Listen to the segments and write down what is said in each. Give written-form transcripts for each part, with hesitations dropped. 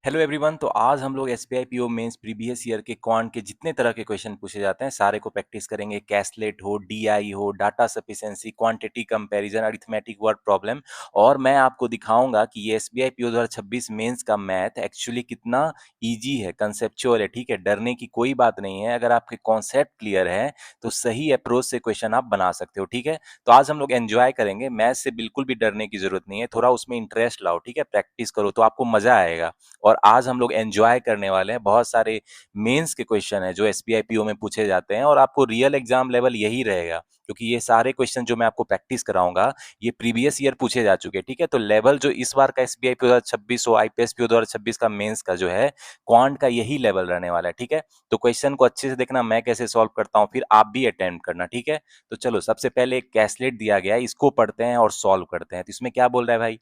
Hello everyone. तो आज हम लोग SBI PO mains previous year के क्वांट के जितने तरह के क्वेश्चन पूछे जाते हैं सारे को प्रैक्टिस करेंगे। कैसलेट हो, डीआई हो, data sufficiency, quantity comparison, arithmetic word problem. और मैं आपको दिखाऊंगा कि ये एसबीआई पीओ 2026 मेंस का मैथ एक्चुअली कितना इजी है, कंसेप्चुअल है। ठीक है, डरने की कोई बात नहीं है। अगर आपके कॉन्सेप्ट क्लियर है तो सही अप्रोच से क्वेश्चन आप बना सकते हो। ठीक है, तो आज हम लोग एंजॉय करेंगे। मैथ से बिल्कुल भी डरने की जरूरत नहीं है, थोड़ा उसमें इंटरेस्ट लाओ। ठीक है, प्रैक्टिस करो तो आपको मजा आएगा। और आज हम लोग एंजॉय करने वाले हैं। बहुत सारे मेंस के क्वेश्चन हैं जो एसबीआई पीओ में पूछे जाते हैं और आपको रियल एग्जाम लेवल यही रहेगा, क्योंकि ये सारे क्वेश्चन जो मैं आपको प्रैक्टिस कराऊंगा ये प्रीवियस ईयर पूछे जा चुके हैं। ठीक है, तो लेवल जो इस बार का एसबीआई पीओ 2026 हो, आईपीएस पीओ 2026 का मेंस का जो है क्वांट का यही लेवल रहने वाला है। ठीक है, तो क्वेश्चन को अच्छे से देखना, मैं कैसे सॉल्व करता हूँ, फिर आप भी अटेम्प्ट करना। ठीक है, तो चलो सबसे पहले एक कैसलेट दिया गया है, इसको पढ़ते हैं और सॉल्व करते हैं। तो इसमें क्या बोल रहा है भाई?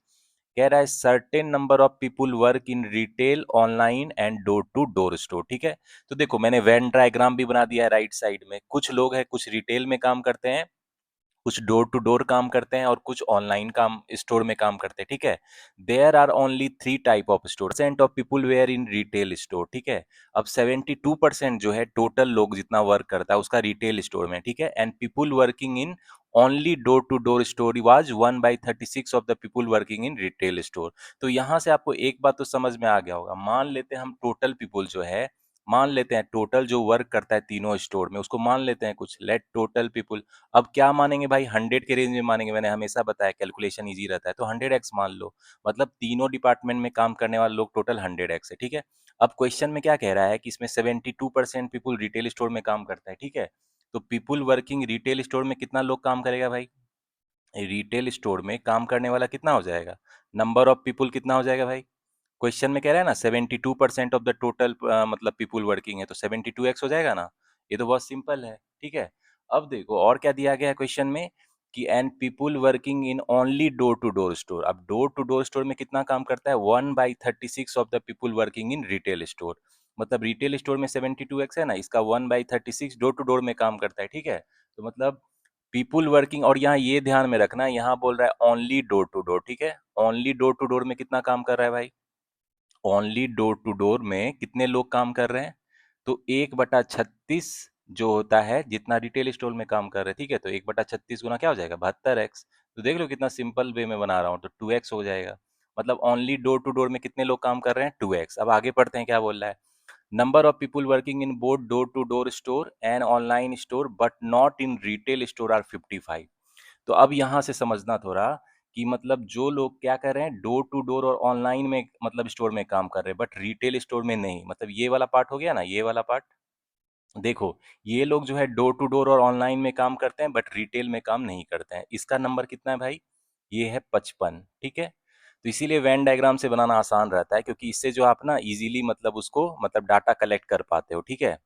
कह रहा है certain number of people work in retail, online and door to door store. ठीक है, तो देखो मैंने वेन डायग्राम भी बना दिया है राइट साइड में। कुछ लोग हैं, कुछ रिटेल में काम करते हैं, कुछ डोर टू डोर काम करते हैं और कुछ ऑनलाइन काम स्टोर में काम करते हैं। ठीक है, there are only three type of store. Percent of people were in retail store. ठीक है, अब 72% जो है टोटल लोग जितना वर्क करता है उसका रिटेल स्टोर में। ठीक है, and people working in only door to door store was 1/36 of the people working in retail store. तो यहां से आपको एक बात तो समझ में आ गया होगा। मान लेते हैं हम टोटल पीपुल जो है, मान लेते हैं टोटल जो वर्क करता है तीनों स्टोर में उसको मान लेते हैं कुछ, लेट टोटल पीपुल। अब क्या मानेंगे भाई? 100 के रेंज में मानेंगे। मैंने हमेशा बताया कैलकुलेशन इजी रहता है, तो 100x मान लो। मतलब तीनों डिपार्टमेंट में काम करने वाले लोग टोटल 100x है। ठीक है, अब क्वेश्चन में क्या कह रहा है कि इसमें 72% पीपुल रिटेल स्टोर में काम करता है। ठीक है, तो पीपुल वर्किंग रिटेल स्टोर में कितना लोग काम करेगा भाई? रिटेल स्टोर में काम करने वाला कितना हो जाएगा? नंबर ऑफ पीपुल कितना हो जाएगा भाई? क्वेश्चन में कह रहा है ना 72% ऑफ द टोटल, मतलब पीपुल वर्किंग है, तो 72x हो जाएगा ना। ये तो बहुत सिंपल है। ठीक है, अब देखो और क्या दिया गया है क्वेश्चन में कि and people working in only door to door store. अब डोर टू डोर स्टोर में कितना काम करता है? 1/36 of the people working in retail store. मतलब रिटेल स्टोर में 72x है ना, इसका 1/36 डोर टू डोर में काम करता है। ठीक है, तो मतलब पीपुल वर्किंग, और यहाँ ये ध्यान में रखना, यहाँ बोल रहा है ओनली डोर टू डोर। ठीक है, ओनली डोर टू डोर में कितना काम कर रहा है भाई? ओनली डोर टू डोर में कितने लोग काम कर रहे हैं? तो 1/36 जो होता है जितना रिटेल स्टोर में काम कर रहे हैं। ठीक है, तो 1/36 गुना क्या हो जाएगा? 72x। तो देख लो कितना सिंपल वे में बना रहा हूँ, तो 2x हो जाएगा। मतलब ओनली डोर टू डोर में कितने लोग काम कर रहे हैं? 2x। अब आगे पढ़ते हैं क्या बोल रहा है। Number of people working in both door to door store and online store but not in retail store are 55। तो अब यहाँ से समझना थोड़ा कि मतलब जो लोग क्या कर रहे हैं, डोर टू डोर और ऑनलाइन में मतलब स्टोर में काम कर रहे हैं बट रिटेल स्टोर में नहीं। मतलब ये वाला पार्ट हो गया ना, ये वाला पार्ट। देखो ये लोग जो है डोर टू डोर और ऑनलाइन में काम करते हैं बट रिटेल में काम नहीं करते हैं। इसका नंबर कितना है भाई? ये है 55। ठीक है, तो इसीलिए वेन डायग्राम से बनाना आसान रहता है, क्योंकि इससे जो आप ना इजीली मतलब उसको मतलब डाटा कलेक्ट कर पाते हो। ठीक है,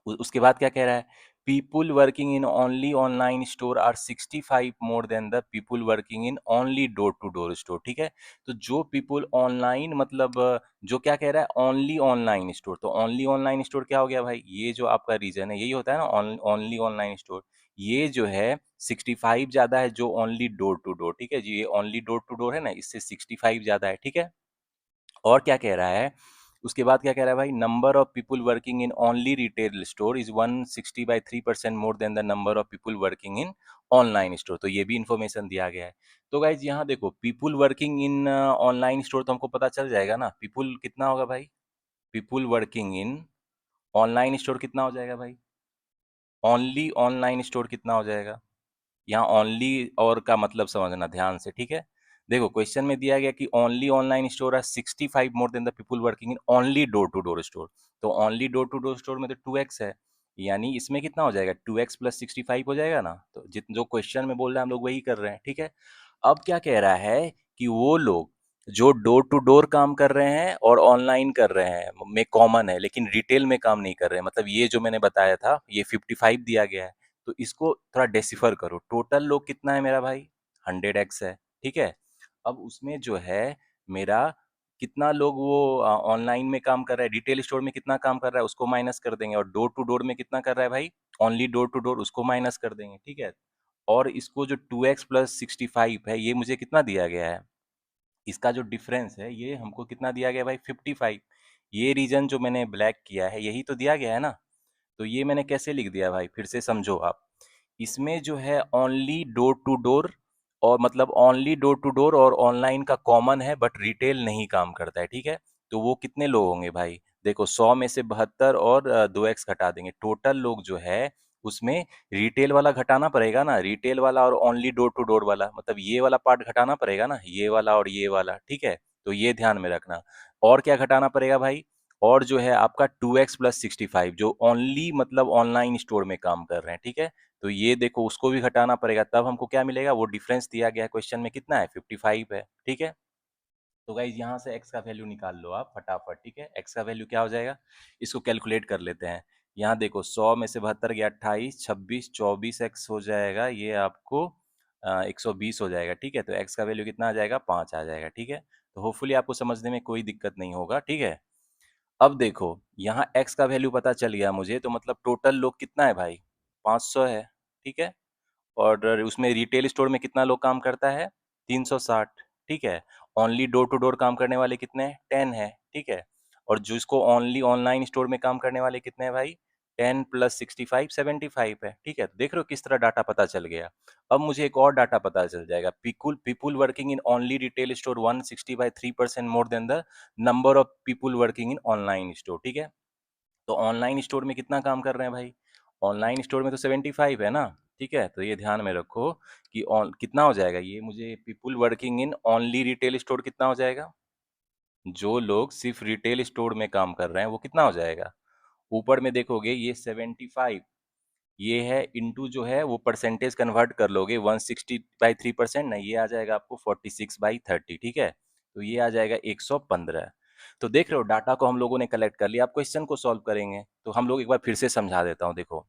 उसके बाद क्या कह रहा है? People working in only online store are 65 more than the people working in only door to door store. ठीक है, तो जो पीपुल ऑनलाइन मतलब जो क्या कह रहा है, ओनली ऑनलाइन स्टोर, तो ओनली ऑनलाइन स्टोर क्या हो गया भाई? ये जो आपका रीजन है यही होता है ना, ओनली ऑनलाइन स्टोर। ये जो है 65 ज्यादा है जो ओनली डोर टू डोर। ठीक है जी, ये ओनली डोर टू डोर है ना, इससे 65 ज्यादा है। ठीक है, और क्या कह रहा है? उसके बाद क्या कह रहा है भाई? Number of people working in only retail store is 160/3% more than the number of people working in online store. तो ये भी इंफॉर्मेशन दिया गया है। तो गाइज यहाँ देखो, पीपुल वर्किंग इन ऑनलाइन स्टोर तो हमको पता चल जाएगा ना, पीपुल कितना होगा भाई? पीपुल वर्किंग इन ऑनलाइन स्टोर कितना हो जाएगा भाई? ओनली ऑनलाइन स्टोर कितना हो जाएगा? यहाँ ओनली और का मतलब समझना ध्यान से। ठीक है, देखो क्वेश्चन में दिया गया कि ओनली ऑनलाइन स्टोर है 65 more than the people working in only door to door store. तो only door to door store में तो 2x है, यानी इसमें कितना हो जाएगा? 2x प्लस 65 हो जाएगा ना। तो जित जो क्वेश्चन में बोल रहे हैं हम लोग वही कर रहे हैं। ठीक है, अब क्या कह रहा है कि वो लोग जो डोर टू डोर काम कर रहे हैं और ऑनलाइन कर रहे हैं में कॉमन है, लेकिन रिटेल में काम नहीं कर रहे हैं। मतलब ये जो मैंने बताया था ये 55 दिया गया है, तो इसको थोड़ा डेसिफर करो। टोटल लोग कितना है मेरा भाई? 100x है। ठीक है, अब उसमें जो है मेरा कितना लोग वो ऑनलाइन में काम कर रहा है, रिटेल स्टोर में कितना काम कर रहा है उसको माइनस कर देंगे, और डोर टू डोर में कितना कर रहा है भाई? ओनली डोर टू डोर, उसको माइनस कर देंगे। ठीक है, और इसको जो 2x प्लस 65 है ये मुझे कितना दिया गया है? इसका जो डिफरेंस है ये हमको कितना दिया गया भाई 55। ये रीजन जो मैंने ब्लैक किया है यही तो दिया गया है ना। तो ये मैंने कैसे लिख दिया भाई, फिर से समझो आप। इसमें जो है ओनली डोर टू डोर, और मतलब ओनली डोर टू डोर और ऑनलाइन का कॉमन है, बट रिटेल नहीं काम करता है, ठीक है। तो वो कितने लोग होंगे भाई, देखो 100 में से 72 और 2x घटा देंगे, टोटल लोग जो है उसमें रिटेल वाला घटाना पड़ेगा ना, रिटेल वाला और ओनली डोर टू डोर वाला, मतलब ये वाला पार्ट घटाना पड़ेगा ना, ये वाला और ये वाला, ठीक है। तो ये ध्यान में रखना। और क्या घटाना पड़ेगा भाई, और जो है आपका 2x प्लस 65 जो ओनली मतलब ऑनलाइन स्टोर में काम कर रहे हैं, ठीक है। तो ये देखो उसको भी घटाना पड़ेगा, तब हमको क्या मिलेगा, वो डिफरेंस दिया गया है क्वेश्चन में कितना है 55 है, ठीक है। तो गाइज यहाँ से x का वैल्यू निकाल लो आप फटाफट, ठीक है। x का वैल्यू क्या हो जाएगा, इसको कैलकुलेट कर लेते हैं। यहाँ देखो 100 में से 72 गया 28, 26, 24x हो जाएगा, ये आपको 120 हो जाएगा, ठीक है। तो x का वैल्यू कितना आ जाएगा, 5 आ जाएगा, ठीक है। तो होपफुली आपको समझने में कोई दिक्कत नहीं होगा, ठीक है। अब देखो यहाँ x का वैल्यू पता चल गया मुझे, तो मतलब टोटल लोग कितना है भाई, 500 है, ठीक है। और उसमें रिटेल स्टोर में कितना लोग काम करता है, 360, ठीक है। ओनली डोर टू डोर काम करने वाले कितने हैं, 10 है, ठीक है। और जिसको ओनली ऑनलाइन स्टोर में काम करने वाले कितने हैं भाई, 10 प्लस 65 75 है, ठीक है। तो देख रहे हो किस तरह डाटा पता चल गया। अब मुझे एक और डाटा पता चल जाएगा, people people working in only retail store 160 by 3% more than the number of people working in online store, ठीक है। तो ऑनलाइन स्टोर में कितना काम कर रहे हैं भाई, ऑनलाइन स्टोर में तो 75 है ना, ठीक है। तो ये ध्यान में रखो कि कितना हो जाएगा, ये मुझे people working in only retail store कितना हो जाएगा, जो लोग सिर्फ रिटेल स्टोर में काम कर रहे हैं वो कितना हो जाएगा, ऊपर में देखोगे ये 75, ये है इनटू जो है वो परसेंटेज कन्वर्ट कर लोगे 160/3%, ना ये आ जाएगा आपको 46/30, ठीक है। तो ये आ जाएगा 115। तो देख रहे हो डाटा को हम लोगों ने कलेक्ट कर लिया, आप क्वेश्चन को सॉल्व करेंगे तो हम लोग एक बार फिर से समझा देता हूँ, देखो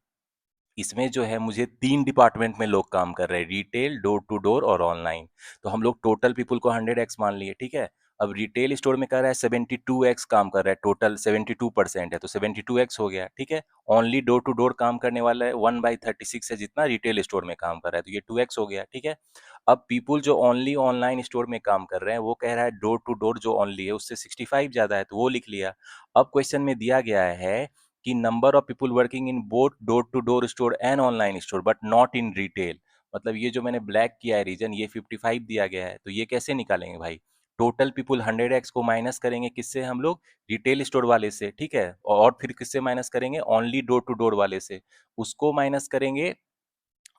इसमें जो है मुझे 3 डिपार्टमेंट में लोग काम कर रहे हैं, रिटेल, डोर टू डोर और ऑनलाइन। तो हम लोग टोटल पीपल को 100x मान लिए, ठीक है। अब रिटेल स्टोर में कर रहा है 72x काम कर रहा है, टोटल 72% है तो 72x हो गया, ठीक है। ओनली डोर टू डोर काम करने वाला है 1/36 है, जितना रिटेल स्टोर में काम कर रहा है, तो ये 2x हो गया, ठीक है। अब पीपुल जो ओनली ऑनलाइन स्टोर में काम कर रहे हैं वो कह रहा है डोर टू डोर जो ओनली है उससे 65 ज्यादा है, तो वो लिख लिया। अब क्वेश्चन में दिया गया है कि number of people working in both door to door store and online store but not in retail, मतलब ये जो मैंने ब्लैक किया है रीजन, ये 55 दिया गया है, तो ये कैसे निकालेंगे भाई, टोटल पीपल 100x को माइनस करेंगे किससे, हम लोग रिटेल स्टोर वाले से, ठीक है। और फिर किससे माइनस करेंगे, ओनली डोर टू डोर वाले से, उसको माइनस करेंगे।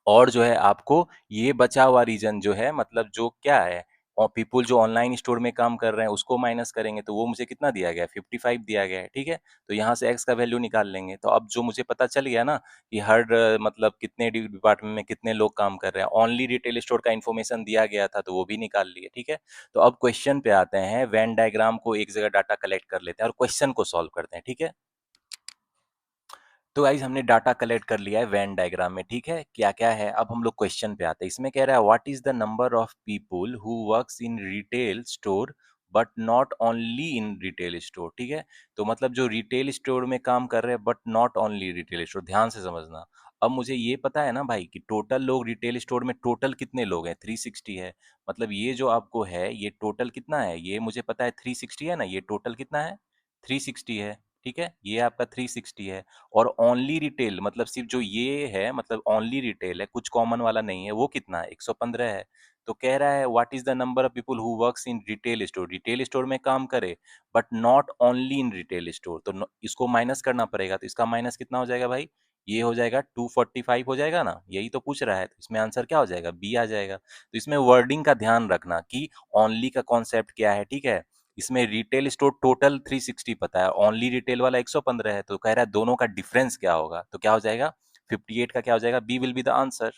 और जो है आपको ये बचा हुआ रीजन जो है, मतलब जो क्या है, और पीपल जो ऑनलाइन स्टोर में काम कर रहे हैं उसको माइनस करेंगे, तो वो मुझे कितना दिया गया है, 55 दिया गया है, ठीक है। तो यहाँ से एक्स का वैल्यू निकाल लेंगे, तो अब जो मुझे पता चल गया ना कि हर मतलब कितने डिपार्टमेंट में कितने लोग काम कर रहे हैं, ओनली रिटेल स्टोर का इन्फॉर्मेशन दिया गया था तो वो भी निकाल लिए, ठीक है। तो अब क्वेश्चन पे आते हैं, वेन डायग्राम को एक जगह डाटा कलेक्ट कर लेते हैं और क्वेश्चन को सॉल्व करते हैं, ठीक है। तो गाइज हमने डाटा कलेक्ट कर लिया है वेन डायग्राम में, ठीक है, क्या क्या है। अब हम लोग क्वेश्चन पे आते हैं, इसमें कह रहा है what is the number of people who works in retail store but not only in retail store, ठीक है। तो मतलब जो रिटेल स्टोर में काम कर रहे हैं but not only retail store, ध्यान से समझना। अब मुझे ये पता है ना भाई कि टोटल लोग रिटेल स्टोर में टोटल कितने लोग हैं, 360 है। मतलब ये जो आपको है ये टोटल कितना है, ये मुझे पता है 360 है ना, ये टोटल कितना है 360 है, ठीक है, ये आपका 360 है। और ओनली रिटेल मतलब सिर्फ जो ये है, मतलब ओनली रिटेल है, कुछ कॉमन वाला नहीं है, वो कितना है 115 है। तो कह रहा है what is the number of people who works in retail store, retail store में काम करे but not only in retail store, तो इसको माइनस करना पड़ेगा, तो इसका माइनस कितना हो जाएगा भाई, ये हो जाएगा 245 हो जाएगा ना, यही तो पूछ रहा है, तो इसमें आंसर क्या हो जाएगा, बी आ जाएगा। तो इसमें वर्डिंग का ध्यान रखना कि ओनली का कॉन्सेप्ट क्या है, ठीक है। इसमें रिटेल स्टोर टोटल 360 पता है, ओनली रिटेल वाला 115 है, तो कह रहा है दोनों का डिफरेंस क्या होगा, तो क्या हो जाएगा 58 का क्या हो जाएगा, B will be the answer.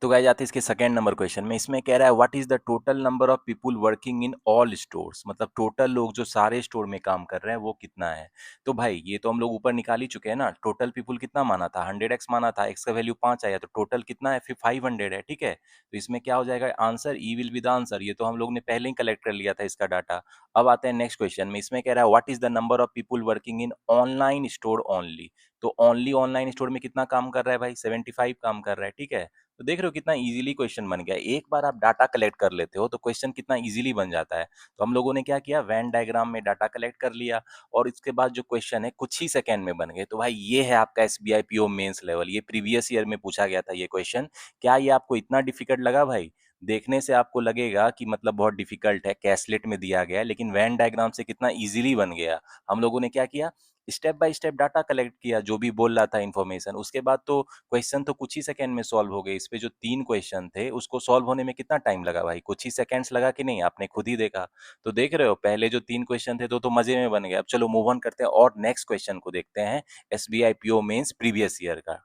तो गाइस आते हैं इसके सेकंड नंबर क्वेश्चन में, इसमें कह रहा है what is the total number of people working in all stores, मतलब टोटल लोग जो सारे स्टोर में काम कर रहे हैं वो कितना है। तो भाई ये तो हम लोग ऊपर निकाल ही चुके हैं ना, टोटल पीपल कितना माना था 100x माना था, x का वैल्यू 5 आया, तो टोटल कितना है फिर 500 है, ठीक है। तो इसमें क्या हो जाएगा answer, E will be the answer, ये तो हम लोग ने पहले ही कलेक्ट कर लिया था इसका डाटा। अब आते हैं नेक्स्ट क्वेश्चन में, इसमें कह रहा है what is the number of people working in online store only, तो ओनली ऑनलाइन स्टोर में कितना काम कर रहा है भाई 75 काम कर रहा है, ठीक है। तो देख रहे हो कितना इजीली क्वेश्चन बन गया। एक बार आप डाटा कलेक्ट कर लेते हो तो क्वेश्चन कितना इजीली बन जाता है। तो हम लोगों ने क्या किया, वेन डायग्राम में डाटा कलेक्ट कर लिया और इसके बाद जो क्वेश्चन है कुछ ही सेकंड में बन गए। तो भाई ये है आपका एसबीआई पीओ मेंस लेवल। ये प्रीवियस ईयर में पूछा गया था ये क्वेश्चन। क्या ये आपको इतना डिफिकल्ट लगा भाई? देखने से आपको लगेगा कि मतलब बहुत डिफिकल्ट है, कैसलेट में दिया गया है, लेकिन वेन डायग्राम से कितना इजीली बन गया। हम लोगों ने क्या किया, step by step data collect किया, जो भी बोल रहा था इन्फॉर्मेशन। उसके बाद तो क्वेश्चन तो कुछ ही सेकंड में सॉल्व हो गए। इस पे जो 3 क्वेश्चन थे उसको सॉल्व होने में कितना टाइम लगा भाई? कुछ ही सेकंड्स लगा कि नहीं? आपने खुद ही देखा। तो देख रहे हो पहले जो 3 क्वेश्चन थे तो मजे में बन गए। अब चलो मूव ऑन करते हैं और नेक्स्ट क्वेश्चन को देखते हैं, SBI PO mains previous year का।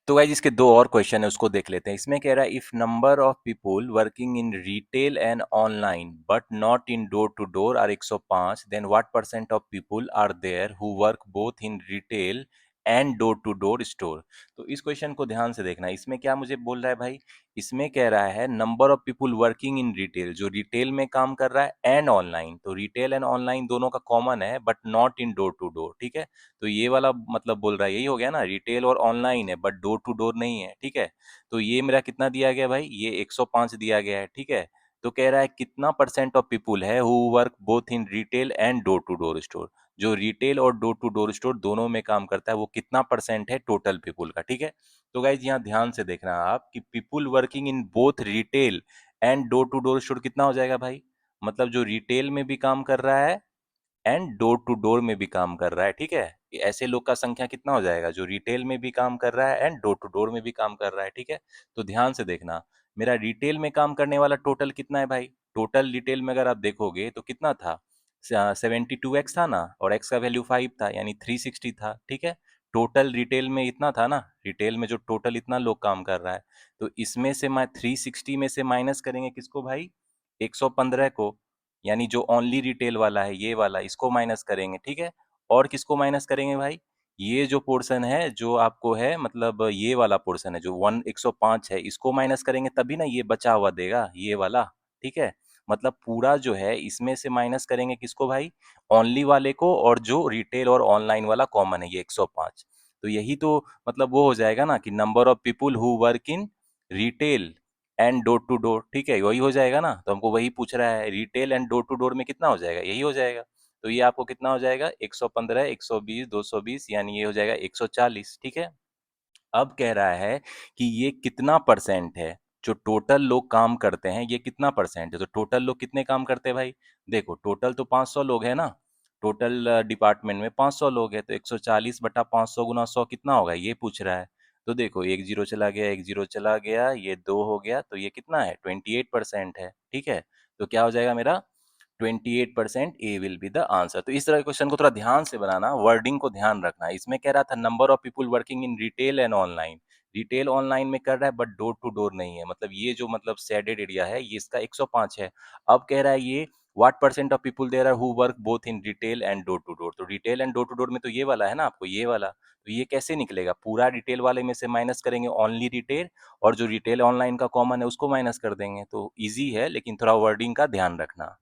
तो गाइस इसके दो और क्वेश्चन है, उसको देख लेते हैं। इसमें कह रहा है if number of people working in retail and online but not in door to door are 105, then what percent of people are there who work both in retail and door to door store. तो इस question को ध्यान से देखना। इसमें क्या मुझे बोल रहा है भाई, इसमें कह रहा है number of people working in retail, जो रिटेल में काम कर रहा है, एंड ऑनलाइन। तो रिटेल एंड ऑनलाइन दोनों का कॉमन है but not in door to door, ठीक है। तो ये वाला मतलब बोल रहा है, यही हो गया ना, रिटेल और ऑनलाइन है बट डोर टू डोर नहीं है, ठीक है। तो ये मेरा कितना दिया गया भाई, ये 105 दिया गया है, ठीक है। तो कह रहा है कितना परसेंट ऑफ पीपुल है who work both in retail and door to door store. जो रिटेल और डोर टू डोर स्टोर दोनों में काम करता है वो कितना परसेंट है टोटल पीपुल का, ठीक है। तो गाइज यहाँ ध्यान से देखना आप कि people working in both retail and door to door store कितना हो जाएगा भाई, मतलब जो रिटेल में भी काम कर रहा है एंड डोर टू डोर में भी काम कर रहा है, ठीक है। ऐसे लोग का संख्या कितना हो जाएगा, जो रिटेल में भी काम कर रहा है एंड डोर टू डोर में भी काम कर रहा है, ठीक है। तो ध्यान से देखना, मेरा रिटेल में काम करने वाला टोटल कितना है भाई। टोटल रिटेल में अगर आप देखोगे तो कितना था, 72x था ना, और x का वैल्यू 5 था, यानी 360 था, ठीक है। टोटल रिटेल में इतना था ना, रिटेल में जो टोटल इतना लोग काम कर रहा है, तो इसमें से मैं 360 में से माइनस करेंगे किसको भाई, 115 को, यानी जो ओनली रिटेल वाला है ये वाला, इसको माइनस करेंगे, ठीक है। और किसको माइनस करेंगे भाई, ये जो पोर्शन है जो आपको है, मतलब ये वाला पोर्शन है जो 105 है, इसको माइनस करेंगे तभी ना ये बचा हुआ देगा ये वाला, ठीक है। मतलब पूरा जो है इसमें से माइनस करेंगे किसको भाई, ओनली वाले को, और जो रिटेल और ऑनलाइन वाला कॉमन है ये 105। तो यही तो मतलब वो हो जाएगा ना कि number of people who work in retail and door to door, ठीक है, वही हो जाएगा ना। तो हमको वही पूछ रहा है, retail and door to door में कितना हो जाएगा, यही हो जाएगा। तो ये आपको कितना हो जाएगा, 115, 120, 220, यानी ये हो जाएगा 140, ठीक है। अब कह रहा है कि ये कितना परसेंट है, जो टोटल लोग काम करते हैं ये कितना परसेंट है। तो टोटल लोग कितने काम करते हैं भाई, देखो टोटल तो 500 लोग है ना, टोटल डिपार्टमेंट में 500 लोग है, तो 140 बटा 500 गुना 100 कितना होगा ये पूछ रहा है। तो देखो एक जीरो चला गया, एक जीरो चला गया, ये 2 हो गया, तो ये कितना है, 28% है, ठीक है। तो क्या हो जाएगा मेरा, 28% ए विल बी द आंसर। तो इस तरह के क्वेश्चन को थोड़ा ध्यान से बनाना, वर्डिंग को ध्यान रखना। इसमें कह रहा था number of people working in retail and online, retail online में कर रहा है बट डोर टू डोर नहीं है, मतलब ये जो मतलब शेडेड एरिया है ये इसका 105 है। अब कह रहा है ये what percent of people there are who work both in retail and door to door. तो retail and door to door में तो ये वाला है ना आपको, ये वाला, तो ये कैसे निकलेगा, पूरा रिटेल वाले में से माइनस करेंगे ओनली रिटेल, और जो रिटेल ऑनलाइन का कॉमन है उसको माइनस कर देंगे। तो इजी है लेकिन थोड़ा वर्डिंग का ध्यान रखना।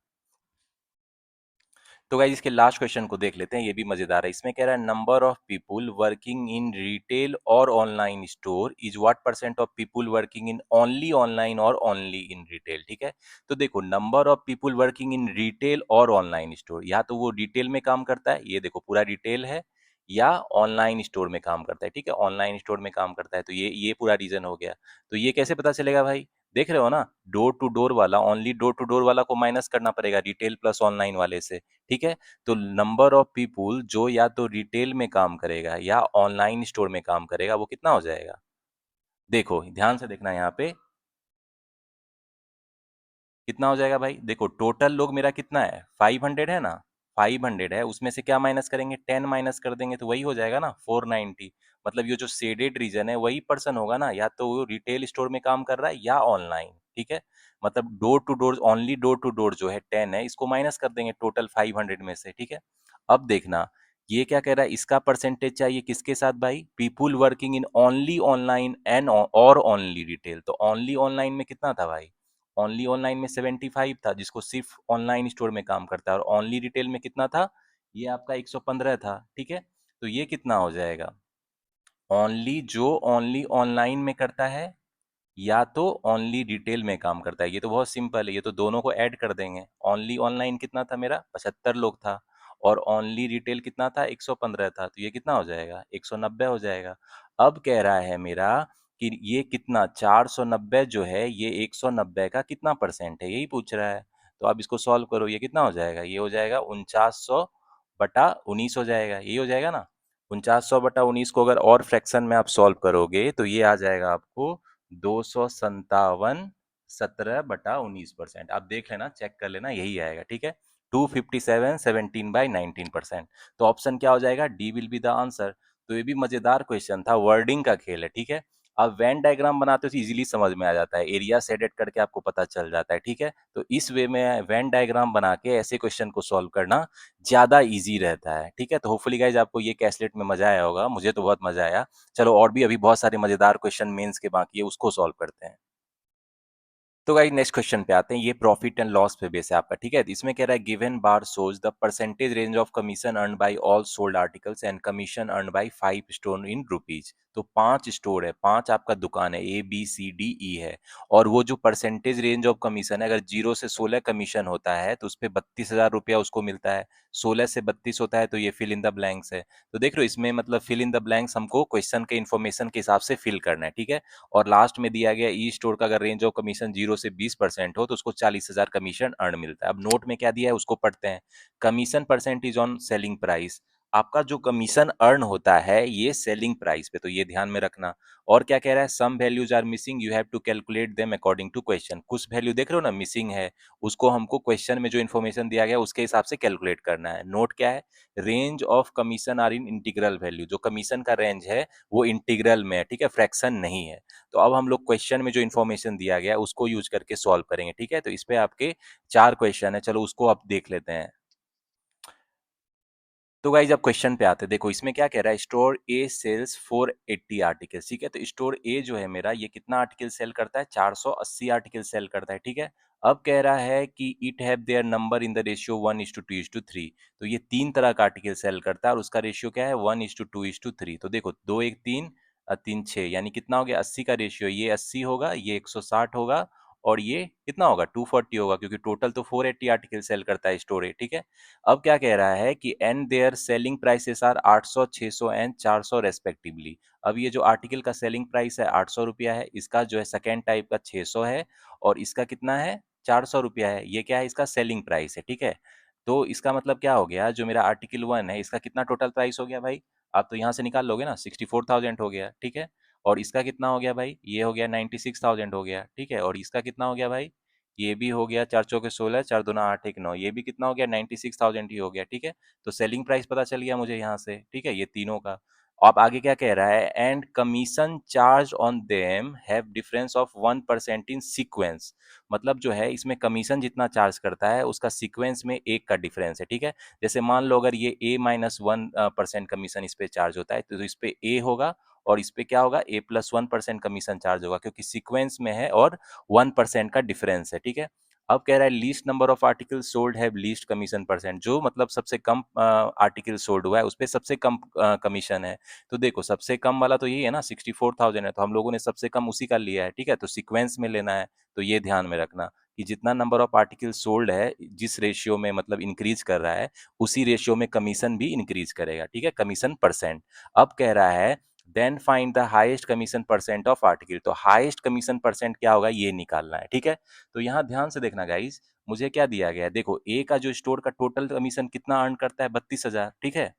तो गाइस इसके लास्ट क्वेश्चन को देख लेते हैं, ये भी मजेदार है। इसमें कह रहा है number of people working in retail और online store is what percent of people working in only online और ओनली इन रिटेल, ठीक है। तो देखो number of people working in retail और ऑनलाइन स्टोर, या तो वो रिटेल में काम करता है, ये देखो पूरा रिटेल है, या ऑनलाइन स्टोर में काम करता है, ठीक है, ऑनलाइन स्टोर में काम करता है। तो ये पूरा रीजन हो गया। तो ये कैसे पता चलेगा भाई, देख रहे हो ना, डोर टू डोर वाला, ओनली डोर टू डोर वाला को माइनस करना पड़ेगा रिटेल प्लस ऑनलाइन वाले से, ठीक है। तो नंबर ऑफ पीपुल जो या तो रिटेल में काम करेगा या ऑनलाइन स्टोर में काम करेगा वो कितना हो जाएगा, देखो ध्यान से देखना यहाँ पे, कितना हो जाएगा भाई, देखो टोटल लोग मेरा कितना है, 500 है ना, 500 है, उसमें से क्या माइनस करेंगे, 10 माइनस कर देंगे तो वही हो जाएगा ना 490। मतलब ये जो शेडेड रीजन है वही पर्सन होगा ना, या तो वो रिटेल स्टोर में काम कर रहा है या ऑनलाइन, ठीक है। मतलब door to door, only door to door जो है 10 है, इसको माइनस कर देंगे टोटल 500 में से, ठीक है। अब देखना ये क्या कह रहा है, इसका परसेंटेज चाहिए किसके साथ भाई, people working in only online and और ओनली रिटेल। तो ओनली ऑनलाइन में कितना था भाई, ओनली ऑनलाइन में 75 था, जिसको सिर्फ ऑनलाइन स्टोर में काम करता है, और ओनली रिटेल में कितना था, ये आपका 115 था, ठीक है। तो ये कितना हो जाएगा, ओनली ऑनलाइन में करता है या तो ओनली रिटेल में काम करता है। ये तो बहुत सिंपल है, ये तो दोनों को ऐड कर देंगे। ओनली ऑनलाइन कितना था मेरा, 75 लोग था, और ओनली रिटेल कितना था, 115 था, तो ये कितना हो जाएगा, 190 हो जाएगा। अब कह रहा है मेरा कि ये कितना 490 जो है ये 190 का कितना परसेंट है, यही पूछ रहा है। तो आप इसको सॉल्व करो, ये कितना हो जाएगा, ये हो जाएगा 4900/19 हो जाएगा, यही हो जाएगा ना। 4900/19 को अगर और फ्रैक्शन में आप सॉल्व करोगे तो ये आ जाएगा आपको 257 17/19%। आप देख लेना, चेक कर लेना, यही आएगा, ठीक है। 257 17/19%। तो ऑप्शन क्या हो जाएगा, D will be the answer. तो ये भी मजेदार क्वेश्चन था, वर्डिंग का खेल है, ठीक है। अब वेन डायग्राम बनाते हो तो इजीली समझ में आ जाता है, एरिया सेट एट करके आपको पता चल जाता है, ठीक है। तो इस वे में वेन डायग्राम बना के ऐसे क्वेश्चन को सॉल्व करना ज्यादा इजी रहता है, ठीक है। तो होपफुली गाइज आपको ये कैसलेट में मजा आया होगा, मुझे तो बहुत मजा आया। चलो और भी अभी बहुत सारे मजेदार क्वेश्चन मेंस के बाकी है, उसको सॉल्व करते हैं। तो गाइस नेक्स्ट क्वेश्चन पे आते हैं, ये प्रॉफिट एंड लॉस पे बेस है आपका, ठीक है। तो इसमें कह रहा है given bar shows the percentage range of commission earn by all sold articles and commission earn bye 5 store in rupees. तो 5 स्टोर है, 5 आपका दुकान है, A B C D E है, और वो जो परसेंटेज रेंज ऑफ कमीशन है, अगर 0 से 16 कमीशन होता है तो उस पर 32,000 रुपया उसको मिलता है। 16 से 32 होता है तो ये फिल इन द ब्लैंक्स है। तो देख रहे हो इसमें मतलब फिल इन द ब्लैंक्स हमको क्वेश्चन के इन्फॉर्मेशन के हिसाब से फिल करना है, ठीक है। और लास्ट में दिया गया ई स्टोर का अगर रेंज ऑफ कमीशन 0 से 20% हो तो उसको 40,000 कमीशन अर्न मिलता है। अब नोट में क्या दिया है उसको पढ़ते हैं। Commission percentage on selling price, आपका जो कमीशन अर्न होता है ये सेलिंग प्राइस पे, तो ये ध्यान में रखना। और क्या कह रहा है, some values are missing, you have to calculate them according to question. कुछ वैल्यू देख रहे हो ना मिसिंग है, उसको हमको क्वेश्चन में जो इन्फॉर्मेशन दिया गया उसके हिसाब से कैलकुलेट करना है। नोट क्या है, range of commission are in integral value, जो कमीशन का रेंज है वो इंटीग्रल में है, ठीक है, फ्रैक्शन नहीं है। तो अब हम लोग क्वेश्चन में जो इन्फॉर्मेशन दिया गया है उसको यूज करके सॉल्व करेंगे, ठीक है। तो इस पे आपके 4 क्वेश्चन है, चलो उसको आप देख लेते हैं। तो गाइज अब क्वेश्चन पे आते हैं, देखो इसमें क्या कह रहा है, स्टोर ए सेल्स 480 आर्टिकल्स, ठीक है। तो स्टोर ए जो है मेरा ये कितना आर्टिकल सेल करता है, 480 आर्टिकल सेल करता है, ठीक है। अब कह रहा है कि it have their number in the ratio 1:2:3। तो ये 3 तरह का आर्टिकल सेल करता है और उसका रेशियो क्या है, 1:2:3। तो देखो 2 1 3 3 6, यानी कितना हो गया, 80 का रेशियो, ये 80 होगा, ये 160 होगा, और ये कितना होगा, 240 होगा, क्योंकि टोटल तो 480 आर्टिकल सेल करता है स्टोर ए, ठीक है। अब क्या कह रहा है कि and their selling prices are 800 600 and 400 respectively. अब ये जो आर्टिकल का सेलिंग प्राइस है 800 रुपया है, इसका जो है सेकेंड टाइप का 600 है, और इसका कितना है, 400 रुपया है। ये क्या है, इसका सेलिंग प्राइस है, ठीक है। तो इसका मतलब क्या हो गया, जो मेरा आर्टिकल 1 है इसका कितना टोटल प्राइस हो गया भाई, आप तो यहाँ से निकाल लोगे ना, 64,000 हो गया, ठीक है। और इसका कितना हो गया भाई, ये हो गया 96,000 हो गया, ठीक है। और इसका कितना हो गया भाई, ये भी हो गया, 4 चौके 16, 4 दूना 8 1 9, ये भी कितना हो गया, 96,000 ही हो गया, ठीक है। तो सेलिंग प्राइस पता चल गया मुझे यहाँ से, ठीक है, ये तीनों का। अब आगे क्या कह रहा है, and commission charge on them have difference of 1% in sequence. मतलब जो है इसमें कमीशन जितना चार्ज करता है उसका सीक्वेंस में 1 का डिफरेंस है, ठीक है। जैसे मान लो अगर ये A-1% कमीशन इस पे चार्ज होता है तो इस पे ए होगा, और इस पे क्या होगा, A+1% कमीशन चार्ज होगा, क्योंकि सीक्वेंस में है और 1% का डिफरेंस है, ठीक है। अब कह रहा है least number of article sold have least commission percent, जो मतलब सबसे कम आर्टिकल सोल्ड हुआ है उस पे सबसे कम कमीशन है। तो देखो सबसे कम वाला तो यही है ना, 64,000 है, तो हम लोगों ने सबसे कम उसी का लिया है, ठीक है। तो सीक्वेंस में लेना है, तो ये ध्यान में रखना कि जितना नंबर ऑफ आर्टिकल सोल्ड है जिस रेशियो में मतलब इंक्रीज कर रहा है उसी रेशियो में कमीशन भी इंक्रीज करेगा, ठीक है, कमीशन परसेंट। अब कह रहा है then find the highest commission percent of article, तो हाईएस्ट कमीशन परसेंट क्या होगा ये निकालना है, ठीक है। तो यहाँ ध्यान से देखना गाइस, मुझे क्या दिया गया है, देखो ए का जो स्टोर का टोटल कमीशन कितना अर्न करता है, 32,000, ठीक है।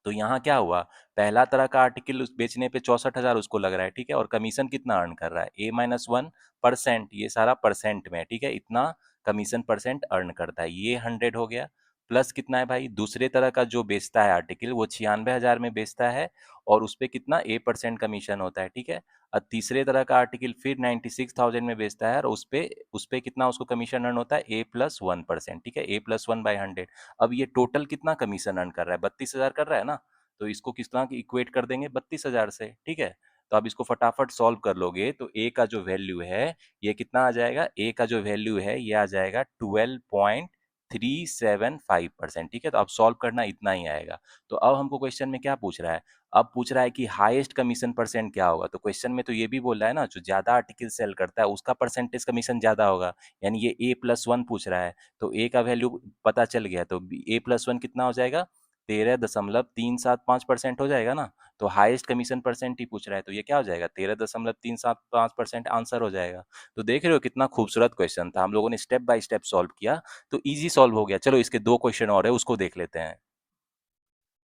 तो यहाँ क्या हुआ, पहला तरह का आर्टिकल बेचने पे 64,000 उसको लग रहा है, ठीक है, और कमीशन कितना अर्न कर रहा है, A-1%, ये सारा परसेंट में, ठीक है, इतना कमीशन परसेंट अर्न करता है, ये 100 हो गया। प्लस कितना है भाई, दूसरे तरह का जो बेचता है आर्टिकल वो 96,000 में बेचता है, और उस पर कितना A% कमीशन होता है, ठीक है। और तीसरे तरह का आर्टिकल फिर 96,000 में बेचता है और उस पे कितना उसको कमीशन अर्न होता है, A+1%, ठीक है, A+1/100। अब ये टोटल कितना कमीशन अर्न कर रहा है, 32,000 कर रहा है ना, तो इसको किस तरह की इक्वेट कर देंगे, 32,000 से, ठीक है। तो आप इसको फटाफट सॉल्व कर लोगे तो ए का जो वैल्यू है ये कितना आ जाएगा, ए का जो वैल्यू है ये आ जाएगा 12.375%, ठीक है। तो आप सॉल्व करना इतना ही आएगा। तो अब हमको क्वेश्चन में क्या पूछ रहा है, अब पूछ रहा है कि हाईएस्ट कमीशन परसेंट क्या होगा? तो क्वेश्चन में तो ये भी बोल रहा है ना, जो ज़्यादा आर्टिकल सेल करता है उसका परसेंटेज कमीशन ज़्यादा होगा, यानी ये A+1 पूछ रहा है, तो A का वैल्यू पता चल गया, तो A+1 कितना हो जाएगा? 13.375% हो जाएगा ना। तो हाईएस्ट कमीशन परसेंट ही पूछ रहा है, तो ये क्या हो जाएगा? 13.375% आंसर हो जाएगा। तो देख रहे हो कितना खूबसूरत क्वेश्चन था, हम लोगों ने स्टेप बाय स्टेप सॉल्व किया, तो ईजी सॉल्व हो गया। चलो इसके दो क्वेश्चन और है, उसको देख लेते हैं।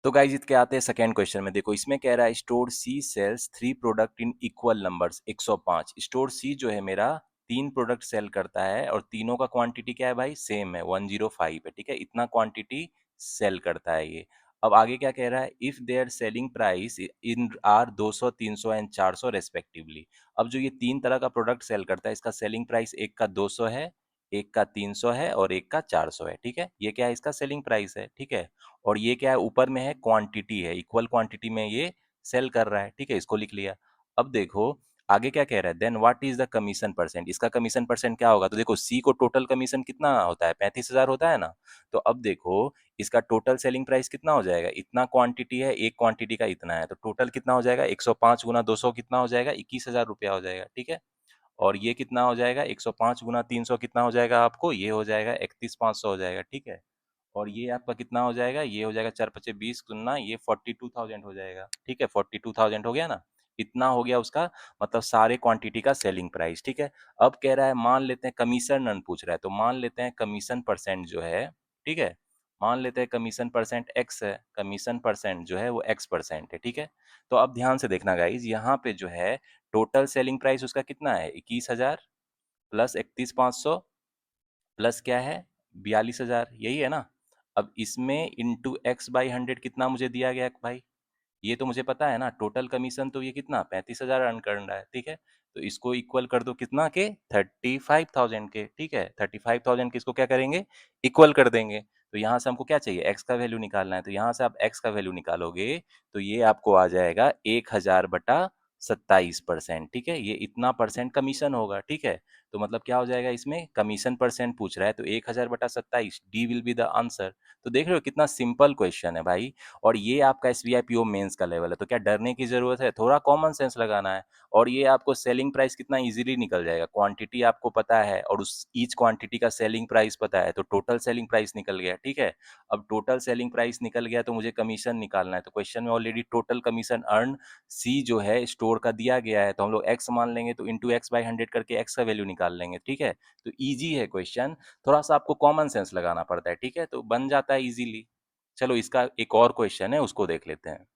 तो गाइज इसके आते हैं सेकंड क्वेश्चन में। देखो इसमें कह रहा है store C sells three product in equal numbers 105। Store C जो है मेरा तीन प्रोडक्ट सेल करता है और तीनों का क्वांटिटी क्या है भाई? सेम है, 105 है, ठीक है, इतना क्वांटिटी सेल करता है ये। अब आगे क्या कह रहा है? If their selling price in are 200 300 and 400 respectively. अब जो ये तीन तरह का प्रोडक्ट सेल करता है, इसका सेलिंग प्राइस एक का 200 है, एक का 300 है और एक का 400 है, ठीक है, ये क्या है? इसका सेलिंग प्राइस है, ठीक है। और ये क्या है? ऊपर में है क्वांटिटी है, इक्वल क्वांटिटी में ये सेल कर रहा है, ठीक है, इसको लिख लिया। अब देखो आगे क्या कह रहा है, then what is the commission percent? इसका कमीशन परसेंट क्या होगा? तो देखो सी को टोटल कमीशन कितना होता है? 35,000 होता है ना। तो अब देखो इसका टोटल सेलिंग प्राइस कितना हो जाएगा? इतना क्वांटिटी है, एक क्वांटिटी का इतना है, तो टोटल कितना हो जाएगा? 105 गुना 200 कितना हो जाएगा? 21,000 रुपया हो जाएगा, ठीक है। और ये कितना हो जाएगा? 105 गुना 300 कितना हो जाएगा आपको? ये हो जाएगा 31,500 हो जाएगा, ठीक है। और ये आपका कितना हो जाएगा? ये हो जाएगा 4 पचे 20 गुना ये 42,000 हो जाएगा, ठीक है, 42,000 हो गया ना। इतना हो गया उसका, मतलब सारे क्वांटिटी का सेलिंग प्राइस, ठीक है। अब कह रहा है मान लेते हैं कमीशन नन पूछ रहा है, तो मान लेते हैं कमीशन परसेंट जो है, ठीक है, मान लेते हैं कमीशन परसेंट एक्स है, कमीशन परसेंट जो है वो एक्स परसेंट है, ठीक है। तो अब ध्यान से देखना गाइज, यहाँ पे जो है टोटल सेलिंग प्राइस उसका कितना है? 21,000 प्लस 31,500 प्लस क्या है? 42,000, यही है ना। अब इसमें इंटू एक्स बाई 100 कितना मुझे दिया गया है भाई? ये तो मुझे पता है ना, टोटल कमीशन तो ये कितना 35,000 अर्न कर रहा है, ठीक है। तो इसको इक्वल कर दो कितना के? 35,000 के, ठीक है। 35,000 के इसको क्या करेंगे? इक्वल कर देंगे। तो यहाँ से हमको क्या चाहिए? एक्स का वैल्यू निकालना है, तो यहाँ से आप एक्स का वैल्यू निकालोगे तो ये आपको आ जाएगा 1,000/27%, ठीक है। ये इतना परसेंट कमीशन होगा, ठीक है। तो मतलब क्या हो जाएगा? इसमें कमीशन परसेंट पूछ रहा है, तो 1,000/27 D will be the answer. तो देख रहे हो कितना सिंपल क्वेश्चन है भाई। और ये आपका एसबीआई पीओ मेंस का लेवल है, तो क्या डरने की जरूरत है? थोड़ा कॉमन सेंस लगाना है। और ये आपको सेलिंग प्राइस कितना इजीली निकल जाएगा, क्वांटिटी आपको पता है और उस ईच क्वांटिटी का सेलिंग प्राइस पता है, तो टोटल सेलिंग प्राइस निकल गया, ठीक है। अब टोटल सेलिंग प्राइस निकल गया तो मुझे कमीशन निकालना है, तो क्वेश्चन में ऑलरेडी टोटल कमीशन अर्न सी जो है स्टोर का दिया गया है, तो हम लोग एक्स मान लेंगे, तो इंटू एक्स बाई 100 करके एक्स का वैल्यू निकाल लेंगे, ठीक है। तो ईजी है क्वेश्चन, थोड़ा सा आपको कॉमन सेंस लगाना पड़ता है, ठीक है, तो बन जाता है इजीली। चलो इसका एक और क्वेश्चन है, उसको देख लेते हैं।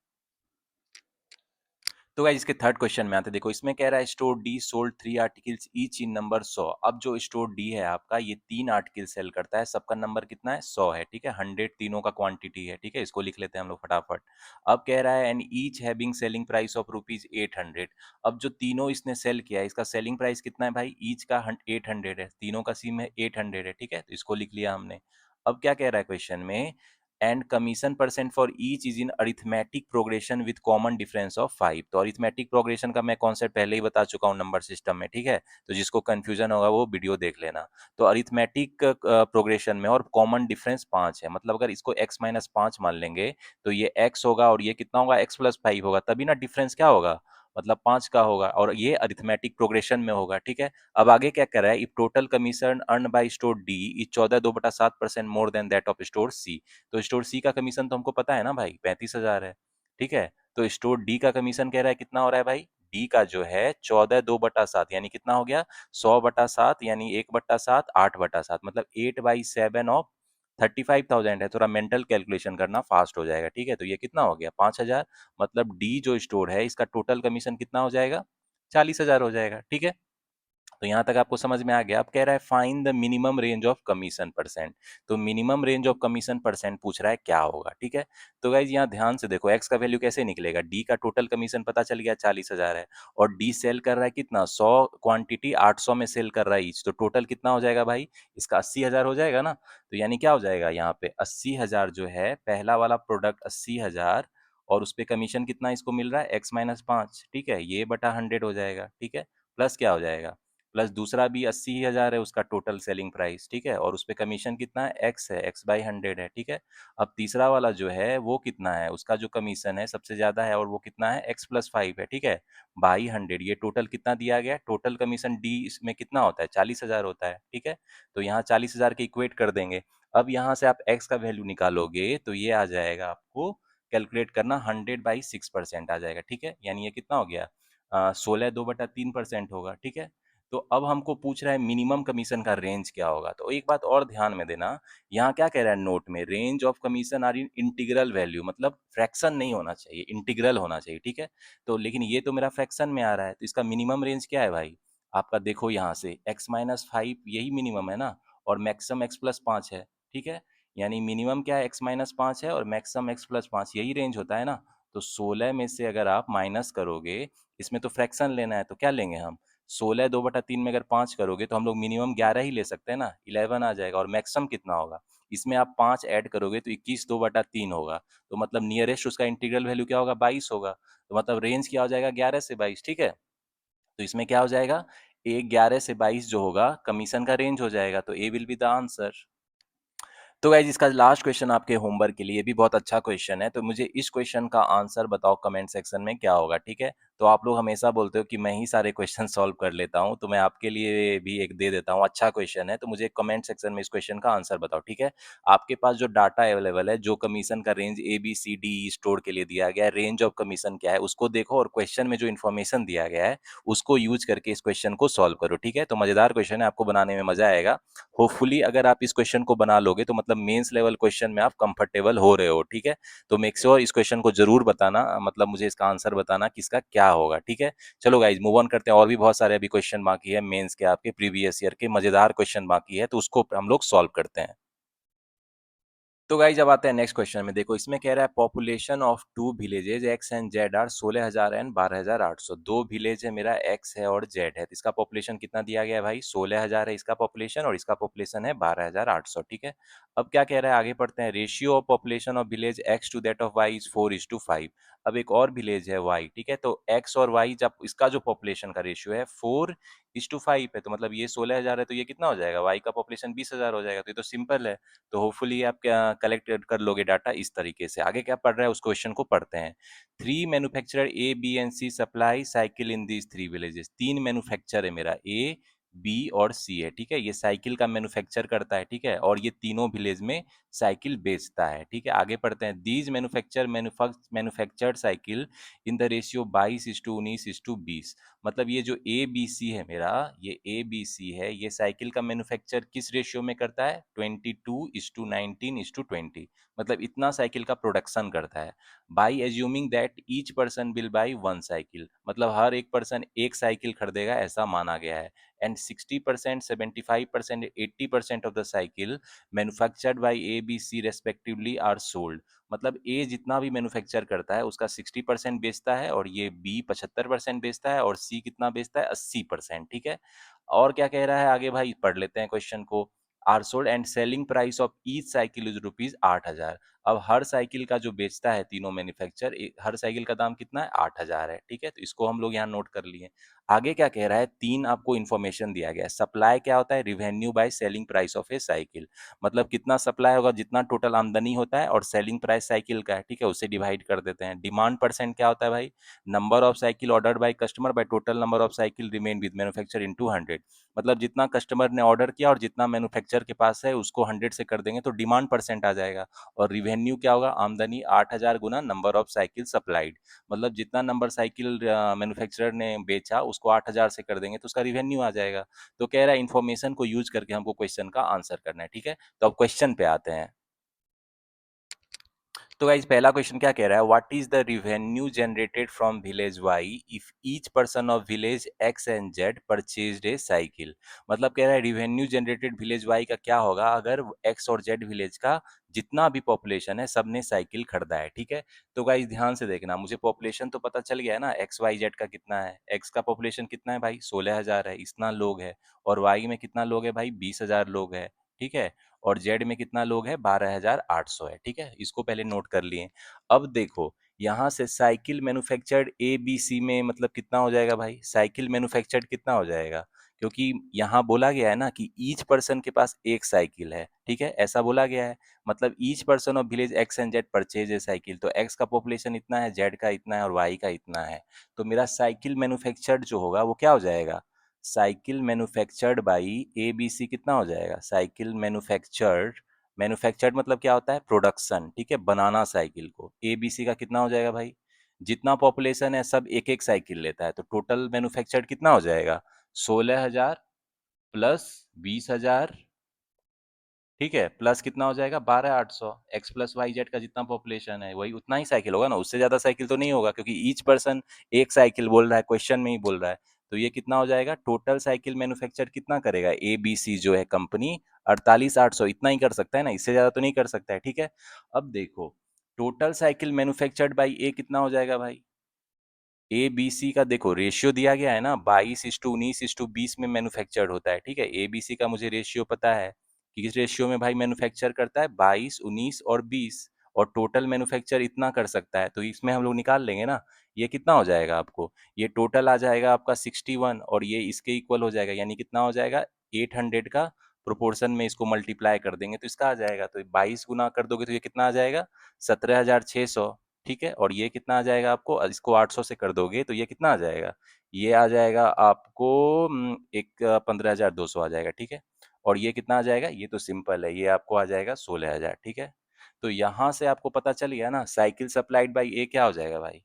तो गाइस इसके थर्ड क्वेश्चन में आते हैं। देखो इसमें कह रहा है store D sold three articles each in number 100। अब जो स्टोर डी है आपका, ये तीन आर्टिकल सेल करता है, सबका नंबर कितना है? 100 है, ठीक है। 100 तीनों का क्वांटिटी है, ठीक है, इसको लिख लेते हैं हम लोग फटाफट। अब कह रहा है and each having selling price of rupees 800। अब जो तीनों इसने सेल किया है, इसका सेलिंग प्राइस कितना है भाई? ईच का 800 है, तीनों का सीम है 800 है, ठीक है, तो इसको लिख लिया हमने। अब क्या कह रहा है क्वेश्चन में? And commission percent for each is in arithmetic progression with common difference of 5। तो अरिथमेटिक प्रोग्रेशन का मैं कॉन्सेप्ट पहले ही बता चुका हूँ नंबर सिस्टम में, ठीक है। तो जिसको कंफ्यूजन होगा वो वीडियो देख लेना। तो अरिथमेटिक प्रोग्रेशन में और कॉमन डिफरेंस 5 है, मतलब अगर इसको x-5 मान लेंगे तो ये x होगा और ये कितना होगा? x+5 होगा, तभी ना डिफरेंस क्या होगा? मतलब 5 का होगा, और ये अरिथमेटिक प्रोग्रेशन में होगा, ठीक है। अब आगे क्या कर रहा है? If total commission earn by store D is 14.2/7% more than that of store C. तो स्टोर सी का कमीशन तो हमको पता है ना भाई, 35,000 है, ठीक है। तो स्टोर डी का कमीशन कह रहा है कितना हो रहा है भाई? डी का जो है 14/2/7 यानी कितना हो गया? 100/7 यानी 1/7 8/7, मतलब 8/7 ऑफ 35,000 है। थोड़ा मेंटल कैलकुलेशन करना, फास्ट हो जाएगा, ठीक है। तो ये कितना हो गया? 5,000। मतलब डी जो स्टोर है इसका टोटल कमीशन कितना हो जाएगा? 40,000 हो जाएगा, ठीक है। तो यहाँ तक आपको समझ में आ गया। अब कह रहा है find the minimum range of commission percent. तो minimum range of commission percent पूछ रहा है क्या होगा, ठीक है। तो गाइज यहाँ ध्यान से देखो, एक्स का वैल्यू कैसे निकलेगा? डी का टोटल कमीशन पता चल गया 40,000 है, और डी सेल कर रहा है कितना? 100 क्वांटिटी 800 में सेल कर रहा है ईच, तो टोटल कितना हो जाएगा भाई? इसका 80,000 हो जाएगा ना। तो यानी क्या हो जाएगा यहाँ पे? 80,000 जो है पहला वाला प्रोडक्ट 80,000, और उस पे कमीशन कितना इसको मिल रहा है? x-5, ठीक है, ये बटा 100 हो जाएगा, ठीक है। प्लस क्या हो जाएगा? प्लस दूसरा भी 80,000 है उसका टोटल सेलिंग प्राइस, ठीक है, और उस पे कमीशन कितना है, एक्स है, एक्स बाई 100 है, ठीक है। अब तीसरा वाला जो है वो कितना है, उसका जो कमीशन है सबसे ज़्यादा है और वो कितना है, एक्स प्लस 5 है, ठीक है, बाई 100। ये टोटल कितना दिया गया है, टोटल कमीशन डी इसमें कितना होता है, 40,000 होता है, ठीक है। तो यहाँ 40,000 के इक्वेट कर देंगे। अब यहाँ से आप एक्स का वैल्यू निकालोगे तो ये आ जाएगा आपको, कैलकुलेट करना, 100/6% आ जाएगा, ठीक है। यानी ये कितना हो गया, 16/2/3% होगा, ठीक है। तो अब हमको पूछ रहा है मिनिमम कमीशन का रेंज क्या होगा। तो एक बात और ध्यान में देना, यहाँ क्या कह रहा है नोट में, range of commission are in integral value, मतलब फ्रैक्शन नहीं होना चाहिए, इंटीग्रल होना चाहिए, ठीक है। तो लेकिन ये तो मेरा फ्रैक्शन में आ रहा है, तो इसका मिनिमम रेंज क्या है भाई, आपका देखो यहाँ से x-5 यही मिनिमम है ना, और मैक्सिमम x+5 है, ठीक है। यानी मिनिमम क्या है, x-5 है और मैक्सिमम x+5, यही रेंज होता है ना। तो 16 में से अगर आप माइनस करोगे, इसमें तो फ्रैक्शन लेना है तो क्या लेंगे हम, 16/2/3 में अगर 5 करोगे तो हम लोग मिनिमम 11 ही ले सकते हैं ना, 11 आ जाएगा, और मैक्सिमम कितना होगा, इसमें आप 5 ऐड करोगे तो 21/2/3 होगा। तो मतलब नियरेस्ट उसका इंटीग्रल वैल्यू क्या होगा, 22 होगा। तो मतलब रेंज क्या हो जाएगा, 11 से 22, ठीक है। तो इसमें क्या हो जाएगा, ए 11 से 22 जो होगा कमीशन का रेंज हो जाएगा, तो ए विल बी द आंसर। तो गाइज इसका लास्ट क्वेश्चन आपके होमवर्क के लिए भी बहुत अच्छा क्वेश्चन है, तो मुझे इस क्वेश्चन का आंसर बताओ कमेंट सेक्शन में क्या होगा, ठीक है। तो आप लोग हमेशा बोलते हो कि मैं ही सारे क्वेश्चन सॉल्व कर लेता हूँ, तो मैं आपके लिए भी एक दे देता हूँ, अच्छा क्वेश्चन है, तो मुझे कमेंट सेक्शन में इस क्वेश्चन का आंसर बताओ, ठीक है। आपके पास जो डाटा अवेलेबल है, जो कमीशन का रेंज ABCD स्टोर के लिए दिया गया है, रेंज ऑफ कमीशन क्या है उसको देखो, और क्वेश्चन में जो इन्फॉर्मेशन दिया गया है उसको यूज करके इस क्वेश्चन को सॉल्व करो, ठीक है। तो मजेदार क्वेश्चन है, आपको बनाने में मजा आएगा। होपफुली अगर आप इस क्वेश्चन को बना लोगे तो मतलब मेंस लेवल क्वेश्चन में आप कंफर्टेबल हो रहे हो, ठीक है। तो मेक श्योर इस क्वेश्चन को जरूर बताना, मतलब मुझे इसका आंसर बताना कि इसका क्या होगा, ठीक है। चलो गाइज मूव ऑन करते हैं, और भी बहुत सारे अभी क्वेश्चन बाकी है मेंस के, आपके प्रीवियस ईयर के मजेदार क्वेश्चन बाकी है, तो उसको हम लोग सॉल्व करते हैं। तो गाइज अब आते हैं नेक्स्ट क्वेश्चन में। देखो इसमें कह रहा है population of two villages X and Z are 16,000 and 12,800। दो विलेज है मेरा, एक्स है और जेड है, तो इसका पॉपुलेशन कितना दिया गया है भाई, 16,000 है इसका पॉपुलेशन और इसका पॉपुलेशन है 12,800, ठीक है। अब क्या कह रहा है, आगे पढ़ते हैं, ratio of population of village X to that of Y is 4:5। अब एक और विलेज है वाई, ठीक है, तो एक्स और वाई जब इसका जो पॉपुलेशन का रेशियो है 4:5 है, तो मतलब ये 16,000 है, तो ये कितना हो जाएगा, वाई का पॉपुलेशन 20,000 हो जाएगा, तो ये तो सिंपल है। तो होपफुली आप क्या कलेक्ट कर लोगे डाटा इस तरीके से। आगे क्या पढ़ रहा है उस क्वेश्चन को पढ़ते हैं। 3 manufacturer A B and C supply cycle in these 3 villages. 3 manufacturer है मेरा, ए बी और सी है, ठीक है, ये साइकिल का मैन्युफैक्चर करता है, ठीक है, और ये तीनों विलेज में साइकिल बेचता है, ठीक है। आगे पढ़ते हैं, these manufactured cycle in the ratio 22:19:20। मतलब ये जो ए बी सी है मेरा, ये ए बी सी है, ये साइकिल का मैन्युफैक्चर किस रेशियो में करता है, 22:19:20, मतलब इतना साइकिल का प्रोडक्शन करता है। By assuming that each person will by one cycle, मतलब हर एक पर्सन एक साइकिल खरीदेगा ऐसा माना गया है। And 60%, 75%, 80% of the cycle manufactured by A B C respectively are sold. मतलब ए जितना भी मैन्युफैक्चर करता है उसका 60% बेचता है, और ये बी 75% बेचता है, और सी कितना बेचता है, 80%, ठीक है। और क्या कह रहा है आगे भाई, पढ़ लेते हैं क्वेश्चन को। Are sold and selling price of each cycle is ₹8,000। अब हर साइकिल का जो बेचता है तीनों मैन्युफैक्चर, हर साइकिल का दाम कितना है, 8,000 है, ठीक है। तो इसको हम लोग यहाँ नोट कर लिए। आगे क्या कह रहा है, तीन आपको इन्फॉर्मेशन दिया गया है। सप्लाई क्या होता है, revenue by selling price of a cycle, मतलब कितना सप्लाई होगा, जितना टोटल आमदनी होता है, और सेलिंग प्राइस साइकिल का है, ठीक है, उसे डिवाइड कर देते हैं। डिमांड परसेंट क्या होता है भाई, number of cycle ordered by customer by total number of cycle remain with manufacture into 100। मतलब जितना कस्टमर ने ऑर्डर किया और जितना मैन्युफैक्चर के पास है उसको 100 से कर देंगे तो डिमांड परसेंट आ जाएगा। और रिवेन्यू क्या होगा, आमदनी 8,000 गुना नंबर ऑफ साइकिल सप्लाइड, मतलब जितना नंबर साइकिल मैन्युफैक्चरर ने बेचा उसको 8,000 से कर देंगे तो उसका रिवेन्यू आ जाएगा। तो कह रहा है इन्फॉर्मेशन को यूज करके हमको क्वेश्चन का आंसर करना है, ठीक है। तो अब क्वेश्चन पे आते हैं। तो गाइज पहला क्वेश्चन क्या कह रहा है, what is the revenue generated from village Y if each person of village X and Z purchased a cycle. मतलब कह रहा है रिवेन्यू जनरेटेड विलेज वाई का क्या होगा अगर एक्स और जेड विलेज का जितना भी पॉपुलेशन है सबने साइकिल खरीदा है, ठीक है। तो गाइज ध्यान से देखना, मुझे पॉपुलेशन तो पता चल गया है ना, एक्स वाई जेड का कितना है, एक्स का पॉपुलेशन कितना है भाई, 16,000 है, इतना लोग है, और वाई में कितना लोग है भाई, 20,000 लोग है, ठीक है, और जेड में कितना लोग है, 12,800 है, ठीक है। इसको पहले नोट कर लिए। अब देखो यहाँ से cycle manufactured A B C में मतलब कितना हो जाएगा भाई, साइकिल मैन्युफैक्चर्ड कितना हो जाएगा, क्योंकि यहाँ बोला गया है ना कि ईच पर्सन के पास एक साइकिल है, ठीक है? ऐसा बोला गया है। मतलब each person of village X and Z purchase a cycle. तो एक्स का पॉपुलेशन इतना है, जेड का इतना है और वाई का इतना है। तो मेरा साइकिल मैन्युफैक्चर्ड जो होगा वो क्या हो जाएगा? Cycle manufactured by A B C कितना हो जाएगा? साइकिल मैन्युफैक्चर्ड, मैन्युफैक्चर्ड मतलब क्या होता है? प्रोडक्शन, ठीक है? बनाना साइकिल को। ए बी सी का कितना हो जाएगा भाई? जितना पॉपुलेशन है सब एक एक साइकिल लेता है, तो टोटल मैन्युफैक्चर्ड कितना हो जाएगा? 16,000 प्लस 20,000, ठीक है, प्लस कितना हो जाएगा? 12,800। एक्स प्लस वाई जेड का जितना पॉपुलेशन है वही उतना ही साइकिल होगा ना, उससे ज्यादा साइकिल तो नहीं होगा, क्योंकि ईच पर्सन एक साइकिल बोल रहा है, क्वेश्चन में ही बोल रहा है। तो ये कितना हो जाएगा? टोटल साइकिल मैन्युफैक्चर कितना करेगा ए बी सी जो है कंपनी? 48,800, इतना ही कर सकता है ना, इससे ज्यादा तो नहीं कर सकता है, ठीक है? अब देखो, टोटल साइकिल मैन्युफैक्चर्ड बाई ए कितना हो जाएगा भाई? ए बी सी का देखो रेशियो दिया गया है ना, 22:19:20 में मैन्युफैक्चर्ड होता है, ठीक है? ए बी सी का मुझे रेशियो पता है कि किस रेशियो में भाई मैन्युफैक्चर करता है, 22, 19 और 20, और टोटल मैन्युफैक्चर इतना कर सकता है, तो इसमें हम लोग निकाल लेंगे ना। ये कितना हो जाएगा आपको? ये टोटल आ जाएगा आपका 61, और ये इसके इक्वल हो जाएगा, यानी कितना हो जाएगा? 800 का प्रोपोर्शन में इसको मल्टीप्लाई कर देंगे तो इसका आ जाएगा, तो 22 गुना कर दोगे तो ये कितना आ जाएगा? 17,600, ठीक है? और ये कितना आ जाएगा आपको? इसको 800 से कर दोगे तो ये कितना आ जाएगा? ये आ जाएगा आपको एक 15,200 आ जाएगा, ठीक है? और ये कितना आ जाएगा? ये तो सिंपल है, ये आपको आ जाएगा 16,000, ठीक है? तो यहाँ से आपको पता चल गया ना, साइकिल सप्लाइड बाई ए क्या हो जाएगा भाई?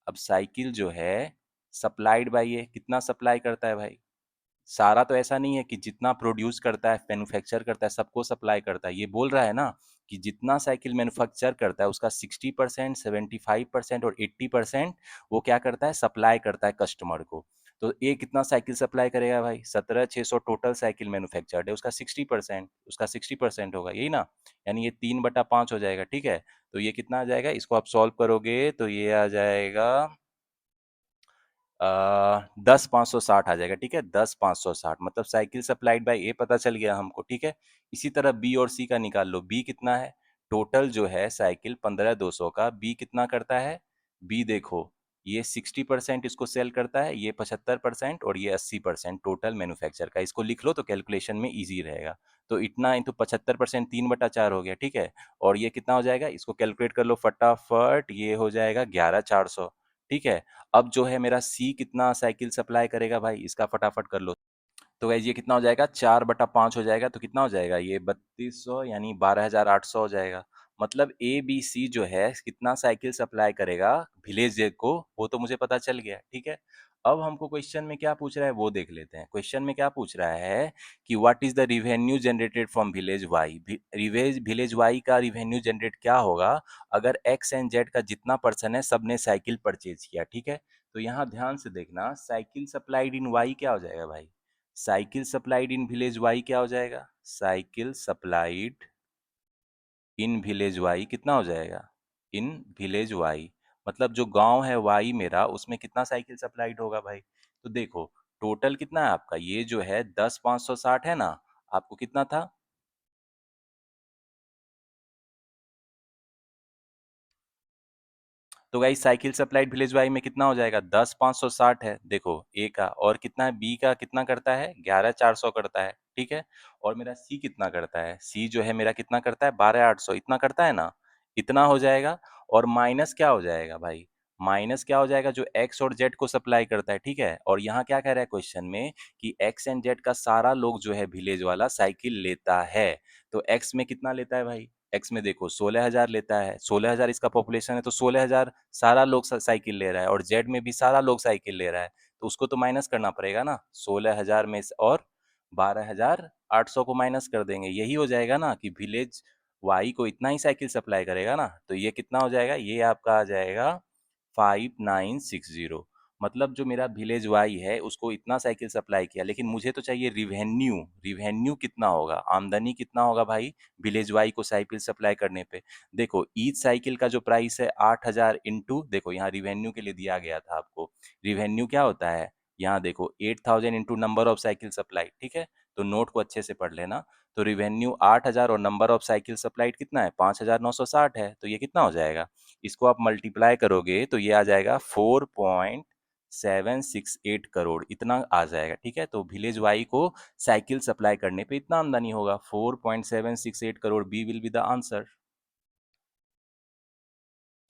अब साइकिल जो है सप्लाइड बाई ए कितना सप्लाई करता है भाई? सारा तो ऐसा नहीं है कि जितना प्रोड्यूस करता है, मैन्युफैक्चर करता है, सबको सप्लाई करता है। ये बोल रहा है ना कि जितना साइकिल मैन्युफैक्चर करता है उसका 60%, 75% और 80% वो क्या करता है? सप्लाई करता है कस्टमर को। तो ये कितना साइकिल सप्लाई करेगा भाई? 17,600 टोटल साइकिल मैन्युफैक्चर्ड है, उसका 60%, उसका 60% होगा, यही ना? यानी ये 3/5 हो जाएगा, ठीक है? तो ये कितना आ जाएगा? इसको आप सॉल्व करोगे तो ये आ जाएगा 10,560 आ जाएगा, ठीक है? 10,560 मतलब साइकिल सप्लाइड बाय ए पता चल गया हमको, ठीक है? इसी तरह बी और सी का निकाल लो। बी कितना है? टोटल जो है साइकिल 15,200 का, बी कितना करता है? बी देखो, ये 60% इसको सेल करता है, ये 75% और ये 80% टोटल मैन्युफैक्चर का। इसको लिख लो तो कैलकुलेशन में इजी रहेगा। तो इतना इंटू 75%, 3/4 हो गया, ठीक है? और ये कितना हो जाएगा? इसको कैलकुलेट कर लो फटाफट, ये हो जाएगा 11,400, ठीक है? अब जो है मेरा सी कितना साइकिल सप्लाई करेगा भाई, इसका फटाफट कर लो। तो गाइज ये कितना हो जाएगा? 4/5 हो जाएगा, तो कितना हो जाएगा? ये 3200 यानी 12,800 हो जाएगा। मतलब ए बी सी जो है कितना साइकिल सप्लाई करेगा विलेज को, वो तो मुझे पता चल गया, ठीक है? अब हमको क्वेश्चन में क्या पूछ रहा है वो देख लेते हैं। क्वेश्चन में क्या पूछ रहा है कि what is the revenue generated from village Y? Village Y का रिवेन्यू जनरेट क्या होगा अगर एक्स एंड जेड का जितना पर्सन है सबने साइकिल परचेज किया, ठीक है? तो यहाँ ध्यान से देखना, साइकिल सप्लाइड इन वाई क्या हो जाएगा भाई? Cycle supplied in village Y क्या हो जाएगा? Cycle supplied in village Y कितना हो जाएगा? इन विलेज वाई मतलब जो गांव है वाई मेरा, उसमें कितना साइकिल सप्लाइड होगा भाई? तो देखो, टोटल कितना है आपका? ये जो है 10,560 है ना, आपको कितना था? तो guys cycle supplied village Y में कितना हो जाएगा? 10,560 है देखो ए का, और कितना है बी का? कितना करता है? 11,400 करता है, ठीक है? और मेरा सी कितना करता है? सी जो है मेरा कितना करता है? 12,800, इतना करता है ना? इतना हो जाएगा। और माइनस क्या हो जाएगा भाई? माइनस क्या हो जाएगा? जो एक्स और जेड को सप्लाई करता है, ठीक है? और यहाँ क्या कह रहा है क्वेश्चन में कि एक्स एंड जेड का सारा लोग जो है विलेज वाला साइकिल लेता है। तो एक्स में कितना लेता है भाई? एक्स में देखो 16,000 लेता है, 16,000 इसका पॉपुलेशन है, तो 16,000 सारा लोग साइकिल ले रहा है, और जेड में भी सारा लोग साइकिल ले रहा है, तो उसको तो माइनस करना पड़ेगा ना 16,000 में से, और 12,800 को माइनस कर देंगे, यही हो जाएगा ना कि विलेज वाई को इतना ही साइकिल सप्लाई करेगा ना। तो ये कितना हो जाएगा? ये आपका आ जाएगा 5,960। मतलब जो मेरा विलेज वाई है उसको इतना साइकिल सप्लाई किया, लेकिन मुझे तो चाहिए रिवेन्यू। रिवेन्यू कितना होगा, आमदनी कितना होगा भाई विलेज वाई को साइकिल सप्लाई करने पे? देखो ईच साइकिल का जो प्राइस है 8,000 इंटू, देखो यहाँ रिवेन्यू के लिए दिया गया था आपको, रिवेन्यू क्या होता है? यहाँ देखो 8,000 into number of cycle supply, ठीक है? तो नोट को अच्छे से पढ़ लेना। तो रिवेन्यू 8,000 और नंबर ऑफ साइकिल सप्लाइड कितना है? 5,960 है, तो ये कितना हो जाएगा? इसको आप मल्टीप्लाई करोगे तो ये आ जाएगा 4.768 करोड़ इतना आ जाएगा। ठीक है, तो विलेज वाई को साइकिल सप्लाई करने पे इतना आमदनी होगा। 4.768 crore, B will be the answer.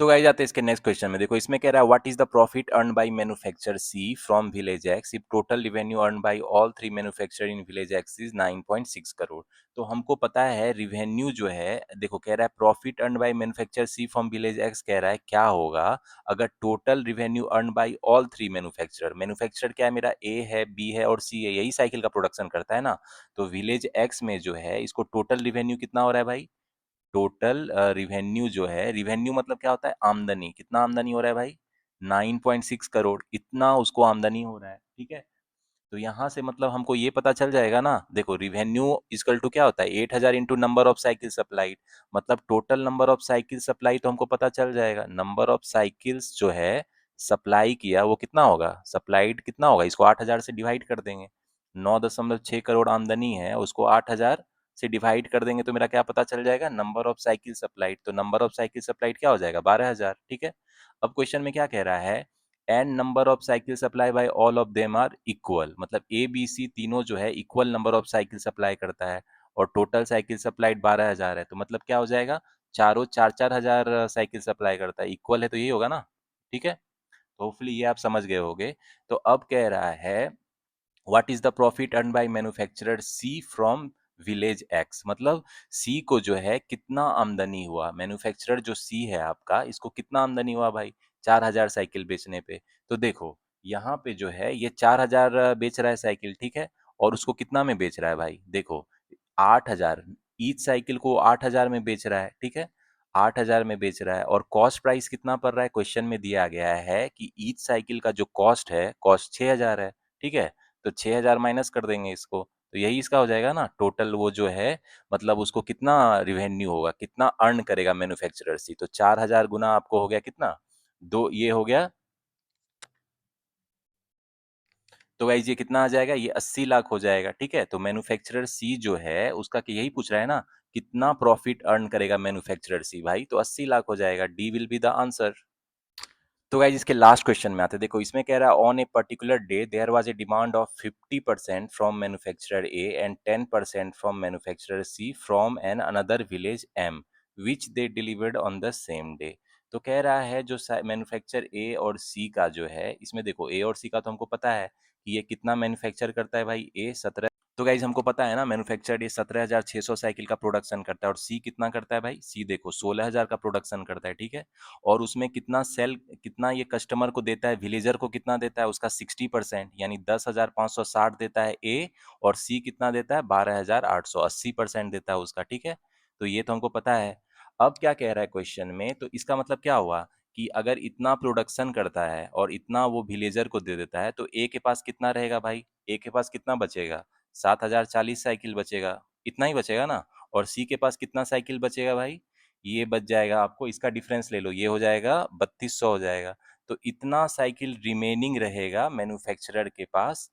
तो गाइस जाते हैं इसके नेक्स्ट क्वेश्चन में। देखो इसमें कह रहा है what is the profit earn by manufacturer C from village X if total revenue earn by all three manufacturer in village X is 9.6 crore. तो हमको पता है रिवेन्यू जो है, देखो कह रहा है profit earn by manufacturer C from village X, कह रहा है क्या होगा अगर total revenue earn by all three manufacturer, manufacturer क्या है मेरा, ए है, बी है और सी है, यही साइकिल का प्रोडक्शन करता है ना। तो विलेज एक्स में जो है इसको टोटल रिवेन्यू कितना हो रहा है भाई, टोटल रिवेन्यू जो है, रिवेन्यू मतलब क्या होता है, आमदनी, कितना आमदनी हो रहा है भाई, 9.6 करोड़, इतना उसको आमदनी हो रहा है। ठीक है, तो यहाँ से मतलब हमको ये पता चल जाएगा ना, देखो रिवेन्यू इक्वल टू क्या होता है, 8,000 into number of cycle supplied, मतलब total number of cycle supply, तो हमको पता चल जाएगा नंबर ऑफ साइकिल्स जो है सप्लाई किया वो कितना होगा, सप्लाइड कितना होगा, इसको 8,000 से डिवाइड कर देंगे। 9.6 करोड़ आमदनी है, उसको 8,000 से डिवाइड कर देंगे तो मेरा क्या पता चल जाएगा, नंबर ऑफ साइकिल सप्लाइड, तो नंबर ऑफ साइकिल सप्लाइड क्या हो जाएगा, 12,000। ठीक है, अब क्वेश्चन में क्या कह रहा है, and number of cycle supply by all of them are equal, मतलब ए बी सी तीनों जो है equal number of cycle supply करता है और टोटल साइकिल सप्लाइड 12,000 है, तो मतलब क्या हो जाएगा, चारों चार चार हजार साइकिल सप्लाई करता है, इक्वल है तो ये होगा ना। ठीक है, तो होपफुली ये आप समझ गए होगे। तो अब कह रहा है what is the profit earn by manufacturer C from village X, मतलब सी को जो है कितना आमदनी हुआ, मैन्युफैक्चरर जो सी है आपका, इसको कितना आमदनी हुआ भाई, 4,000 साइकिल बेचने पे। तो देखो यहाँ पे जो है ये 4,000 बेच रहा है साइकिल, ठीक है, और उसको कितना में बेच रहा है भाई, देखो 8,000, ईच साइकिल को 8,000 में बेच रहा है। ठीक है, 8,000 में बेच रहा है और कॉस्ट प्राइस कितना पड़ रहा है, क्वेश्चन में दिया गया है कि ईच साइकिल का जो कॉस्ट है, कॉस्ट 6,000 है। ठीक है, तो 6,000 माइनस कर देंगे इसको, तो यही इसका हो जाएगा ना टोटल, वो जो है मतलब उसको कितना रिवेन्यू होगा, कितना अर्न करेगा मैन्युफैक्चरर सी, तो 4,000 गुना आपको हो गया कितना, दो, ये हो गया, तो गाइज ये कितना आ जाएगा, ये 80 लाख हो जाएगा। ठीक है, तो मैन्युफैक्चरर सी जो है उसका कि यही पूछ रहा है ना, कितना प्रॉफिट अर्न करेगा मैन्युफैक्चरर सी भाई, तो 80 लाख हो जाएगा, D will be the answer. तो गाइज इसके लास्ट क्वेश्चन में आते हैं। देखो इसमें कह रहा है on a particular day there was a demand of 50% from manufacturer A and 10% from manufacturer C from an another village M which they delivered on the same day. तो कह रहा है जो मैन्युफैक्चर ए और सी का जो है, इसमें देखो ए और सी का तो हमको पता है कि ये कितना मैन्युफैक्चर करता है भाई, ए 17, तो गाइज हमको पता है ना मैन्युफैक्चर्ड ये 17,600 साइकिल का प्रोडक्शन करता है, और सी कितना करता है भाई, सी देखो 16,000 का प्रोडक्शन करता है। ठीक है, और उसमें कितना सेल, कितना ये कस्टमर को देता है, विलेजर को कितना देता है, उसका 60%, यानी 10,560 देता है ए, और सी कितना देता है, 12,800, 80% देता है उसका। ठीक है, तो ये तो हमको पता है। अब क्या कह रहा है क्वेश्चन में, तो इसका मतलब क्या हुआ कि अगर इतना प्रोडक्शन करता है और इतना वो विलेजर को दे देता है, तो ए के पास कितना रहेगा भाई, ए के पास कितना बचेगा, 7,040 साइकिल बचेगा, इतना ही बचेगा ना। और सी के पास कितना साइकिल बचेगा भाई, ये बच जाएगा आपको, इसका डिफरेंस ले लो, ये हो जाएगा 3,200 हो जाएगा। तो इतना साइकिल रिमेनिंग रहेगा मैन्युफैक्चरर के पास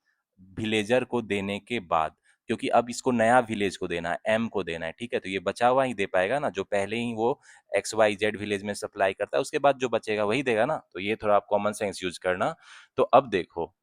विलेजर को देने के बाद, क्योंकि अब इसको नया विलेज को देना है, एम को देना है। ठीक है, तो ये बचा हुआ ही दे पाएगा ना, जो पहले ही वो XYZ विलेज में सप्लाई करता है, उसके बाद जो बचेगा वही देगा ना। तो ये थोड़ा आप कॉमन सेंस यूज करना। तो अब देखो,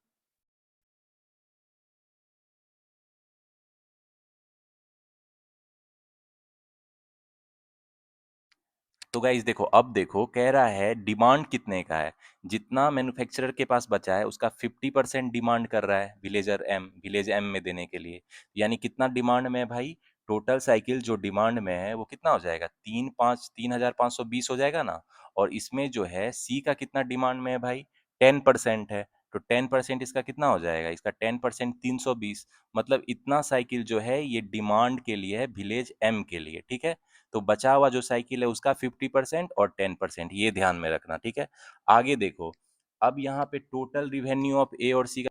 तो गाइस देखो, अब देखो कह रहा है डिमांड कितने का है, जितना मैन्युफैक्चरर के पास बचा है उसका 50% डिमांड कर रहा है विलेजर एम, विलेज एम में देने के लिए। यानी कितना डिमांड में है भाई, टोटल साइकिल जो डिमांड में है वो कितना हो जाएगा, 3,520 हो जाएगा ना। और इसमें जो है सी का कितना डिमांड में है भाई, 10% है, तो 10% इसका कितना हो जाएगा, इसका 10% 320, मतलब इतना साइकिल जो है ये डिमांड के लिए है विलेज एम के लिए। ठीक है, तो बचा हुआ जो साइकिल है उसका 50% और 10%, ये ध्यान में रखना। ठीक है, आगे देखो, अब यहाँ पे टोटल रिवेन्यू ऑफ ए और सी,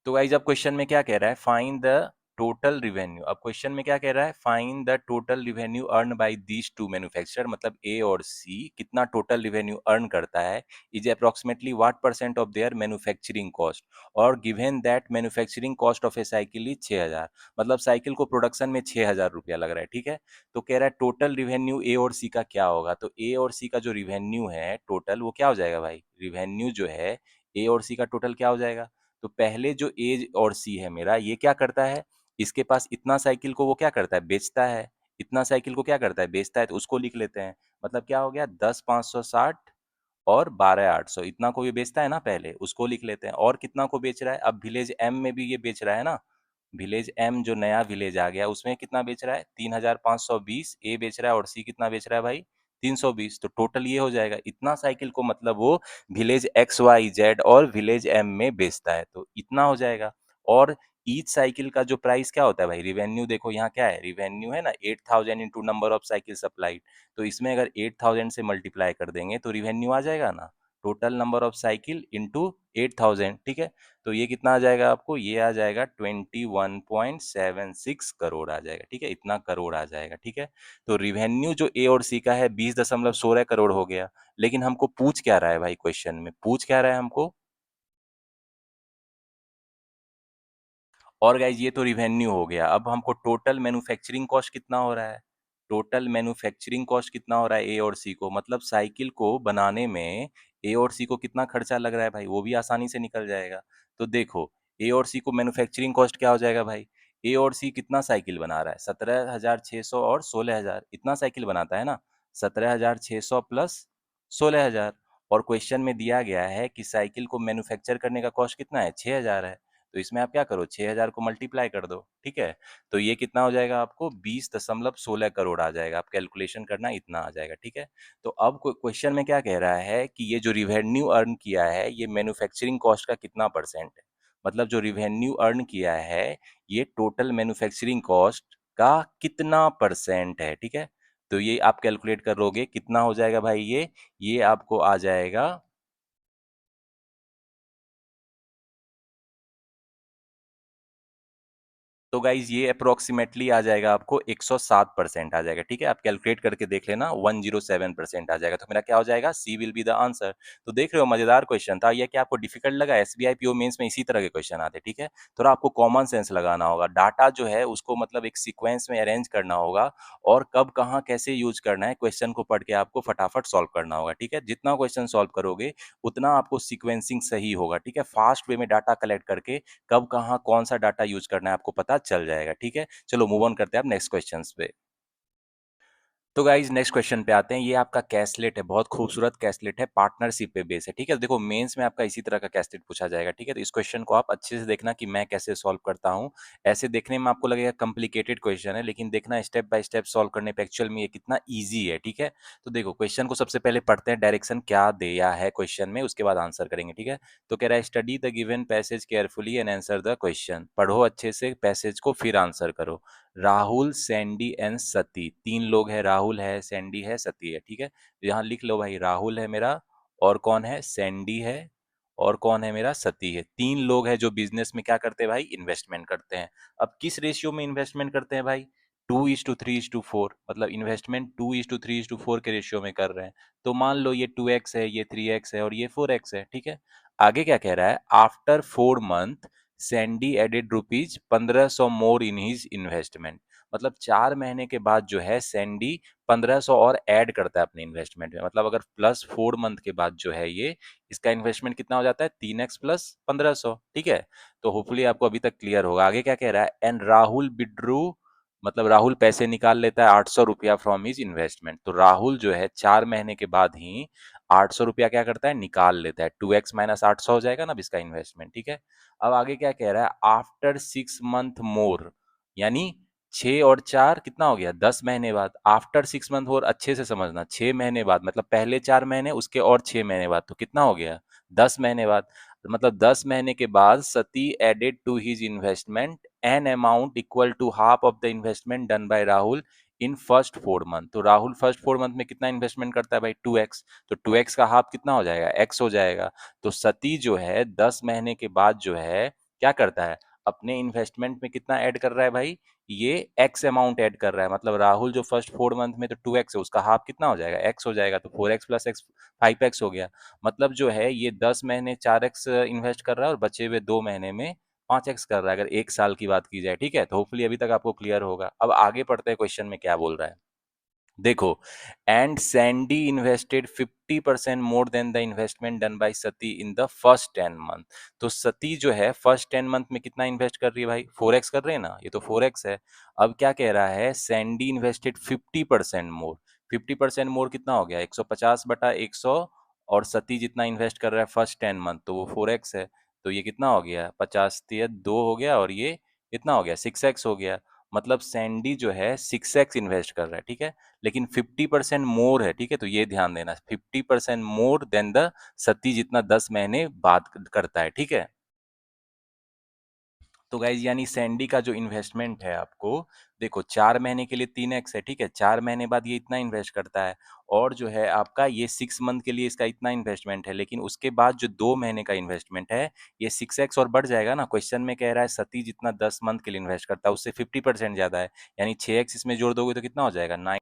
तो गाइज अब क्वेश्चन में क्या कह रहा है, फाइंड द टोटल रिवेन्यू, अब क्वेश्चन में क्या कह रहा है, find the total revenue earn bye these two manufacturer, मतलब ए और सी कितना टोटल रिवेन्यू अर्न करता है, is approximately what percent of their manufacturing cost, और given that manufacturing cost of a cycle is 6,000, मतलब साइकिल को प्रोडक्शन में 6,000 रुपया लग रहा है। ठीक है, तो कह रहा है टोटल रिवेन्यू ए और सी का क्या होगा, तो ए और सी का जो रिवेन्यू है टोटल वो क्या हो जाएगा भाई, रिवेन्यू जो है ए और सी का टोटल क्या हो जाएगा? तो पहले जो ए और सी है मेरा, ये क्या करता है, इसके पास इतना साइकिल को वो क्या करता है, बेचता है। इतना साइकिल को क्या करता है, बेचता है, तो उसको लिख लेते हैं। मतलब क्या हो गया, 10 560 और 12 800, इतना को ये बेचता है ना पहले, उसको लिख लेते हैं। और कितना को बेच रहा है, अब विलेज एम में भी ये बेच रहा है ना, विलेज एम जो नया विलेज आ गया उसमें कितना बेच रहा है, 3520 ए बेच रहा है, और सी कितना बेच रहा है भाई, 320। तो टोटल ये हो जाएगा, इतना साइकिल को मतलब वो विलेज एक्स वाई जेड और विलेज एम में बेचता है, तो इतना हो जाएगा। और ईच साइकिल का जो प्राइस क्या होता है भाई, रिवेन्यू देखो यहाँ क्या है, रिवेन्यू है ना 8000 into number of cycle supplied. तो इसमें अगर 8000 से मल्टीप्लाई कर देंगे तो रिवेन्यू आ जाएगा ना, total number of cycle into 8000, ठीक है। तो ये कितना आ जाएगा आपको, ये आ जाएगा 21.76 करोड़ आ जाएगा, ठीक है, इतना करोड़ आ जाएगा, ठीक है। तो रिवेन्यू जो ए और सी का है 20.16 करोड़ हो गया। लेकिन हमको पूछ क्या रहा है भाई, क्वेश्चन में पूछ क्या रहा है हमको, और गाइज ये तो रिवेन्यू हो गया। अब हमको टोटल मैन्युफैक्चरिंग कॉस्ट कितना हो रहा है, टोटल मैन्युफैक्चरिंग कॉस्ट कितना हो रहा है ए और सी को, मतलब साइकिल को बनाने में ए और सी को कितना खर्चा लग रहा है भाई, वो भी आसानी से निकल जाएगा। तो देखो, ए और सी को मैन्युफैक्चरिंग कॉस्ट क्या हो जाएगा भाई, ए और सी कितना साइकिल बना रहा है, 17,600 और 16,000, इतना साइकिल बनाता है ना, 17,600 प्लस 16,000। और क्वेश्चन में दिया गया है कि साइकिल को मैन्युफैक्चर करने का कॉस्ट कितना है, 6,000 है। तो इसमें आप क्या करो, 6,000 को मल्टीप्लाई कर दो, ठीक है। तो ये कितना हो जाएगा आपको, 20.16 करोड़ आ जाएगा। आप कैलकुलेशन करना, इतना आ जाएगा, ठीक है। तो अब क्वेश्चन में क्या कह रहा है कि ये जो रिवेन्यू अर्न किया है ये मैन्युफैक्चरिंग कॉस्ट का कितना परसेंट है, मतलब जो रिवेन्यू अर्न किया है ये टोटल मैन्युफैक्चरिंग कॉस्ट का कितना परसेंट है, ठीक है। तो ये आप कैलकुलेट करोगे कितना हो जाएगा भाई, ये आपको आ जाएगा। तो गाइज ये अप्रोक्सीमेटली आ जाएगा आपको 107% आ जाएगा, ठीक है। आप कैलकुलेट करके देख लेना, 107% आ जाएगा। तो मेरा क्या हो जाएगा, सी विल बी द आंसर। तो देख रहे हो, मजेदार क्वेश्चन था ये, कि आपको डिफिकल्ट लगा, एसबीआई पीओ मेंस में इसी तरह के क्वेश्चन आते हैं, ठीक है। थोड़ा आपको कॉमन सेंस लगाना होगा, डाटा जो है उसको मतलब एक सीक्वेंस में अरेंज करना होगा, और कब कहाँ कैसे यूज करना है, क्वेश्चन को पढ़ के आपको फटाफट सॉल्व करना होगा, ठीक है। जितना क्वेश्चन सॉल्व करोगे उतना आपको सीक्वेंसिंग सही होगा, ठीक है। फास्ट वे में डाटा कलेक्ट करके कब कहाँ कौन सा डाटा यूज करना है आपको पता चल जाएगा, ठीक है। चलो मूव ऑन करते हैं आप नेक्स्ट क्वेश्चन पे। तो गाइज नेक्स्ट क्वेश्चन पे आते हैं। ये आपका कैसलेट है, बहुत खूबसूरत कैसलेट है, पार्टनरशिप पे बेस है, ठीक है। देखो मेंस में आपका इसी तरह का कैसलेट पूछा जाएगा, ठीक है। तो इस क्वेश्चन को आप अच्छे से देखना कि मैं कैसे सॉल्व करता हूँ। ऐसे देखने में आपको लगेगा कॉम्प्लिकेटेड क्वेश्चन है, लेकिन देखना स्टेप बाय स्टेप सॉल्व करने पे एक्चुअल में ये कितना ईजी है, ठीक है। तो देखो क्वेश्चन को सबसे पहले पढ़ते हैं, डायरेक्शन क्या दिया है क्वेश्चन में, उसके बाद आंसर करेंगे, ठीक है। तो कह रहा है study the given passage carefully and answer the question, पढ़ो अच्छे से पैसेज को फिर आंसर करो। राहुल, सैंडी एंड सती, तीन लोग हैं, राहुल है, सैंडी है, सती है, ठीक है। तो यहाँ लिख लो भाई, राहुल है मेरा, और कौन है, सैंडी है, और कौन है मेरा, सती है। तीन लोग हैं जो बिजनेस में क्या करते हैं भाई, इन्वेस्टमेंट करते हैं। अब किस रेशियो में इन्वेस्टमेंट करते हैं भाई, 2:3:4, मतलब इन्वेस्टमेंट 2:3:4 के रेशियो में कर रहे हैं। तो मान लो ये 2x है, ये 3x है, और ये 4x है, ठीक है। आगे क्या कह रहा है, after 4 month Sandy added rupees 1500 more in his investment, मतलब 4 महीने के बाद जो है सैंडी 1500 और ऐड करता है अपने इन्वेस्टमेंट में। मतलब अगर +4 मंथ के बाद जो है ये इसका इन्वेस्टमेंट कितना हो जाता है, 3x प्लस 1500, ठीक है। तो होपफुली आपको अभी तक क्लियर होगा। आगे क्या कह रहा है, एंड राहुल विड्रू, मतलब राहुल पैसे निकाल लेता है 800 रुपया फ्रॉम हिज इन्वेस्टमेंट। तो राहुल जो है 4 महीने के बाद ही 800 रुपया क्या करता है, निकाल लेता है। 2x माइनस 800 हो जाएगा ना अब इसका इन्वेस्टमेंट, ठीक है। अब आगे क्या कह रहा है, आफ्टर 6 मंथ मोर, यानी 6 और 4 कितना हो गया, 10 महीने बाद। आफ्टर 6 मंथ मोर, अच्छे से समझना, 6 महीने बाद, मतलब पहले 4 महीने उसके और 6 महीने बाद, तो कितना हो गया, 10 महीने बाद। मतलब 10 महीने के बाद Sati added to his investment an amount equal to half of the investment done by Rahul in first 4 month. तो राहुल फर्स्ट 4 मंथ में कितना इन्वेस्टमेंट करता है भाई, 2x। तो 2x का हाफ कितना हो जाएगा, x हो जाएगा। तो सती जो है 10 महीने के बाद जो है क्या करता है, अपने इन्वेस्टमेंट में कितना ऐड कर रहा है भाई, ये x अमाउंट ऐड कर रहा है। मतलब राहुल जो फर्स्ट 4 मंथ में तो 2x है, उसका हाफ कितना हो जाएगा, x हो जाएगा। तो 4x प्लस x 5x हो गया। मतलब जो है ये 10 महीने 4x इन्वेस्ट कर रहा है, और बचे हुए 2 महीने में 5x कर रहा है, अगर 1 साल की बात की जाए, ठीक है। तो होपफुली अभी तक आपको क्लियर होगा। अब आगे पढ़ते हैं क्वेश्चन में क्या बोल रहा है। देखो, and Sandy invested 50% more than the investment done bye Sati in the first 10 month. तो सती जो है फर्स्ट 10 मंथ में कितना इन्वेस्ट कर रही है भाई, 4x कर रहे हैं ना, ये तो 4x है। अब क्या कह रहा है, सैंडी इन्वेस्टेड 50% मोर। 50% मोर कितना हो गया, 150/100। और सती जितना इन्वेस्ट कर रहा है फर्स्ट 10 मंथ, तो वो 4x है। तो ये कितना हो गया, 50 2 हो गया, और ये कितना हो गया, 6x हो गया। मतलब सैंडी जो है 6x इन्वेस्ट कर रहा है, ठीक है। लेकिन 50% मोर है, ठीक है। तो ये ध्यान देना, 50% मोर देन द सती जितना 10 महीने बाद करता है, ठीक है। तो गाइज यानी सैंडी का जो इन्वेस्टमेंट है आपको, देखो 4 महीने के लिए 3x है, ठीक है। 4 महीने बाद ये इतना इन्वेस्ट करता है। और जो है आपका ये 6 मंथ के लिए इसका इतना इन्वेस्टमेंट है, लेकिन उसके बाद जो 2 महीने का इन्वेस्टमेंट है, ये 6x और बढ़ जाएगा ना। क्वेश्चन में कह रहा है सती जितना 10 मंथ के लिए इन्वेस्ट करता है उससे 50% ज्यादा है। यानी 6x इसमें जोड़ दोगे तो कितना हो जाएगा, 9।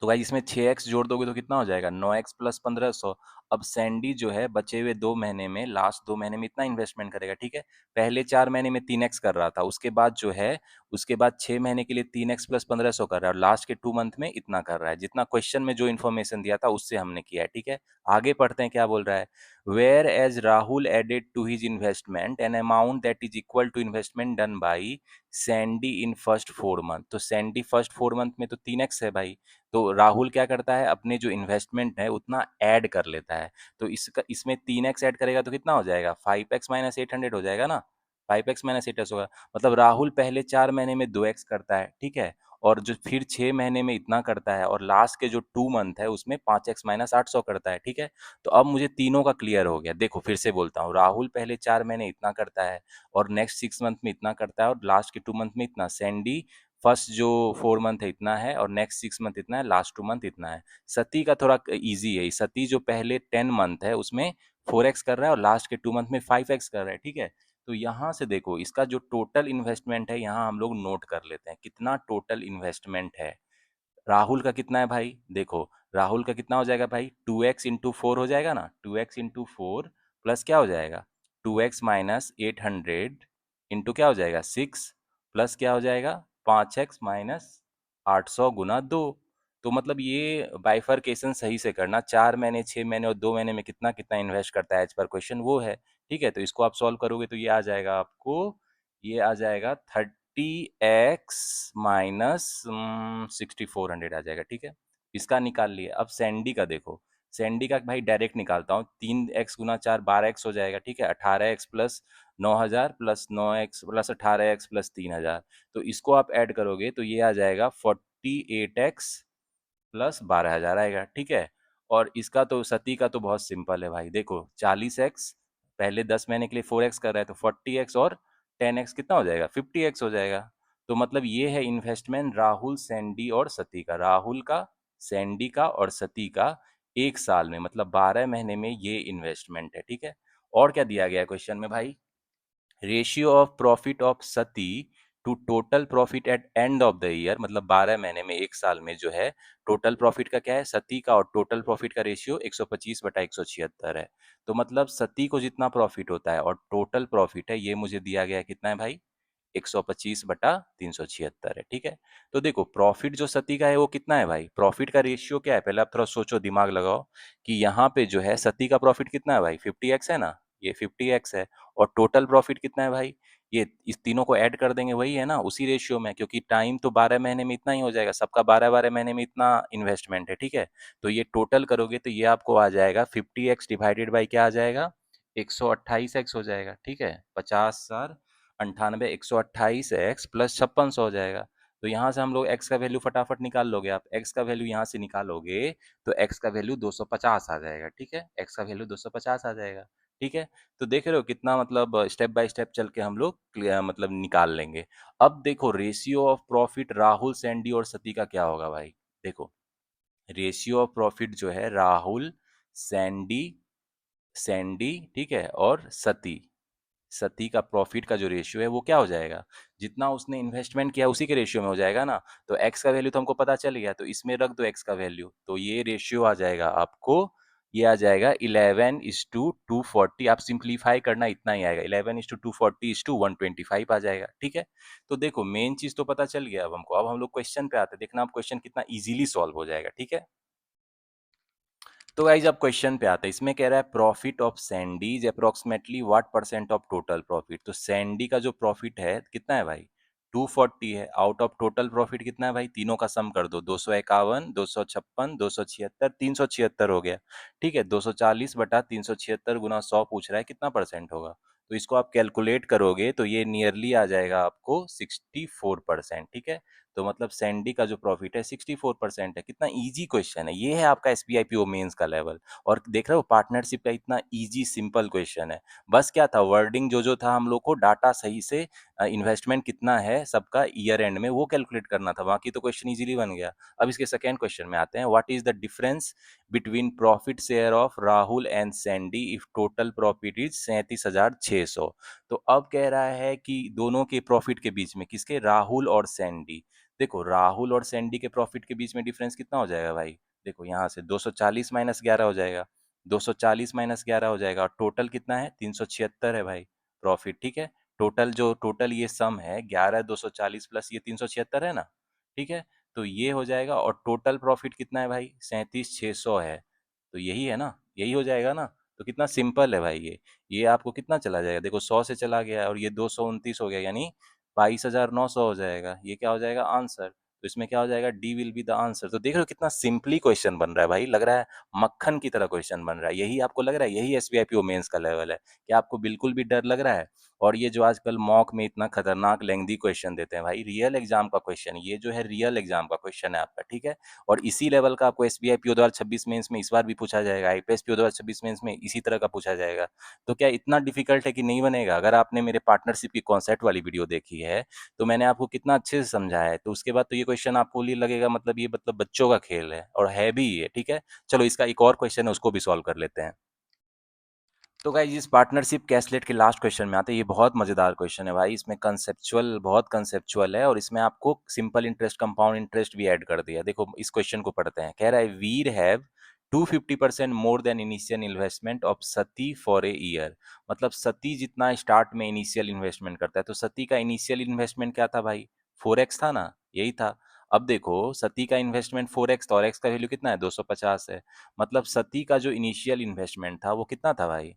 तो भाई इसमें 6x जोड़ दोगे तो कितना हो जाएगा, 9x प्लस 1500। अब सैंडी जो है बचे हुए 2 महीने में, लास्ट 2 महीने में इतना इन्वेस्टमेंट करेगा, ठीक है। पहले 4 महीने में 3x कर रहा था, उसके बाद जो है उसके बाद 6 महीने के लिए 3x प्लस 1500 कर रहा है, और लास्ट के 2 मंथ में इतना कर रहा है, जितना क्वेश्चन में जो इन्फॉर्मेशन दिया था उससे हमने किया है, ठीक है। आगे पढ़ते हैं क्या बोल रहा है। Where as Rahul added to his investment an amount that is equal to investment done by Sandy in first 4 month. तो सैंडी फर्स्ट 4 मंथ में तो 3x है भाई। तो राहुल क्या करता है, अपने जो इन्वेस्टमेंट है उतना ऐड कर लेता है। तो इसका इसमें 3x ऐड करेगा तो कितना हो जाएगा, 5x-800 हो जाएगा ना। 5x-800 होगा। मतलब राहुल पहले 4 महीने में 2x करता है, ठीक है। और जो फिर 6 महीने में इतना करता है, और लास्ट के जो 2 मंथ है उसमें 5x-800 करता है, ठीक है। तो अब मुझे तीनों का क्लियर हो गया। देखो फिर से बोलता हूँ, राहुल पहले 4 महीने इतना करता है, और नेक्स्ट 6 मंथ में इतना करता है, और लास्ट के 2 मंथ में इतना। सैंडी फर्स्ट जो 4 मंथ है इतना है, और नेक्स्ट 6 मंथ इतना है, लास्ट 2 मंथ इतना है। सती का थोड़ा इजी है, सती जो पहले 10 मंथ है उसमें 4x कर रहा है, और लास्ट के 2 मंथ में 5x कर रहा है, ठीक है। तो यहाँ से देखो इसका जो टोटल इन्वेस्टमेंट है, यहाँ हम लोग नोट कर लेते हैं कितना टोटल इन्वेस्टमेंट है। राहुल का कितना है भाई, देखो राहुल का कितना हो जाएगा भाई, 2x इंटू 4 हो जाएगा ना। 2x इंटू 4 प्लस क्या हो जाएगा, 2x-800 इंटू क्या हो जाएगा, 6, प्लस क्या हो जाएगा, 5x-800 गुना 2। तो मतलब ये बाइफरकेशन सही से करना, 4 महीने, 6 महीने और 2 महीने में कितना कितना इन्वेस्ट करता है एज पर क्वेश्चन, वो है। ठीक है, तो इसको आप सॉल्व करोगे तो ये आ जाएगा आपको, ये आ जाएगा 30x-6400 आ जाएगा, ठीक है। इसका निकाल लिए। अब सैंडी का देखो, सैंडी का भाई डायरेक्ट निकालता हूँ, 3x गुना 4 12x हो जाएगा, ठीक है। 18x plus 9000 plus 9x plus 18x plus 3000। तो इसको आप ऐड करोगे तो ये आ जाएगा 48x प्लस 12,000 आएगा, ठीक है। और इसका तो सती का तो बहुत सिंपल है भाई, देखो 40x पहले 10 महीने के लिए 4x कर रहा है, तो 40x और 10x कितना हो जाएगा, 50x हो जाएगा। तो मतलब ये है इन्वेस्टमेंट राहुल, सैंडी और सती का, राहुल का, सैंडी का और सती का एक साल में, मतलब 12 महीने में ये इन्वेस्टमेंट है, ठीक है। और क्या दिया गया है क्वेश्चन में भाई, ratio of profit of Sati to total profit at end of the year, मतलब 12 महीने में, एक साल में जो है टोटल प्रॉफिट का क्या है, सती का और टोटल प्रॉफिट का रेशियो 125/176 है। तो मतलब सती को जितना प्रॉफिट होता है और टोटल प्रॉफिट है, ये मुझे दिया गया है कितना है भाई, 125/376 है, ठीक है। तो देखो प्रॉफिट जो सती का है वो कितना है भाई, प्रॉफिट का रेशियो क्या है, पहले आप थोड़ा सोचो, दिमाग लगाओ कि यहाँ पे जो है सती का प्रॉफिट कितना है भाई, 50x है ना, ये 50x है। और टोटल प्रॉफिट कितना है भाई, ये इस तीनों को ऐड कर देंगे, वही है ना, उसी रेशियो में, क्योंकि टाइम तो 12 महीने में इतना ही हो जाएगा, सबका 12-12 महीने में इतना इन्वेस्टमेंट है, ठीक है। तो ये टोटल करोगे तो ये आपको आ जाएगा 50x डिवाइडेड बाई क्या आ जाएगा, 128x हो जाएगा, ठीक है। 50 4 98 128x प्लस 5600 हो जाएगा। तो यहाँ से हम लोग x का वैल्यू फटाफट निकाल लोगे आप, x का वैल्यू यहाँ से निकालोगे तो x का वैल्यू 250 आ जाएगा, ठीक है। x का वैल्यू 250 आ जाएगा, ठीक है। तो देख रहे हो कितना, मतलब स्टेप बाय स्टेप चल के हम लोग मतलब निकाल लेंगे। अब देखो ratio of profit Rahul, Sandy और सती का क्या होगा भाई, देखो रेशियो ऑफ प्रॉफिट जो है राहुल, सैंडी, सैंडी, ठीक है, और सती, सती का प्रॉफिट का जो रेशियो है वो क्या हो जाएगा, जितना उसने इन्वेस्टमेंट किया उसी के रेशियो में हो जाएगा ना। तो एक्स का वैल्यू तो हमको पता चल गया, तो इसमें रख दो एक्स का वैल्यू, तो ये रेशियो आ जाएगा आपको ये आ जाएगा 11:240। आप सिंप्लीफाई करना, इतना ही आएगा, 11:240:125 आ जाएगा। ठीक है, तो देखो मेन चीज तो पता चल गया अब हमको। अब हम लोग क्वेश्चन पे आते हैं, देखना आप क्वेश्चन कितना इजीली सॉल्व हो जाएगा। ठीक है, तो गाइज अब क्वेश्चन पे आते हैं। इसमें कह रहा है profit of Sandy is approximately what percent of total profit. तो सैंडी का जो प्रॉफिट है कितना है भाई, 240 है। आउट ऑफ टोटल प्रॉफिट कितना है भाई, तीनों का सम कर दो, 251, 256, 276, 376 हो गया। ठीक है, 240 बटा 376 गुना 100 पूछ रहा है, कितना परसेंट होगा। तो इसको आप कैलकुलेट करोगे तो ये नियरली आ जाएगा आपको 64%। ठीक है, तो मतलब सैंडी का जो प्रॉफिट है 64% है। कितना इजी क्वेश्चन है, ये है आपका एसबीआई पीओ मेंस का लेवल। और देख रहे हो पार्टनरशिप का इतना इजी सिंपल क्वेश्चन है। बस क्या था, वर्डिंग जो जो था, हम लोग को डाटा सही से इन्वेस्टमेंट कितना है सबका ईयर एंड में वो कैलकुलेट करना था, बाकी तो क्वेश्चन इजीली बन गया। अब इसके सेकेंड क्वेश्चन में आते हैं। What is the difference between profit share of Rahul and Sandy if total profit is 37,600। तो अब कह रहा है कि दोनों के प्रॉफिट के बीच में, किसके, राहुल और सैंडी। देखो राहुल और सैंडी के प्रॉफिट के बीच में डिफरेंस कितना हो जाएगा भाई, देखो यहाँ से 240 माइनस 11 हो जाएगा, 240 माइनस 11 हो जाएगा, और टोटल कितना है, 376 है भाई प्रॉफिट। ठीक है, टोटल जो टोटल ये सम है 11 240 प्लस ये 376 है ना। ठीक है, तो ये हो जाएगा, और टोटल प्रॉफिट कितना है भाई, 37,600 है। तो यही है ना, यही हो जाएगा ना। तो कितना सिंपल है भाई ये आपको कितना चला जाएगा, देखो 100 से चला गया और ये 229 हो गया, यानी 22,900 हो जाएगा। ये क्या हो जाएगा, आंसर। तो इसमें क्या हो जाएगा, D will be the answer. तो देख रहे हो कितना सिंपली क्वेश्चन बन रहा है भाई, लग रहा है मक्खन की तरह क्वेश्चन बन रहा है। यही आपको लग रहा है, यही एसबीआई पीओ मेंस का लेवल है। क्या आपको बिल्कुल भी डर लग रहा है। और ये जो आजकल मॉक में इतना खतरनाक लेंथी क्वेश्चन देते हैं भाई, रियल एग्जाम का क्वेश्चन, ये जो है रियल एग्जाम का क्वेश्चन है आपका। ठीक है, और इसी लेवल का आपको एसबीआई पीओ 2026 मेंस में इस बार भी पूछा जाएगा, आईपीएस पीओ 2026 मेंस में इसी तरह का पूछा जाएगा। तो क्या इतना डिफिकल्ट है कि नहीं बनेगा। अगर आपने मेरे पार्टनरशिप की कॉन्सेप्ट वाली वीडियो देखी है तो मैंने आपको कितना अच्छे से समझाया है, तो उसके बाद तो ये क्वेश्चन आपको लिए लगेगा मतलब ये मतलब बच्चों का खेल है, और है भी ये। ठीक है, चलो इसका एक और क्वेश्चन है, उसको भी सॉल्व कर लेते हैं। तो गाइस इस पार्टनरशिप कैसलेट के लास्ट क्वेश्चन में आते हैं। ये बहुत मजेदार क्वेश्चन है भाई, इसमें कंसेप्चुअल, बहुत कंसेप्चुअल है, और इसमें आपको सिंपल इंटरेस्ट, कंपाउंड इंटरेस्ट भी ऐड कर दिया। देखो इस क्वेश्चन को पढ़ते हैं। कह रहा है Veer have 250% more than initial investment of Sati for a year. मतलब सती जितना स्टार्ट में इनिशियल इन्वेस्टमेंट करता है, तो सती का इनिशियल इन्वेस्टमेंट क्या था भाई, 4x था ना, यही था। अब देखो सती का इन्वेस्टमेंट 4x था, और x का वैल्यू कितना है, 250 है। मतलब सती का जो इनिशियल इन्वेस्टमेंट था वो कितना था भाई,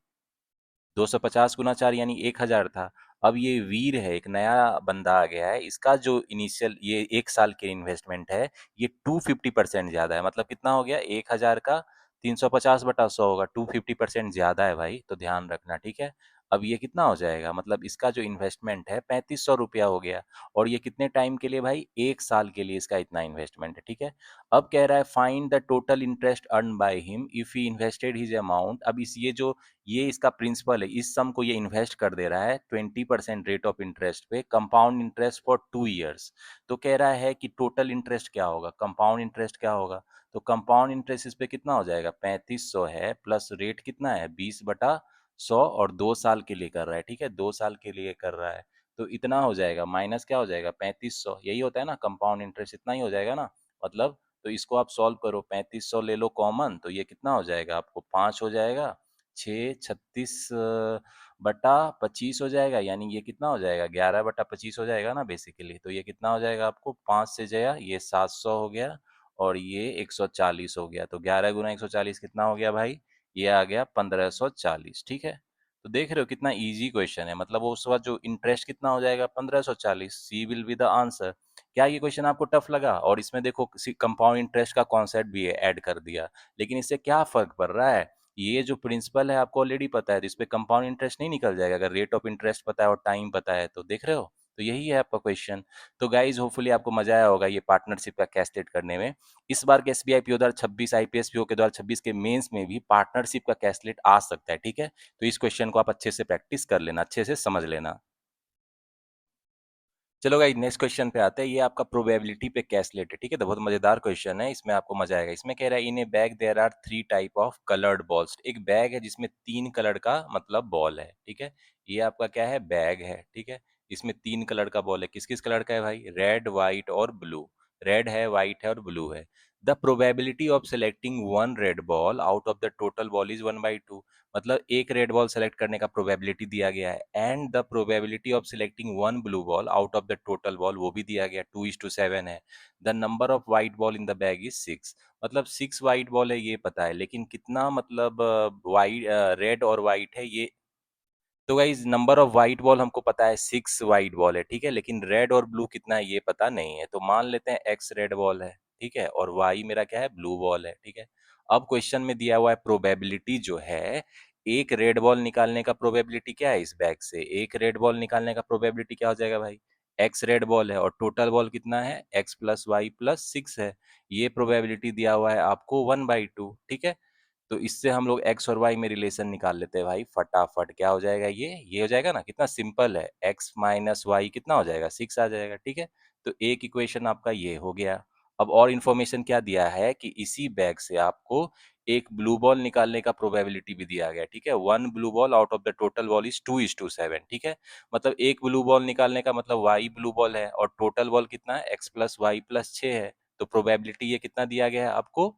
250 गुना 4 यानी 1,000 था। अब ये वीर है, एक नया बंदा आ गया है, इसका जो इनिशियल ये 1 साल के इन्वेस्टमेंट है, ये 250% ज़्यादा है। मतलब कितना हो गया, 1,000 का 350/100 होगा, 250% ज़्यादा है भाई, तो ध्यान रखना। ठीक है, अब ये कितना हो जाएगा, मतलब इसका जो इन्वेस्टमेंट है 3500 रुपया हो गया। और ये कितने टाइम के लिए भाई, 1 साल के लिए इसका इतना इन्वेस्टमेंट है। ठीक है, अब कह रहा है find the total interest earn by him if he invested his amount. अब इस ये इसका प्रिंसिपल है, इस सम को ये इन्वेस्ट कर दे रहा है 20% रेट ऑफ इंटरेस्ट पे, कंपाउंड इंटरेस्ट फॉर 2 ईयर्स। तो कह रहा है कि टोटल इंटरेस्ट क्या होगा, कंपाउंड इंटरेस्ट क्या होगा। तो कंपाउंड इंटरेस्ट इस पे कितना हो जाएगा, 3500 है, प्लस रेट कितना है, 20/100, और 2 साल के लिए कर रहा है। ठीक है, 2 साल के लिए कर रहा है, तो इतना हो जाएगा, माइनस क्या हो जाएगा, 3500। यही होता है ना कंपाउंड इंटरेस्ट, इतना ही हो जाएगा ना मतलब। तो इसको आप सॉल्व करो, 3500 ले लो कॉमन, तो ये कितना हो जाएगा आपको, 5 हो जाएगा, 6 36/25 हो जाएगा, यानी ये कितना हो जाएगा, 11/25 हो जाएगा ना बेसिकली। तो ये कितना हो जाएगा आपको, 5 से जया ये 700 हो गया, और ये 140 हो गया। तो 11 गुना 140 कितना हो गया भाई, ये आ गया 1540। ठीक है, तो देख रहे हो कितना इजी क्वेश्चन है, मतलब वो उस वक्त जो इंटरेस्ट कितना हो जाएगा, 1540। सी विल बी द आंसर। क्या ये क्वेश्चन आपको टफ लगा, और इसमें देखो कंपाउंड इंटरेस्ट का कॉन्सेप्ट भी ऐड कर दिया, लेकिन इससे क्या फर्क पड़ रहा है, ये जो प्रिंसिपल है आपको ऑलरेडी पता है, तो इस पे कंपाउंड इंटरेस्ट नहीं निकल जाएगा अगर रेट ऑफ इंटरेस्ट पता है और टाइम पता है। तो देख रहे हो, तो यही है आपका क्वेश्चन। तो गाइज होपफुली आपको मजा आया होगा ये पार्टनरशिप का कैस्टेट करने में। इस बार के एसबीआई पीओ 2026, आईपीएस पीओ के 2026 के मेंस में भी पार्टनरशिप का कैस्टेट आ सकता है। ठीक है, तो इस क्वेश्चन को आप अच्छे से प्रैक्टिस कर लेना, अच्छे से समझ लेना। चलो गाइस नेक्स्ट क्वेश्चन पे आते हैं। ये आपका प्रोबेबिलिटी पे कैलकुलेट है। ठीक है, तो बहुत मजेदार क्वेश्चन है, इसमें आपको मजा आएगा। इसमें कह रहा है in a bag there are 3 type of coloured balls. एक बैग है जिसमें 3 कलर का मतलब बॉल है। ठीक है, ये आपका क्या है, बैग है। ठीक है, इसमें 3 कलर का बॉल है, किस किस कलर का है भाई, रेड, व्हाइट और ब्लू। रेड है, व्हाइट है और ब्लू है। The probability of selecting one red ball out of the total ball is 1/2। मतलब एक रेड बॉल सेलेक्ट करने का प्रोबेबिलिटी दिया गया है, and the probability of selecting one blue ball out of the total ball वो भी दिया गया, 2:7 है। The number of white ball in the bag is 6। मतलब 6 व्हाइट बॉल है ये पता है, लेकिन कितना मतलब वाइट रेड और व्हाइट है ये। तो guys number of white ball हमको पता है 6 व्हाइट बॉल है, ठीक है, लेकिन रेड और ब्लू कितना है ये पता नहीं है। तो मान लेते हैं एक्स रेड बॉल है, ठीक है, और वाई मेरा क्या है, ब्लू बॉल है, ठीक है। अब क्वेश्चन में दिया हुआ है प्रोबेबिलिटी जो है, एक रेड बॉल निकालने का प्रोबेबिलिटी क्या है, इस बैग से एक रेड बॉल निकालने का प्रोबेबिलिटी क्या हो जाएगा भाई, एक्स रेड बॉल है और टोटल बॉल कितना है, एक्स प्लस वाई प्लस 6 है। ये प्रोबेबिलिटी दिया हुआ है आपको 1/2, ठीक है। तो इससे हम लोग एक्स और वाई में रिलेशन निकाल लेते हैं भाई फटाफट। क्या हो जाएगा, ये हो जाएगा ना, कितना सिंपल है, एक्स माइनस वाई कितना हो जाएगा, 6 आ जाएगा, ठीक है। तो एक इक्वेशन आपका ये हो गया। अब और इन्फॉर्मेशन क्या दिया है कि इसी बैग से आपको एक ब्लू बॉल निकालने का प्रोबेबिलिटी भी दिया गया है, ठीक है। One blue ball out of the total ball is 2:7, ठीक है। मतलब एक ब्लू बॉल निकालने का मतलब वाई ब्लू बॉल है और टोटल बॉल कितना है, एक्स प्लस वाई प्लस 6 है। तो प्रोबेबिलिटी ये कितना दिया गया है आपको,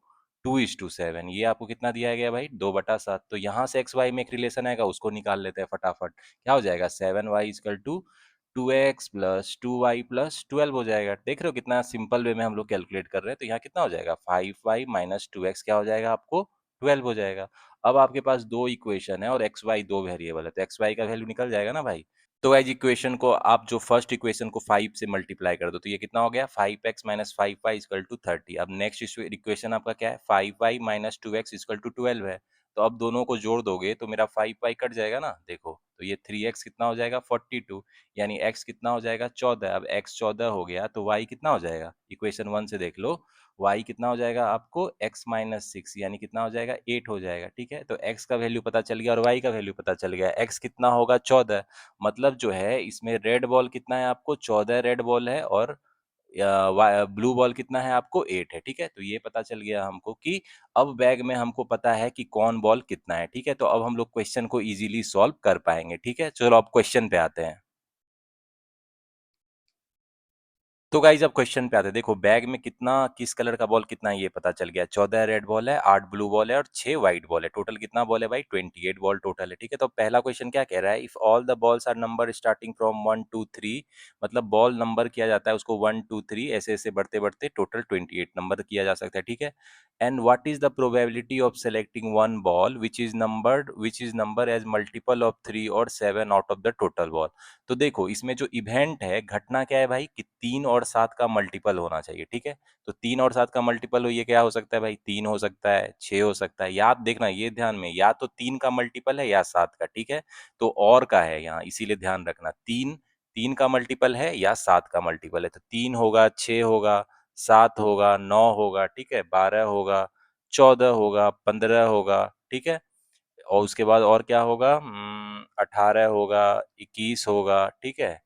2:7। ये आपको कितना दिया गया भाई, 2/7। तो यहाँ से एक्स वाई में एक रिलेशन आएगा, उसको निकाल लेते हैं फटाफट। क्या हो जाएगा, 7y is equal to 2x plus 2y plus 12 हो जाएगा। देख रहे हो कितना सिंपल वे में हम लोग कैलकुलेट कर रहे हैं। तो यहाँ कितना हो जाएगा, 5y माइनस 2x क्या हो जाएगा आपको, 12 हो जाएगा। अब आपके पास दो इक्वेशन है और एक्स वाई दो वेरिएबल है, तो एक्स वाई का वैल्यू निकल जाएगा ना भाई। तो गाइज इक्वेशन को आप जो फर्स्ट इक्वेशन को 5 से मल्टीप्लाई कर दो तो ये कितना हो गया, 5x minus 5y equal to 30। अब नेक्स्ट इक्वेशन आपका क्या है, 5y minus 2x equal to 12 है। तो अब दोनों को जोड़ दोगे तो मेरा 5y कट जाएगा ना, देखो तो ये 3x कितना हो जाएगा, 42। यानी x कितना हो जाएगा, 14। अब x 14 हो गया तो y कितना हो जाएगा, इक्वेशन 1 से देख लो, y कितना हो जाएगा आपको, x माइनस 6 यानी कितना हो जाएगा, 8 हो जाएगा, ठीक है। तो x का वैल्यू पता चल गया और y का वैल्यू पता चल गया। x कितना होगा, 14। मतलब जो है इसमें रेड बॉल कितना है आपको, 14 रेड बॉल है और ब्लू बॉल कितना है आपको, 8 है, ठीक है। तो ये पता चल गया हमको कि अब बैग में हमको पता है कि कौन बॉल कितना है, ठीक है। तो अब हम लोग क्वेश्चन को इजीली सॉल्व कर पाएंगे, ठीक है। चलो अब क्वेश्चन पे आते हैं। तो गाइज अब क्वेश्चन पे आते हैं। देखो बैग में कितना, किस कलर का बॉल कितना है ये पता चल गया, 14 रेड बॉल है, 8 ब्लू बॉल है और 6 व्हाइट बॉल है। टोटल कितना बॉल है भाई, 28 बॉल टोटल है, ठीक है। तो पहला क्वेश्चन क्या कह रहा है, if all the balls are number starting from 1 2 3, मतलब बॉल नंबर किया जाता है उसको 1 2 3 ऐसे ऐसे बढ़ते बढ़ते टोटल 28 नंबर किया जा सकता है, ठीक है। And what is the probability of selecting one ball which is number as multiple of 3 और 7 out of the total ball. तो देखो इसमें जो इवेंट है, घटना क्या है भाई कि 3 और 7 का मल्टीपल होना चाहिए, ठीक है। तो 3 और 7 का मल्टीपल हो, ये क्या हो सकता है भाई, 3 हो सकता है, 6 हो सकता है। याद देखना, ये ध्यान में, या तो 3 का मल्टीपल है या 7 का, ठीक है। तो और का है यहाँ, इसीलिए ध्यान रखना, 3 3 का मल्टीपल है या 7 का मल्टीपल है। तो 3 होगा, 6 होगा, 7 होगा, 9 होगा, ठीक है, 12 होगा, 14 होगा, 15 होगा, ठीक है। और उसके बाद और क्या होगा, 18 होगा, 21 होगा, ठीक है,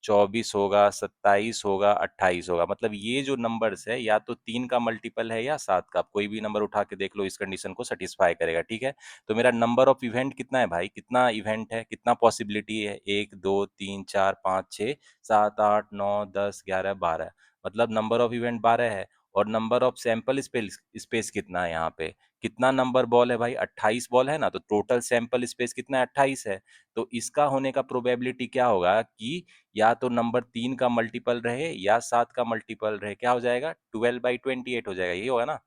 24 होगा, 27 होगा, 28 होगा। मतलब ये जो नंबर्स है या तो 3 का मल्टीपल है या 7 का, आप कोई भी नंबर उठा के देख लो, इस कंडीशन को सेटिस्फाई करेगा, ठीक है। तो मेरा नंबर ऑफ इवेंट कितना है भाई, कितना इवेंट है, कितना पॉसिबिलिटी है, 1 2 3 4 5 6 7 8 9 10 11 12। मतलब नंबर ऑफ इवेंट 12 है। और number of sample space space कितना है यहाँ पे, कितना नंबर बॉल है भाई, 28 बॉल है ना, तो टोटल सैंपल स्पेस कितना है, 28 है। तो इसका होने का प्रोबेबिलिटी क्या होगा कि या तो नंबर 3 का मल्टीपल रहे या 7 का मल्टीपल रहे। क्या हो जाएगा, 12/28 हो जाएगा, यही होगा ना।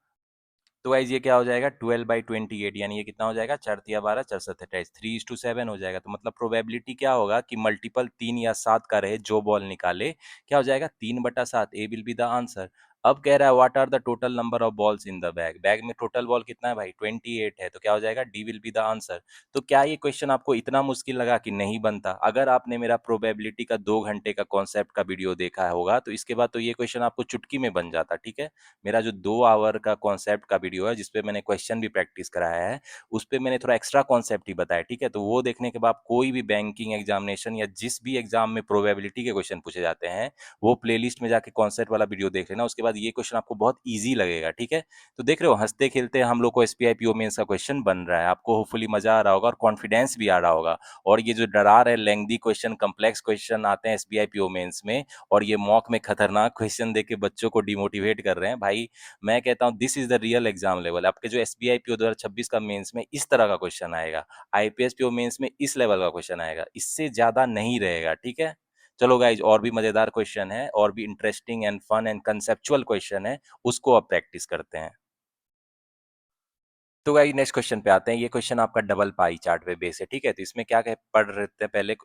तो गाइज ये क्या हो जाएगा, 12/28, यानी ये कितना हो जाएगा, 4 तिया 12 4 7 28, 3:7 हो जाएगा। तो मतलब प्रोबेबिलिटी क्या होगा कि मल्टीपल 3 या 7 का रहे, जो बॉल निकाले क्या हो जाएगा, 3/7। A will be the answer. अब कह रहा है what are the total number of balls in the bag, bag में टोटल बॉल कितना है भाई, 28 है। तो क्या हो जाएगा, D will be the answer. तो क्या ये क्वेश्चन आपको इतना मुश्किल लगा कि नहीं बनता? अगर आपने मेरा प्रोबेबिलिटी का 2 घंटे का कॉन्सेप्ट का वीडियो देखा होगा तो इसके बाद तो ये क्वेश्चन आपको चुटकी में बन जाता, ठीक है। मेरा जो 2 आवर का कॉन्सेप्ट का वीडियो है जिसपे मैंने क्वेश्चन भी प्रैक्टिस कराया है, उस पे मैंने थोड़ा एक्स्ट्रा कॉन्सेप्ट ही बताया, ठीक है। तो वो देखने के बाद कोई भी बैंकिंग एग्जामिनेशन या जिस भी एग्जाम में प्रोबेबिलिटी के क्वेश्चन पूछे जाते हैं, वो प्लेलिस्ट में जाके कॉन्सेप्ट वाला वीडियो देख लेना, उसके बाद बाद ये क्वेश्चन आपको बहुत ईज़ी लगेगा, ठीक है? तो देख रहे हो हँसते-खेलते हम लोग को एसबीआई पीओ मेंस का क्वेश्चन बन रहा है। आपको होपफुली मज़ा आ रहा होगा और कॉन्फिडेंस भी आ रहा होगा। और ये जो डरा रहे लेंथी क्वेश्चन, कॉम्प्लेक्स क्वेश्चन आते हैं एसबीआई पीओ मेंस में और ये मॉक में खतरनाक क्वेश्चन देके बच्चों को डिमोटिवेट कर रहे हैं, भाई मैं कहता हूँ this is the real exam level. आपके जो एसबीआई पीओ 2026 का मेंस में इस तरह का क्वेश्चन आएगा। आईपीएस पीओ मेंस में इस लेवल का क्वेश्चन आएगा। इससे ज़्यादा नहीं रहेगा, ठीक है? चलो गाइज़ और भी मज़ेदार क्वेश्चन है और भी interesting and fun and conceptual question है, उसको अब प्रैक्टिस करते हैं। तो गाइस नेक्स्ट क्वेश्चन पे आते हैं। ये क्वेश्चन आपका डबल पाई चार्ट पे बेस है, ठीक है? तो इसमें क्या कह पढ़ रहे थे पहले।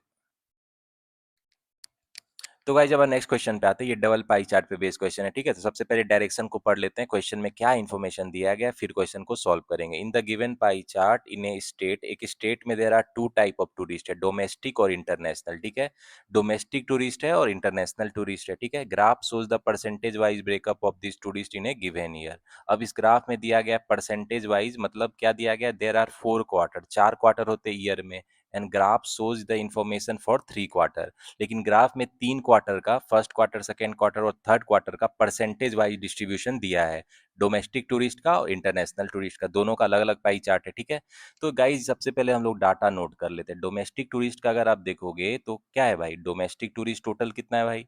तो गाइस जब नेक्स्ट क्वेश्चन पे आते हैं, ये डबल पाई चार्ट पे बेस्ड क्वेश्चन है, ठीक है? तो सबसे पहले डायरेक्शन को पढ़ लेते हैं, क्वेश्चन में क्या इन्फॉर्मेशन दिया गया है, फिर क्वेश्चन को सॉल्व करेंगे। In the given pie chart in a state, एक स्टेट में there are two type of tourist है, डोमेस्टिक और इंटरनेशनल, ठीक है? डोमेस्टिक टूरिस्ट है और इंटरनेशनल टूरिस्ट है, ठीक है? Graph shows the percentage wise breakup of this tourist in A given year. अब इस ग्राफ में दिया गया परसेंटेज वाइज, मतलब क्या दिया गया, देयर आर 4 क्वार्टर, 4 क्वार्टर होते ईयर में, and graph shows the information for 3 quarter. लेकिन ग्राफ में 3 क्वार्टर का, फर्स्ट क्वार्टर, सेकंड क्वार्टर और थर्ड क्वार्टर का परसेंटेज वाइज डिस्ट्रीब्यूशन दिया है, डोमेस्टिक टूरिस्ट का और इंटरनेशनल टूरिस्ट का, दोनों का अलग अलग पाई चार्ट है, ठीक है? तो गाइज सबसे पहले हम लोग डाटा नोट कर लेते हैं। डोमेस्टिक टूरिस्ट का अगर आप देखोगे तो क्या है भाई, डोमेस्टिक टूरिस्ट टोटल कितना है भाई,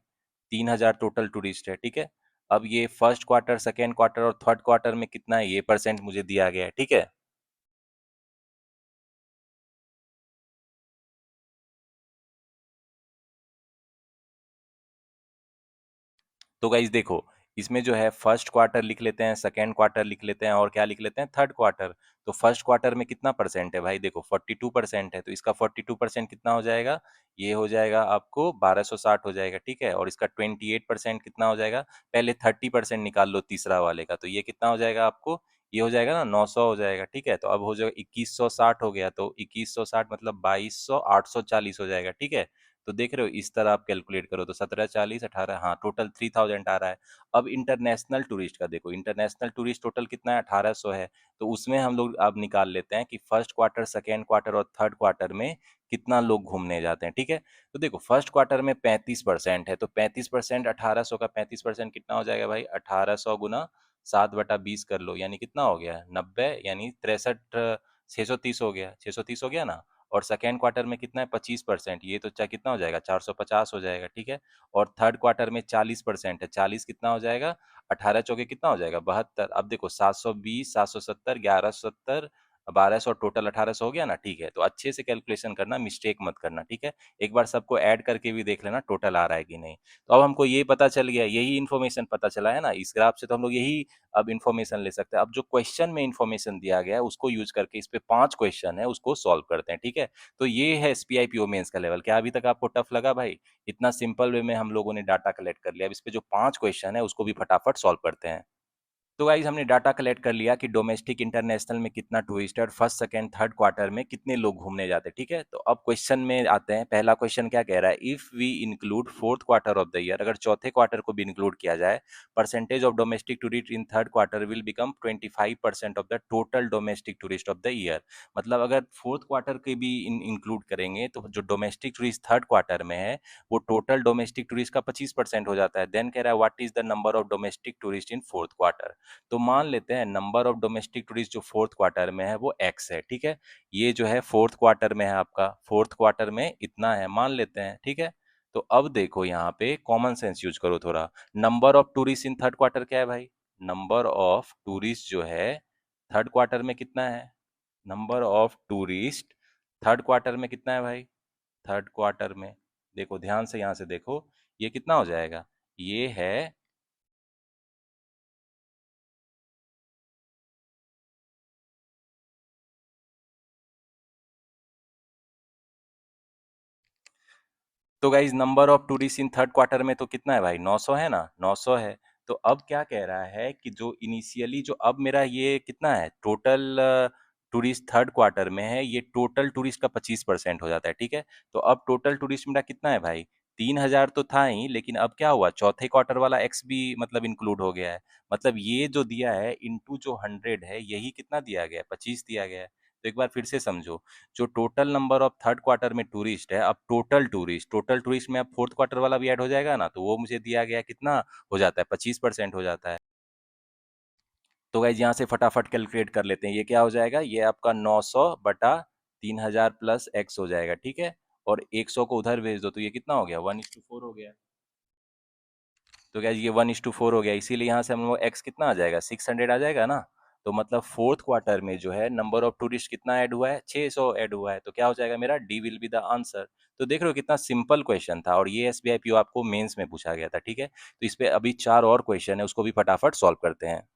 3000 टोटल टूरिस्ट है, ठीक है? अब ये फर्स्ट क्वार्टर, सेकेंड क्वार्टर और थर्ड क्वार्टर में कितना है, ये परसेंट मुझे दिया गया है, ठीक है? तो गाइज देखो, इसमें जो है फर्स्ट क्वार्टर लिख लेते हैं, सेकेंड क्वार्टर लिख लेते हैं और क्या लिख लेते हैं, थर्ड क्वार्टर। तो फर्स्ट क्वार्टर में कितना परसेंट है भाई, देखो 42% है, तो इसका 42% कितना हो जाएगा, ये हो जाएगा आपको 1260 हो जाएगा, ठीक है? और इसका 28% कितना हो जाएगा, पहले 30% निकाल लो तीसरा वाले का, तो ये कितना हो जाएगा आपको, ये हो जाएगा ना 900 हो जाएगा, ठीक है? तो अब हो जाएगा 2160 हो गया, तो 2160 मतलब 2200 840 हो जाएगा, ठीक है? तो देख रहे हो इस तरह आप कैलकुलेट करो तो 17 40 18, हाँ टोटल 3000 आ रहा है। अब इंटरनेशनल टूरिस्ट का देखो, इंटरनेशनल टूरिस्ट टोटल कितना है, 1800 है। तो उसमें हम लोग अब निकाल लेते हैं कि फर्स्ट क्वार्टर, सेकेंड क्वार्टर और थर्ड क्वार्टर में कितना लोग घूमने जाते हैं, ठीक है? तो देखो फर्स्ट क्वार्टर में 35% है, तो 35% 1800 का 35% कितना हो जाएगा भाई, 1800 गुना 7/20 कर लो, यानी कितना हो गया, 90, यानी 63, 630 हो गया, 630 हो गया ना। और सेकेंड क्वार्टर में कितना है, 25%, ये तो चाहे कितना हो जाएगा, 450 हो जाएगा, ठीक है? और थर्ड क्वार्टर में 40% है, 40 कितना हो जाएगा, 18 चौके कितना हो जाएगा, 72। अब देखो 720, 770, 1170, 1200, टोटल 1800 हो गया ना, ठीक है? तो अच्छे से कैलकुलेशन करना, मिस्टेक मत करना, ठीक है? एक बार सबको ऐड करके भी देख लेना टोटल आ रहा है कि नहीं। तो अब हमको ये पता चल गया, यही इन्फॉर्मेशन पता चला है ना इस ग्राफ से, तो हम लोग यही अब इन्फॉर्मेशन ले सकते हैं। अब जो क्वेश्चन में इन्फॉर्मेशन दिया गया है उसको यूज करके, इस पे 5 क्वेश्चन है उसको सॉल्व करते हैं, ठीक है? तो ये है एसपीआई पीओ मेंस का लेवल। क्या अभी तक आपको टफ लगा भाई? इतना सिंपल वे में हम लोगों ने डाटा कलेक्ट कर लिया। अब इस पे जो 5 क्वेश्चन है उसको भी फटाफट सॉल्व करते हैं। तो गाइज हमने डाटा कलेक्ट कर लिया कि डोमेस्टिक इंटरनेशनल में कितना टूरिस्ट है और फर्स्ट सेकंड थर्ड क्वार्टर में कितने लोग घूमने जाते हैं, ठीक है? तो अब क्वेश्चन में आते हैं। पहला क्वेश्चन क्या कह रहा है, if we include fourth quarter of the year, अगर चौथे क्वार्टर को भी इंक्लूड किया जाए, percentage of domestic tourist in third quarter will become 25% of the total domestic tourist of the year. मतलब अगर फोर्थ क्वार्टर के भी इंक्लूड करेंगे तो जो डोमेस्टिक टूरिस्ट थर्ड क्वार्टर में है वो टोटल डोमेस्टिक टूरिस्ट का 25% हो जाता है। देन कह रहा है what is the number of domestic tourist in fourth quarter. तो मान लेते हैं नंबर ऑफ डोमेस्टिक टूरिस्ट जो फोर्थ क्वार्टर में है वो एक्स है, ठीक है? ये जो है फोर्थ क्वार्टर में है, आपका फोर्थ क्वार्टर में इतना है मान लेते हैं, ठीक है? तो अब देखो यहाँ पे कॉमन सेंस यूज करो थोड़ा। Number of tourist in third quarter क्या है भाई, नंबर ऑफ टूरिस्ट जो है थर्ड क्वार्टर में कितना है, number of tourist third quarter में कितना है भाई, थर्ड क्वार्टर में देखो ध्यान से, यहाँ से देखो ये कितना हो जाएगा, ये है। तो guys number of tourist in third quarter में तो कितना है भाई, 900 है ना, 900 है। तो अब क्या कह रहा है कि जो इनिशियली जो अब मेरा ये कितना है टोटल टूरिस्ट थर्ड क्वार्टर में है, ये टोटल टूरिस्ट का 25% हो जाता है, ठीक है? तो अब टोटल टूरिस्ट मेरा कितना है भाई, 3000 तो था ही, लेकिन अब क्या हुआ, चौथे क्वार्टर वाला एक्स भी मतलब इंक्लूड हो गया है। मतलब ये जो दिया है इंटू जो 100 है, यही कितना दिया गया है, 25 दिया गया है। तो एक बार फिर से समझो, जो total number of third quarter में टूरिस्ट है, अब टोटल टूरिस्ट में अब फोर्थ क्वार्टर वाला भी ऐड हो जाएगा ना, तो वो मुझे दिया गया कितना हो जाता है, 25% हो जाता है। तो गाइज यहाँ से फटाफट कैलकुलेट कर लेते हैं, ये क्या हो जाएगा, ये आपका 900 बटा 3000 प्लस एक्स हो जाएगा, ठीक है। और 100 को उधर भेज दो तो ये कितना हो गया, 1:4 हो गया। तो क्या ये 1:4 हो गया, इसीलिए यहाँ से हम लोग एक्स कितना आ जाएगा, 600 आ जाएगा ना। तो मतलब फोर्थ क्वार्टर में जो है नंबर ऑफ टूरिस्ट कितना ऐड हुआ है, 600 ऐड हुआ है, तो क्या हो जाएगा मेरा, D will be the answer. तो देख रहे हो कितना सिंपल क्वेश्चन था, और ये एसबीआई पीओ आपको मेंस में पूछा गया था, ठीक है। तो इस पे अभी 4 और क्वेश्चन है, उसको भी फटाफट सॉल्व करते हैं।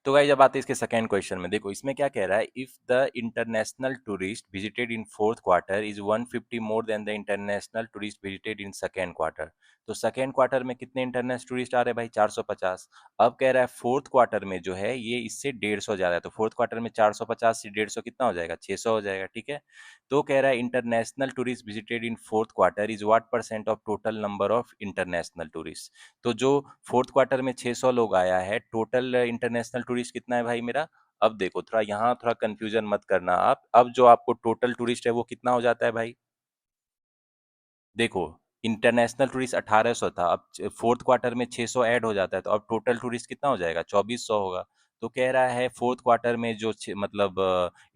तो गाइस जब आते हैं इसके सेकंड क्वेश्चन में, देखो इसमें क्या कह रहा है, if the international tourist visited in fourth quarter is 150 more than the international tourist visited in second quarter. तो सेकंड क्वार्टर में कितने इंटरनेशनल टूरिस्ट आ रहे हैं भाई, 450। अब कह रहा है फोर्थ क्वार्टर में जो है ये इससे 150 ज्यादा है, तो फोर्थ क्वार्टर में 450 से 150 कितना हो जाएगा, 600 हो जाएगा, ठीक है। तो कह रहा है international tourist visited in fourth quarter is what percent of total number of international tourist. तो जो फोर्थ क्वार्टर में 600 लोग आया है, टोटल इंटरनेशनल टूरिस्ट कितना है भाई मेरा। अब देखो थोड़ा यहाँ थोड़ा कंफ्यूजन मत करना आप, अब जो आपको टोटल टूरिस्ट है वो कितना हो जाता है भाई। देखो इंटरनेशनल टूरिस्ट 1800 था, अब फोर्थ क्वार्टर में 600 ऐड हो जाता है, तो अब टोटल टूरिस्ट कितना हो जाएगा, 2400 होगा। तो कह रहा है फोर्थ क्वार्टर में जो मतलब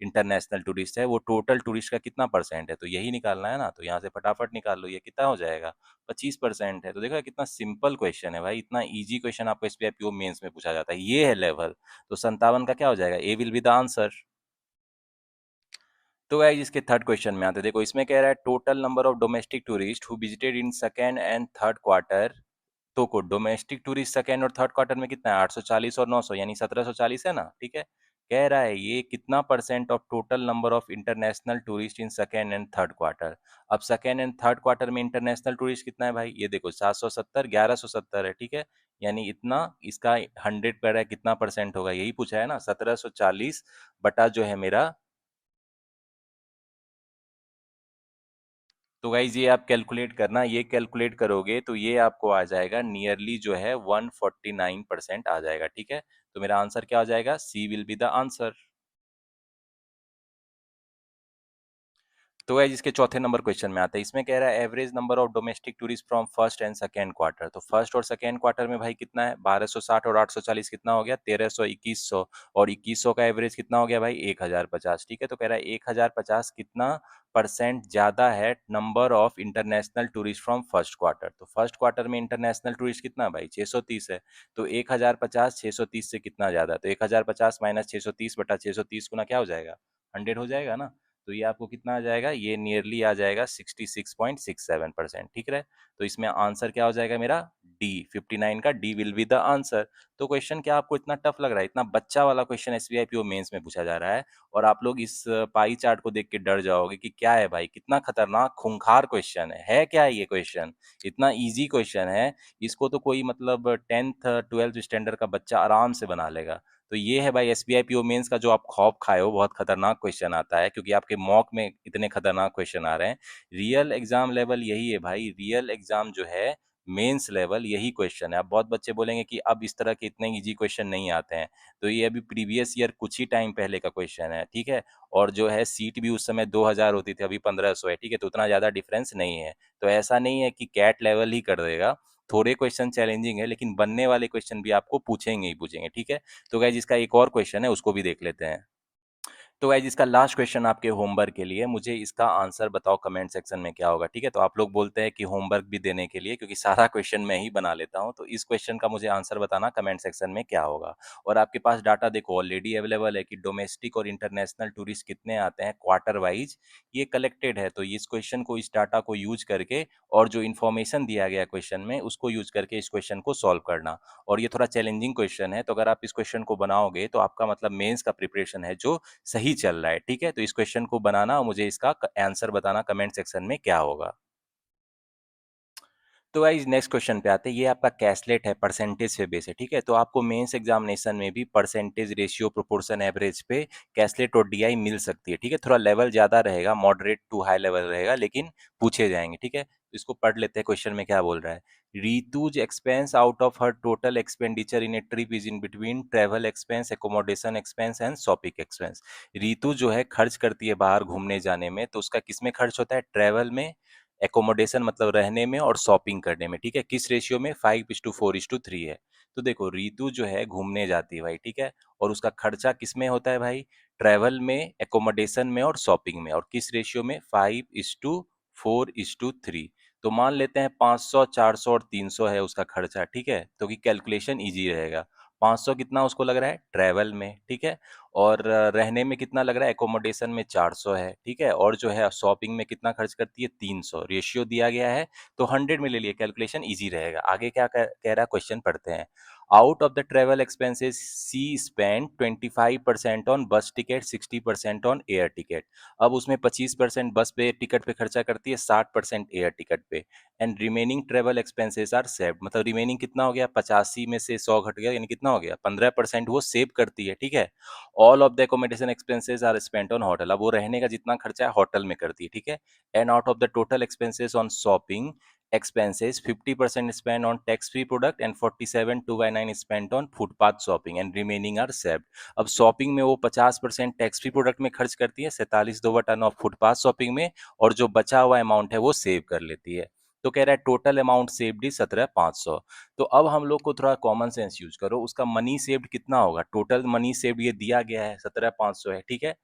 इंटरनेशनल टूरिस्ट है वो टोटल टूरिस्ट का कितना परसेंट है, तो यही निकालना है ना। तो यहाँ से फटाफट निकाल लो, ये कितना हो जाएगा, 25% है। तो देखो कितना सिंपल क्वेश्चन है भाई, इतना इजी क्वेश्चन आपको एसबीआई पीओ मेंस में पूछा जाता है, ये है लेवल। तो 57 का क्या हो जाएगा, ए विल बी द आंसर। तो गाइस इसके थर्ड क्वेश्चन में आते हैं, देखो इसमें कह रहा है total number of domestic tourist who visited in second and third quarter. तो को डोमेस्टिक टूरिस्ट सेकेंड और थर्ड क्वार्टर में कितना है, 840 और 900 यानी 1740 है ना, ठीक है। कह रहा है ये कितना percent of total number of international tourist in second and third quarter. अब सेकेंड एंड थर्ड क्वार्टर में इंटरनेशनल टूरिस्ट कितना है भाई, ये देखो 770 1170 है, ठीक है। यानी इतना, इसका 100 पर है कितना परसेंट होगा, यही पूछा है ना, 1740 बटा जो है मेरा। तो गाइज ये आप कैलकुलेट करना, ये कैलकुलेट करोगे तो ये आपको आ जाएगा नियरली जो है 149% आ जाएगा, ठीक है। तो मेरा आंसर क्या हो जाएगा, सी विल बी द आंसर। तो गाइस इसके चौथे नंबर क्वेश्चन में आता है, इसमें कह रहा है average number of domestic tourist from first and second quarter. तो फर्स्ट और सेकेंड क्वार्टर में भाई कितना है, 1260 और 840 कितना हो गया, 1300 2100, और 2100 का एवरेज कितना हो गया भाई, 1050, ठीक है। तो कह रहा है 1050 कितना परसेंट ज्यादा है number of international tourist from first quarter. तो फर्स्ट क्वार्टर में इंटरनेशनल टूरिस्ट कितना है भाई, 630 है। तो 1050 630 से कितना ज्यादा है, तो 1050 माइनस 630 बटा 630 गुना क्या हो जाएगा, 100 हो जाएगा ना। तो ये आपको कितना आ जाएगा, ये नियरली आ जाएगा 66.67%, ठीक है। तो इसमें आंसर क्या हो जाएगा मेरा, डी 59 का D will be the answer. तो क्वेश्चन क्या आपको इतना टफ लग रहा है, इतना बच्चा वाला क्वेश्चन एसबीआई पीओ मेंस में पूछा जा रहा है, और आप लोग इस पाई चार्ट को देख के डर जाओगे कि क्या है भाई, कितना खतरनाक खूंखार क्वेश्चन है क्या है ये क्वेश्चन, इतना इजी क्वेश्चन है। इसको तो कोई मतलब 10th 12th स्टैंडर्ड का बच्चा आराम से बना लेगा। तो ये है भाई एसबीआई पीओ मेंस का जो आप खौफ खाए हो, बहुत खतरनाक क्वेश्चन आता है, क्योंकि आपके मॉक में इतने खतरनाक क्वेश्चन आ रहे हैं। रियल एग्जाम लेवल यही है भाई, रियल एग्जाम जो है मेंस लेवल यही क्वेश्चन है। अब बहुत बच्चे बोलेंगे कि अब इस तरह के इतने इजी क्वेश्चन नहीं आते हैं, तो ये अभी प्रीवियस ईयर कुछ ही टाइम पहले का क्वेश्चन है, ठीक है। और जो है सीट भी उस समय 2000 होती थी, अभी 1500 है, ठीक है। तो उतना ज्यादा डिफरेंस नहीं है। तो ऐसा नहीं है कि कैट लेवल ही कर देगा, थोड़े क्वेश्चन चैलेंजिंग है, लेकिन बनने वाले क्वेश्चन भी आपको पूछेंगे ही पूछेंगे, ठीक है। तो गाइज इसका एक और क्वेश्चन है, उसको भी देख लेते हैं। तो गाइज इसका लास्ट क्वेश्चन आपके होमवर्क के लिए, मुझे इसका आंसर बताओ कमेंट सेक्शन में क्या होगा, ठीक है। तो आप लोग बोलते हैं कि होमवर्क भी देने के लिए, क्योंकि सारा क्वेश्चन मैं ही बना लेता हूं, तो इस क्वेश्चन का मुझे आंसर बताना कमेंट सेक्शन में क्या होगा। और आपके पास डाटा देखो ऑलरेडी अवेलेबल है कि डोमेस्टिक और इंटरनेशनल टूरिस्ट कितने आते हैं क्वार्टर वाइज, ये कलेक्टेड है। तो इस क्वेश्चन को, इस डाटा को यूज करके, और जो इन्फॉर्मेशन दिया गया क्वेश्चन में उसको यूज करके इस क्वेश्चन को सॉल्व करना। और ये थोड़ा चैलेंजिंग क्वेश्चन है, तो अगर आप इस क्वेश्चन को बनाओगे तो आपका मतलब मेंस का प्रिपरेशन है जो सही चल रहा है, ठीक है। तो इस क्वेश्चन को बनाना और मुझे इसका आंसर बताना कमेंट सेक्शन में क्या होगा। तो गाइस नेक्स्ट क्वेश्चन पे आते हैं, ये आपका कैसलेट है, परसेंटेज पे बेस है, ठीक है। तो आपको मेंस एग्जामिनेशन में भी परसेंटेज, रेशियो, प्रोपोर्शन, एवरेज पे कैसलेट और डीआई मिल सकती है, ठीक है। थोड़ा लेवल ज्यादा रहेगा, मॉडरेट टू हाई लेवल रहेगा, लेकिन पूछे जाएंगे, ठीक है। इसको पढ़ लेते हैं क्वेश्चन में क्या बोल रहा है। Ritu's expense out of her total expenditure in A trip is in between travel expense, accommodation expense and shopping expense. Ritu जो है खर्च करती है बाहर घूमने जाने में, तो उसका किस में खर्च होता है? ट्रेवल में, एकोमोडेशन मतलब रहने में, और शॉपिंग करने में। ठीक है, किस रेशियो में? 5:4:3 है। तो देखो रितु जो है घूमने जाती है भाई, ठीक है, और उसका खर्चा किस में होता है भाई? ट्रैवल में, एकोमोडेशन में और शॉपिंग में। और किस रेशियो में? 5:4:3। तो मान लेते हैं 500, 400 और 300 है उसका खर्चा, ठीक है, तो कि कैलकुलेशन इजी रहेगा। 500 कितना उसको लग रहा है? ट्रैवल में, ठीक है, और रहने में कितना लग रहा है? एकोमोडेशन में 400 है, ठीक है, और जो है शॉपिंग में कितना खर्च करती है? 300। रेशियो दिया गया है तो 100 में ले लिए, कैलकुलेशन इजी रहेगा। आगे क्या कह रहा है क्वेश्चन, पढ़ते हैं। Out of the travel expenses she spend 25% on bus ticket, 60% on air ticket. अब उसमें 25% बस पे टिकट पे खर्चा करती है, 60% एयर टिकट पे। And remaining travel expenses are saved, मतलब रिमेनिंग कितना हो गया? 85 में से 100 घट गया, यानी कितना हो गया? 15% वो सेव करती है, ठीक है। All of the accommodation expenses are spent on hotel, अब वो रहने का जितना खर्चा है होटल में करती है, ठीक है। And out of the total expenses on shopping expenses, 50% spent on tax free product and 47,299 spent on footpath shopping and remaining are saved। अब शॉपिंग में वो 50% टैक्स फ्री प्रोडक्ट में खर्च करती है, 47,2/9 फुटपाथ शॉपिंग में, और जो बचा हुआ अमाउंट है वो सेव कर लेती है। तो कह रहा है टोटल अमाउंट सेव्ड इज 17,500। तो अब हम लोग को थोड़ा कॉमन सेंस यूज करो, उसका मनी सेव्ड कितना होगा? टोटल मनी सेव्ड ये दिया गया है 17,500 है, ठीक है।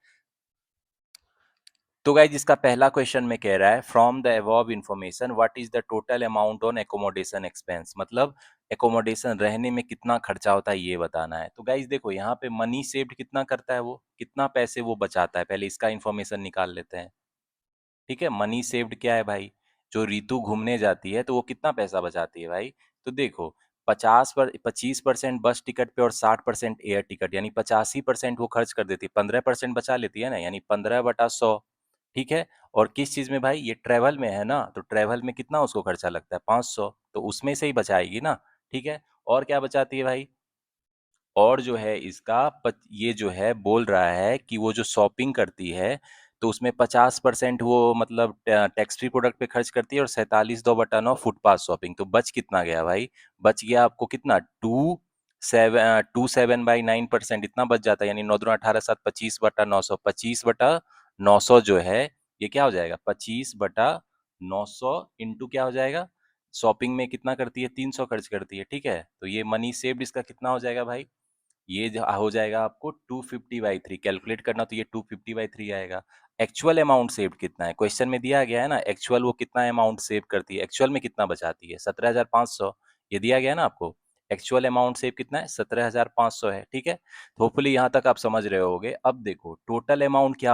तो गाइज जिसका पहला क्वेश्चन में कह रहा है from the above information what is the total amount on accommodation expense, मतलब एकोमोडेशन रहने में कितना खर्चा होता है ये बताना है। तो गाइज देखो यहाँ पे मनी सेव्ड कितना करता है, वो कितना पैसे वो बचाता है, पहले इसका इंफॉर्मेशन निकाल लेते हैं। ठीक है, मनी सेव्ड क्या है भाई? जो रितु घूमने जाती है तो वो कितना पैसा बचाती है भाई? तो देखो 25% बस टिकट पे और 60% एयर टिकट, यानी 85% वो खर्च कर देती है, 15% बचा लेती है ना, यानी 15/100। ठीक है, और किस चीज में भाई? ये ट्रेवल में है ना, तो ट्रेवल में कितना उसको खर्चा लगता है? 500, तो उसमें से ही बचाएगी ना। ठीक है, और क्या बचाती है भाई? और जो है इसका ये जो है बोल रहा है कि वो जो शॉपिंग करती है तो उसमें 50% वो मतलब टैक्स फ्री प्रोडक्ट पे खर्च करती है, और 47,2/9 फुटपाथ शॉपिंग। तो बच कितना गया भाई? बच गया आपको कितना? 27/9% इतना बच जाता है, यानी 9 × 18 = 7, 25/900। 25/900 जो है ये क्या हो जाएगा? 25/900 इंटू क्या हो जाएगा? शॉपिंग में कितना करती है? 300 खर्च करती है, ठीक है। तो ये मनी सेव्ड इसका कितना हो जाएगा भाई? ये हो जाएगा आपको 250/3। कैलकुलेट करना तो ये 250/3 आएगा। एक्चुअल अमाउंट सेव्ड कितना है? क्वेश्चन में दिया गया है ना, एक्चुअल वो कितना अमाउंट सेव करती है, एक्चुअल में कितना बचाती है? 17,500। ये दिया गया है ना आपको। एक्चुअल अमाउंट सेव कितना है? 17,500 है, ठीक है। होपफुली यहाँ तक आप समझ रहे होगे। अब देखो टोटल अमाउंट क्या।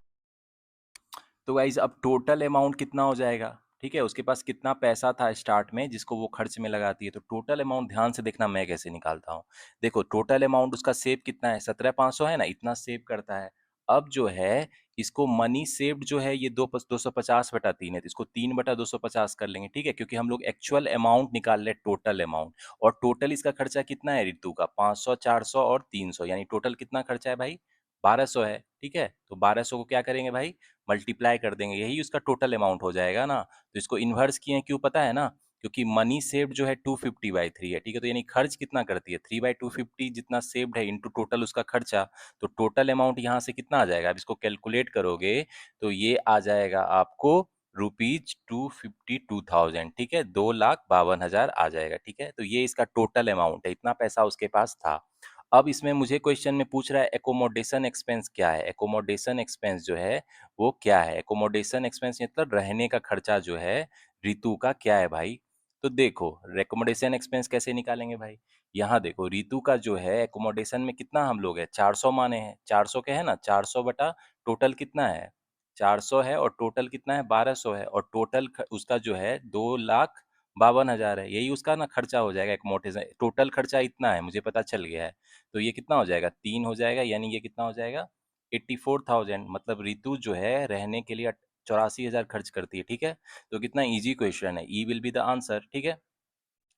तो गाइज अब टोटल अमाउंट कितना हो जाएगा? ठीक है, उसके पास कितना पैसा था स्टार्ट में जिसको वो खर्च में लगाती है, तो टोटल अमाउंट ध्यान से देखना मैं कैसे निकालता हूँ। देखो टोटल अमाउंट उसका सेव कितना है? 17,500 है ना, इतना सेव करता है। अब जो है इसको मनी सेव्ड जो है ये 250/3 है, तो इसको 3/250 कर लेंगे, ठीक है, क्योंकि हम लोग एक्चुअल अमाउंट निकाल रहे टोटल अमाउंट। और टोटल इसका खर्चा कितना है रितु का? 500, 400 और 300, यानी टोटल कितना खर्चा है भाई? 1200 है, ठीक है। तो 1200 को क्या करेंगे भाई? मल्टीप्लाई कर देंगे, यही उसका टोटल अमाउंट हो जाएगा ना। तो इसको इन्वर्स किए क्यों पता है ना? क्योंकि मनी सेव्ड जो है 250/3 है, ठीक है, तो यानी खर्च कितना करती है? 3/250 जितना सेव्ड है इंटू टोटल उसका खर्चा। तो टोटल अमाउंट यहाँ से कितना आ जाएगा? अब इसको कैलकुलेट करोगे तो ये आ जाएगा आपको ₹252,000, ठीक है, 2,52,000 आ जाएगा, ठीक है। तो ये इसका टोटल अमाउंट है, इतना पैसा उसके पास था। अब इसमें मुझे क्वेश्चन में पूछ रहा है एकोमोडेशन एक्सपेंस क्या है। एकोमोडेशन एक्सपेंस जो है वो क्या है? एकोमोडेशन एक्सपेंस मतलब रहने का खर्चा जो है रितु का क्या है भाई? तो देखो एकोमोडेशन एक्सपेंस कैसे निकालेंगे भाई? यहाँ देखो रितु का जो है एकोमोडेशन में कितना हम लोग है? 400 माने हैं, 400 के है ना, 400 बटा टोटल कितना है? 400 है, और टोटल कितना है? 1200 है, और टोटल उसका जो है 2,52,000 है, यही उसका ना खर्चा हो जाएगा एकोमोडेशन। टोटल खर्चा इतना है मुझे पता चल गया है। तो ये कितना हो जाएगा? 3 हो जाएगा, यानी ये कितना हो जाएगा? 84,000। मतलब रितु जो है रहने के लिए 84,000 खर्च करती है, ठीक है। तो कितना इजी क्वेश्चन है, ई विल बी द आंसर, ठीक है।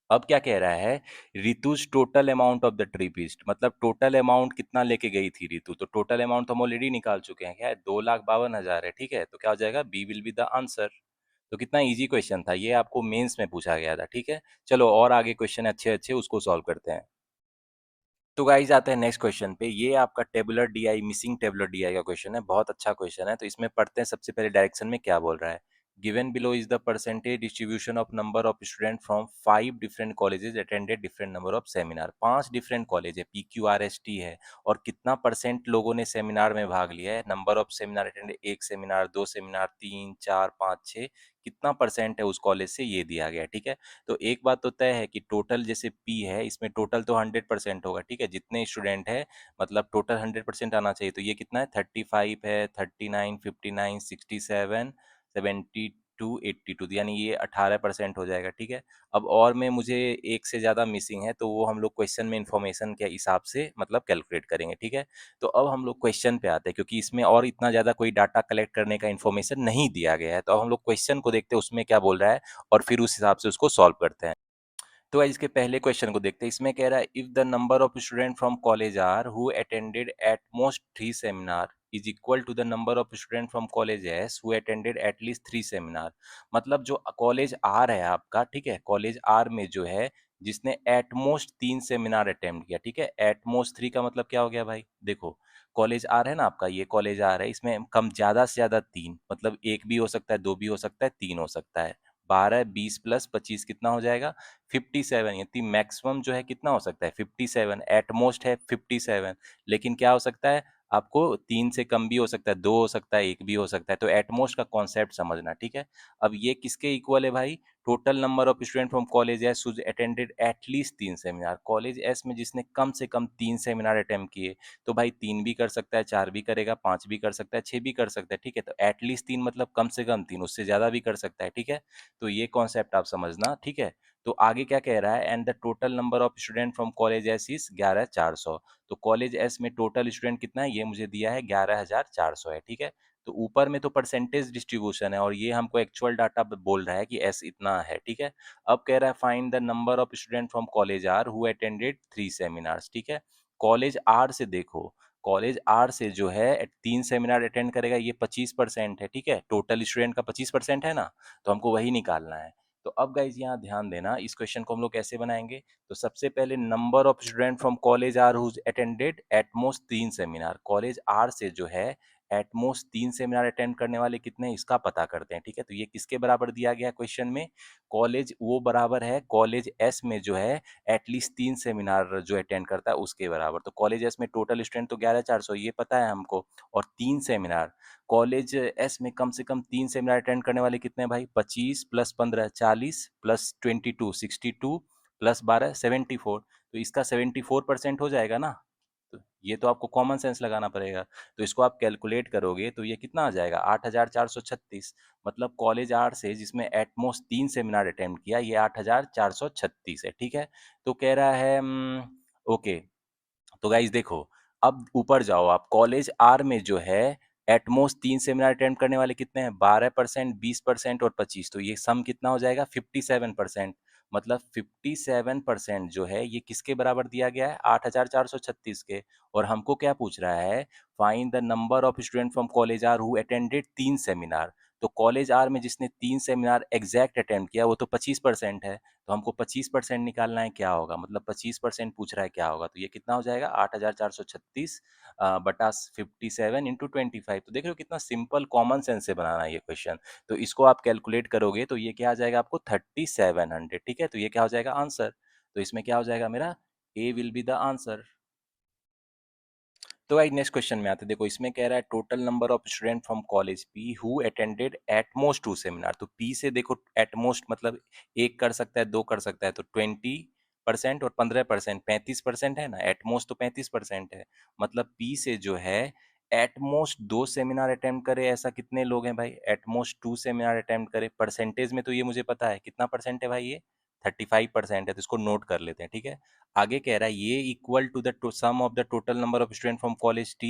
अब क्या कह रहा है? Ritu's total amount of the trip is, मतलब टोटल अमाउंट कितना लेके गई थी रितु, तो टोटल अमाउंट तो हम ऑलरेडी निकाल चुके हैं, क्या है? 2,52,000 है, ठीक है। तो क्या हो जाएगा? B will be the answer. तो कितना ईजी क्वेश्चन था, ये आपको मेंस में पूछा गया था, ठीक है। चलो और आगे क्वेश्चन अच्छे-अच्छे उसको सॉल्व करते हैं। तो गाइस आते हैं नेक्स्ट क्वेश्चन पे। ये आपका tabular DI, missing tabular DI का क्वेश्चन है। बहुत अच्छा क्वेश्चन है। तो इसमें पढ़ते हैं सबसे पहले डायरेक्शन में क्या बोल रहा है। Given below is the percentage distribution of number of student from 5 different colleges attended different number of seminar. 5 different college है, PQRST है, और कितना परसेंट लोगों ने सेमिनार में भाग लिया है। Number of seminar attended, 1 seminar, 2 seminar, 3, 4, 5, 6, कितना परसेंट है उस कॉलेज से, ये दिया गया है, ठीक है। तो एक बात तो तय है कि टोटल जैसे पी है, इसमें टोटल तो 100% होगा, ठीक है। जितने स्टूडेंट है मतलब टोटल 100% आना चाहिए। तो ये कितना है, 35 है, 39, 59, 67, 72, 82, तो यानी ये 18% हो जाएगा, ठीक है। अब और में मुझे एक से ज़्यादा मिसिंग है, तो वो हम लोग क्वेश्चन में इंफॉर्मेशन के हिसाब से मतलब कैलकुलेट करेंगे, ठीक है। तो अब हम लोग क्वेश्चन पे आते हैं, क्योंकि इसमें और इतना ज़्यादा कोई डाटा कलेक्ट करने का इन्फॉर्मेशन नहीं दिया गया है। तो अब हम लोग क्वेश्चन को देखते हैं उसमें क्या बोल रहा है, और फिर उस हिसाब से उसको सॉल्व करते हैं। तो गाइस इसके पहले क्वेश्चन को देखते हैं। इसमें कह रहा है if the number of student from college R who attended at most 3 seminar is equal to the number of student from college S who attended at least 3 seminar. मतलब जो कॉलेज आर है आपका, ठीक है, कॉलेज आर में जो है जिसने एट मोस्ट 3 सेमिनार अटेम्प्ट किया, ठीक है। एट मोस्ट 3 का मतलब क्या हो गया भाई, देखो कॉलेज आर है ना आपका, ये कॉलेज आर है, इसमें कम ज्यादा से ज्यादा 3, मतलब एक भी हो सकता है, दो भी हो सकता है, 3 हो सकता है। 12, 20 प्लस 25 कितना हो जाएगा, 57। यानी मैक्सिमम जो है कितना हो सकता है, 57। एट मोस्ट है 57, लेकिन क्या हो सकता है आपको, 3 से कम भी हो सकता है, 2 हो सकता है, 1 भी हो सकता है। तो एट मोस्ट का कॉन्सेप्ट समझना, ठीक है। अब ये किसके इक्वल है भाई, total number of student from college S attended at least 3 seminar. College S में जिसने कम से कम 3 सेमिनार अटेम्प्ट किए, तो भाई 3 भी कर सकता है, 4 भी करेगा, 5 भी कर सकता है, 6 भी कर सकता है, ठीक है। तो एटलीस्ट 3 मतलब कम से कम 3, उससे ज्यादा भी कर सकता है, ठीक है। तो ये कॉन्सेप्ट आप समझना, ठीक है। तो आगे क्या कह रहा है, and the total number of student from college S is 11,400। तो कॉलेज एस में टोटल स्टूडेंट कितना है, ये मुझे दिया है 11,400 है, ठीक है। तो ऊपर में तो परसेंटेज डिस्ट्रीब्यूशन है, और ये हमको एक्चुअल डाटा बोल रहा है कि एस इतना है, ठीक है। अब कह रहा है find the number of student from college R who attended 3 seminars, ठीक है। कॉलेज आर से देखो, कॉलेज आर से जो है 3 सेमिनार अटेंड करेगा, ये 25% है, ठीक है। टोटल स्टूडेंट का 25% है ना, तो हमको वही निकालना है। तो अब गाइज यहाँ ध्यान देना, इस क्वेश्चन को हम लोग कैसे बनाएंगे। तो सबसे पहले number of student from college R whose attended at most 3 seminar. College R से जो है एट मोस्ट 3 सेमिनार अटेंड करने वाले कितने हैं, इसका पता करते हैं, ठीक है। तो ये किसके बराबर दिया गया है क्वेश्चन में, कॉलेज वो बराबर है कॉलेज एस में जो है एटलीस्ट 3 सेमिनार जो अटेंड करता है उसके बराबर। तो कॉलेज एस में टोटल स्टूडेंट तो 11,400, ये पता है हमको, और 3 सेमिनार, कॉलेज एस में कम से कम 3 सेमिनार अटेंड करने वाले कितने हैं भाई, 25 प्लस 15 40 प्लस 22 62 प्लस 12 74। तो इसका 74% हो जाएगा ना। तो ये तो आपको कॉमन सेंस लगाना पड़ेगा। तो इसको आप कैलकुलेट करोगे तो ये कितना आ जाएगा, 8,436। मतलब कॉलेज आर से जिसमें एटमोस्ट 3 सेमिनार अटेम्प्ट किया, ये 8,436 है, ठीक है। तो कह रहा है ओके। तो गाइज देखो, अब ऊपर जाओ आप, कॉलेज आर में जो है एटमोस्ट 3 सेमिनार अटेम्प्ट करने वाले कितने हैं, 12%, 20% और 25। तो ये सम कितना हो जाएगा, 57%। मतलब 57% जो है ये किसके बराबर दिया गया है, 8,436 के। और हमको क्या पूछ रहा है, find the number of student from college R who attended 3 seminar. तो कॉलेज आर में जिसने 3 सेमिनार एग्जैक्ट अटेम्प्ट किया वो तो 25% है। तो हमको 25% निकालना है, क्या होगा, मतलब 25% पूछ रहा है क्या होगा। तो ये कितना हो जाएगा, 8,436 बटा 57 × 25। तो देख रहे हो कितना सिंपल कॉमन सेंस से बनाना है ये क्वेश्चन। तो इसको आप कैलकुलेट करोगे तो ये क्या आ जाएगा आपको, 3700, ठीक है। तो ये क्या हो जाएगा आंसर। तो इसमें क्या हो जाएगा मेरा, ए विल बी द आंसर। तो भाई नेक्स्ट क्वेश्चन में आते हैं। देखो इसमें कह रहा है total number of student from college P who attended at most 2 seminar. तो पी से देखो एट मोस्ट मतलब एक कर सकता है, दो कर सकता है, तो 20% और 15%, 35% है ना। एट मोस्ट तो 35% है, मतलब पी से जो है एट मोस्ट 2 सेमिनार अटेम्प्ट करे, ऐसा कितने लोग हैं भाई, एट मोस्ट 2 सेमिनार अटेम्प्ट करे। परसेंटेज में तो ये मुझे पता है कितना परसेंट है भाई, ये 35% है, तो इसको नोट कर लेते हैं, ठीक है। आगे कह रहा है ये equal to the sum of the total number of student from college T